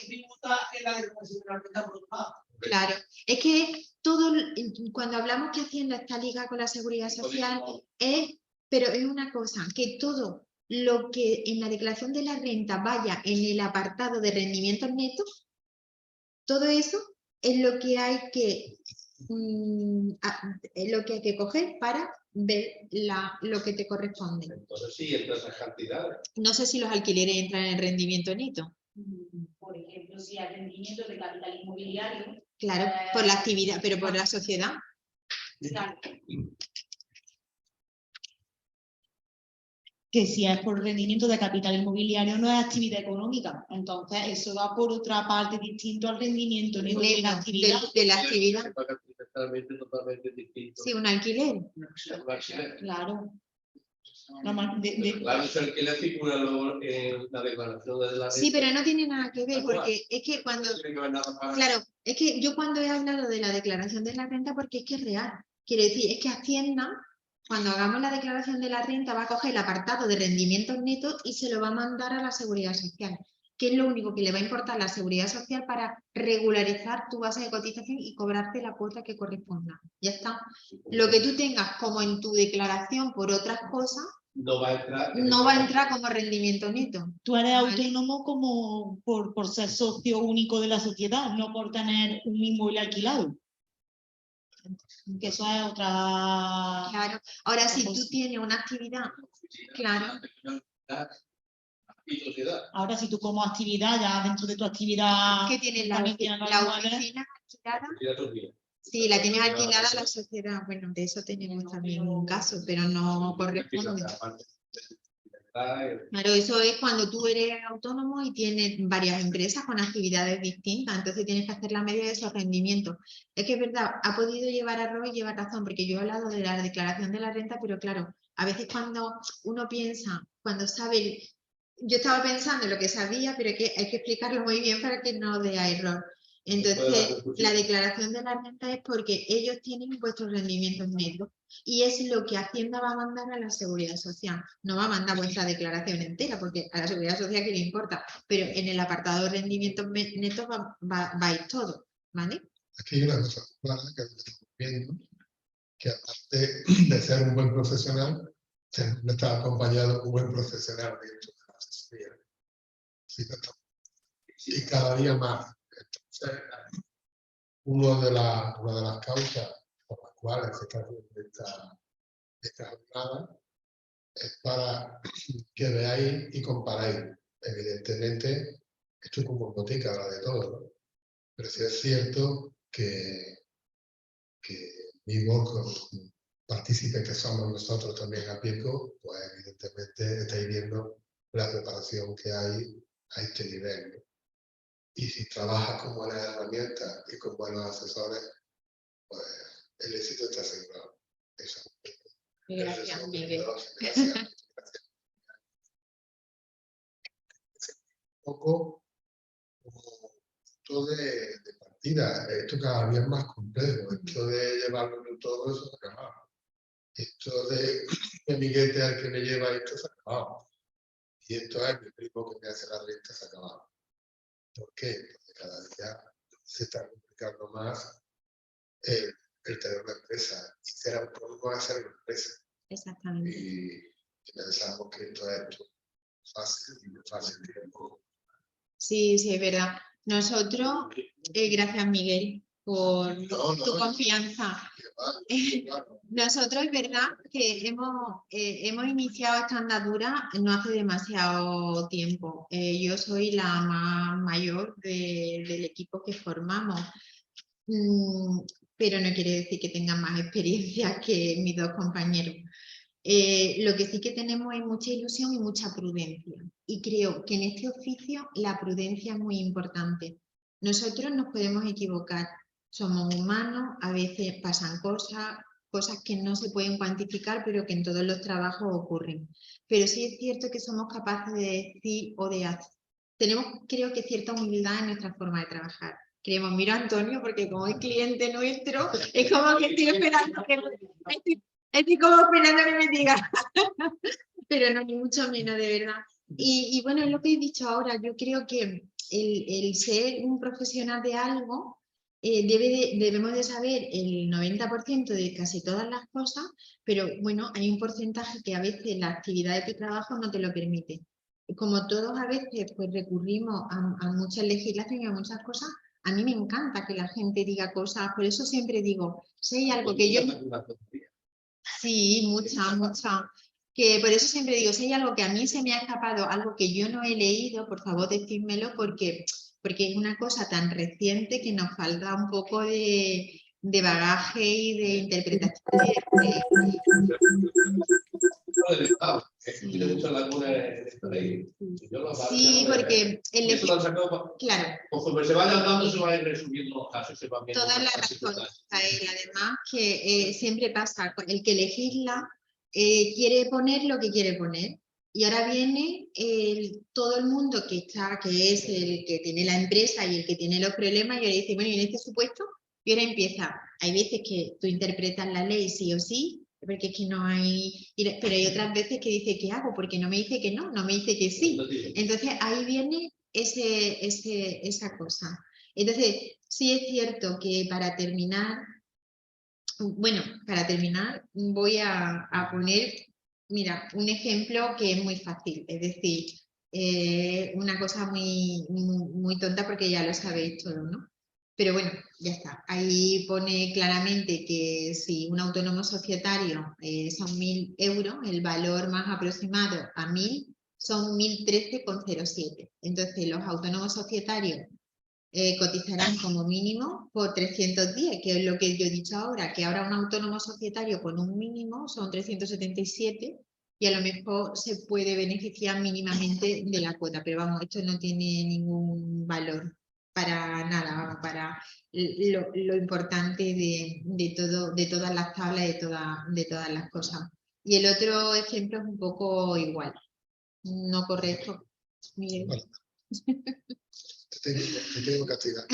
Claro, es que todo, cuando hablamos que Hacienda está ligada con la Seguridad Social, pero es una cosa, que todo lo que en la declaración de la renta vaya en el apartado de rendimientos netos, todo eso es lo que hay que, coger para ver lo que te corresponde. Entonces sí, entre esas cantidades. No sé si los alquileres entran en el rendimiento neto. Por ejemplo, si hay rendimiento de capital inmobiliario. Claro, por la actividad, pero por la sociedad. Claro. Que si es por rendimiento de capital inmobiliario no es actividad económica. Entonces, eso va por otra parte distinto al rendimiento de la actividad. De la actividad. Totalmente distinto. Sí, un alquiler. Claro. Claro, ese alquiler figura luego en la declaración de la renta. Sí, pero no tiene nada que ver, porque es que cuando... Claro, es que yo cuando he hablado de la declaración de la renta, porque es que es real. Quiere decir, es que Hacienda, cuando hagamos la declaración de la renta, va a coger el apartado de rendimientos netos y se lo va a mandar a la Seguridad Social, que es lo único que le va a importar a la Seguridad Social para regularizar tu base de cotización y cobrarte la cuota que corresponda. Ya está. Lo que tú tengas como en tu declaración por otras cosas, no va a entrar como rendimiento neto. Tú eres autónomo como por ser socio único de la sociedad, no por tener un inmueble alquilado. Que eso es otra... Claro. Ahora, si tú tienes una actividad, claro. Y sociedad. Ahora, si tú como actividad, ya dentro de tu actividad... ¿Qué tienes la oficina alquilada? Sí, la tienes alquilada la sociedad. Bueno, de eso tenemos también un caso, pero no corresponde. Claro, eso es cuando tú eres autónomo y tienes varias empresas con actividades distintas, entonces tienes que hacer la media de esos rendimientos. Es que es verdad, ha podido llevar error y llevar razón, porque yo he hablado de la declaración de la renta, pero claro, a veces cuando uno piensa, cuando sabe, yo estaba pensando en lo que sabía, pero que hay que explicarlo muy bien para que no dé error. Entonces, la declaración de la renta es porque ellos tienen vuestros rendimientos netos y es lo que Hacienda va a mandar a la Seguridad Social. No va a mandar vuestra declaración entera porque a la Seguridad Social que le importa, pero en el apartado de rendimientos netos va a ir todo, ¿vale? Aquí hay una cosa clara que estamos viendo, que aparte de ser un buen profesional, no está acompañado de un buen profesional dentro de la asesoría. Y cada día más. Entonces, una de las causas por las cuales se está haciendo esta jornada es para que veáis y comparáis. Evidentemente, esto es como botica, habla de todo, ¿no? Pero sí es cierto que mismo con partícipes que somos nosotros también a Pico, pues evidentemente estáis viendo la preparación que hay a este nivel, ¿no? Y si trabajas con buenas herramientas y con buenos asesores, pues el éxito está asegurado. Eso. Gracias, Miguel. Gracias. poco como punto de partida. Esto cada día es más complejo. Esto de llevarlo todo eso se ha acabado. Esto de que Miguel al que me lleva esto se ha acabado. Y esto es mi primo que me hace la renta se ha acabado. ¿Por qué? Porque cada día se está complicando más el tener una empresa. Y ser autónomo es ser una empresa. Exactamente. Y pensamos que esto es fácil y no fácil tiempo. Sí, sí, es verdad. Nosotros, gracias Miguel por tu confianza. Nosotros es verdad que hemos iniciado esta andadura no hace demasiado tiempo. Yo soy la más mayor del equipo que formamos, pero no quiere decir que tengan más experiencia que mis dos compañeros. Lo que sí que tenemos es mucha ilusión y mucha prudencia. Y creo que en este oficio la prudencia es muy importante. Nosotros nos podemos equivocar, somos humanos, a veces pasan cosas que no se pueden cuantificar, pero que en todos los trabajos ocurren. Pero sí es cierto que somos capaces de decir o de hacer. Tenemos, creo que, cierta humildad en nuestra forma de trabajar. Creemos, mira Antonio, porque como es cliente nuestro, es como que estoy esperando que... Estoy como esperando que me diga, pero no, ni mucho menos, de verdad. Y bueno, es lo que he dicho ahora, yo creo que el ser un profesional de algo, debemos de saber el 90% de casi todas las cosas, pero bueno, hay un porcentaje que a veces la actividad de tu trabajo no te lo permite. Como todos a veces pues recurrimos a muchas legislaciones y a muchas cosas, a mí me encanta que la gente diga cosas, por eso siempre digo, si hay algo que yo... Sí, mucha. Que por eso siempre digo, si hay algo que a mí se me ha escapado, algo que yo no he leído, por favor decídmelo, porque es una cosa tan reciente que nos falta un poco de bagaje y de interpretación. Sí, porque claro. Conforme se vayan dando, se van a ir resumiendo los casos. Toda la razón, además que siempre pasa, el que legisla quiere poner lo que quiere poner. Y ahora viene todo el mundo que es el que tiene la empresa y el que tiene los problemas, y ahora dice, bueno, y en este supuesto, y ahora empieza. Hay veces que tú interpretas la ley sí o sí, porque es que no hay... Pero hay otras veces que dice, ¿qué hago? Porque no me dice que no me dice que sí. Entonces ahí viene esa cosa. Entonces, sí es cierto que para terminar, voy a poner, mira, un ejemplo que es muy fácil, es decir, una cosa muy tonta porque ya lo sabéis todo, ¿no? Pero bueno, ya está. Ahí pone claramente que si un autónomo societario son 1.000 euros, el valor más aproximado a 1.000 son 1.013,07. Entonces, los autónomos societarios cotizarán como mínimo por 310, que es lo que yo he dicho ahora, que ahora un autónomo societario con un mínimo son 377 y a lo mejor se puede beneficiar mínimamente de la cuota, pero vamos, esto no tiene ningún valor para nada, para lo importante de todas las tablas, de todas las cosas. Y el otro ejemplo es un poco igual, no correcto, Miguel. Vale. Te tengo castigar.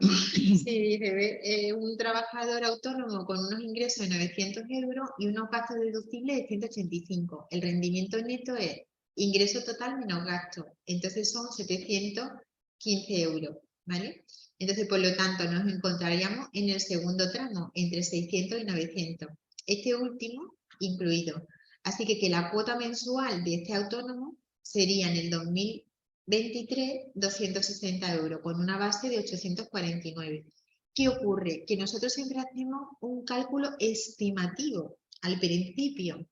Sí, dice, un trabajador autónomo con unos ingresos de 900 euros y unos gastos deducibles de 185. El rendimiento neto es ingreso total menos gasto. Entonces son 715 euros, ¿vale? Entonces, por lo tanto, nos encontraríamos en el segundo tramo, entre 600 y 900. Este último incluido. Así que la cuota mensual de este autónomo sería en el 2023, 260 euros, con una base de 849. ¿Qué ocurre? Que nosotros siempre hacemos un cálculo estimativo al principio.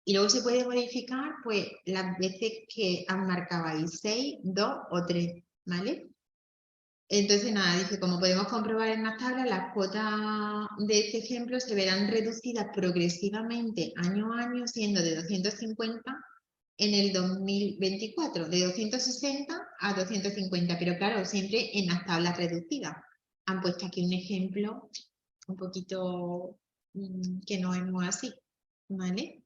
Y luego se puede modificar pues las veces que han marcado ahí, 6, 2 o 3, ¿vale? Entonces, nada, dice, como podemos comprobar en las tablas, las cuotas de este ejemplo se verán reducidas progresivamente año a año, siendo de 250 en el 2024, de 260 a 250, pero claro, siempre en las tablas reducidas. Han puesto aquí un ejemplo un poquito que no es muy así, ¿vale?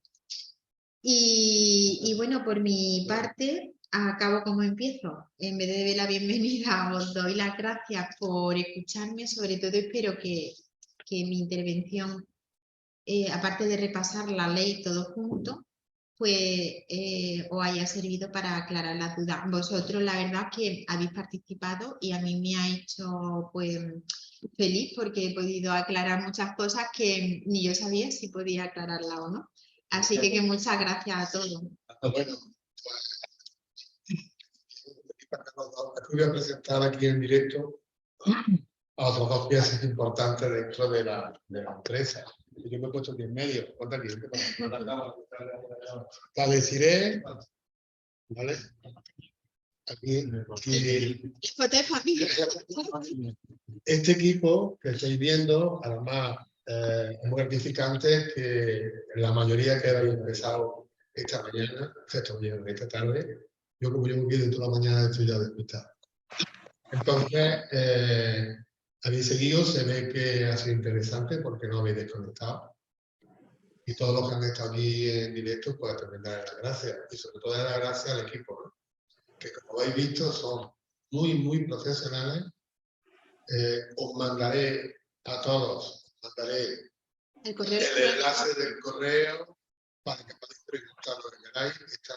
Y bueno, por mi parte, acabo como empiezo. En vez de dar la bienvenida, os doy las gracias por escucharme. Sobre todo espero que mi intervención, aparte de repasar la ley todo junto, pues os haya servido para aclarar las dudas. Vosotros, la verdad, que habéis participado y a mí me ha hecho pues feliz porque he podido aclarar muchas cosas que ni yo sabía si podía aclararlas o no. Así que muchas gracias a todos. Bueno, voy a presentar aquí en directo a otros dos piezas importantes dentro de la empresa. Yo me he puesto aquí en medio. ¿Cuánta aquí? La deciré, ¿vale? Aquí, Foto de familia. este equipo que estáis viendo, además, es muy gratificante que la mayoría que habéis empezado esta mañana, esta tarde, yo como llevo aquí de toda la mañana estoy ya despistado. Entonces, habéis seguido, se ve que ha sido interesante porque no habéis desconectado. Y todos los que han estado aquí en directo, pues también darle las gracias. Y sobre todo darle las gracias al equipo, ¿no? Que como habéis visto son muy profesionales. Os mandaré a todos, el enlace del correo para que podáis preguntar lo que queráis. Están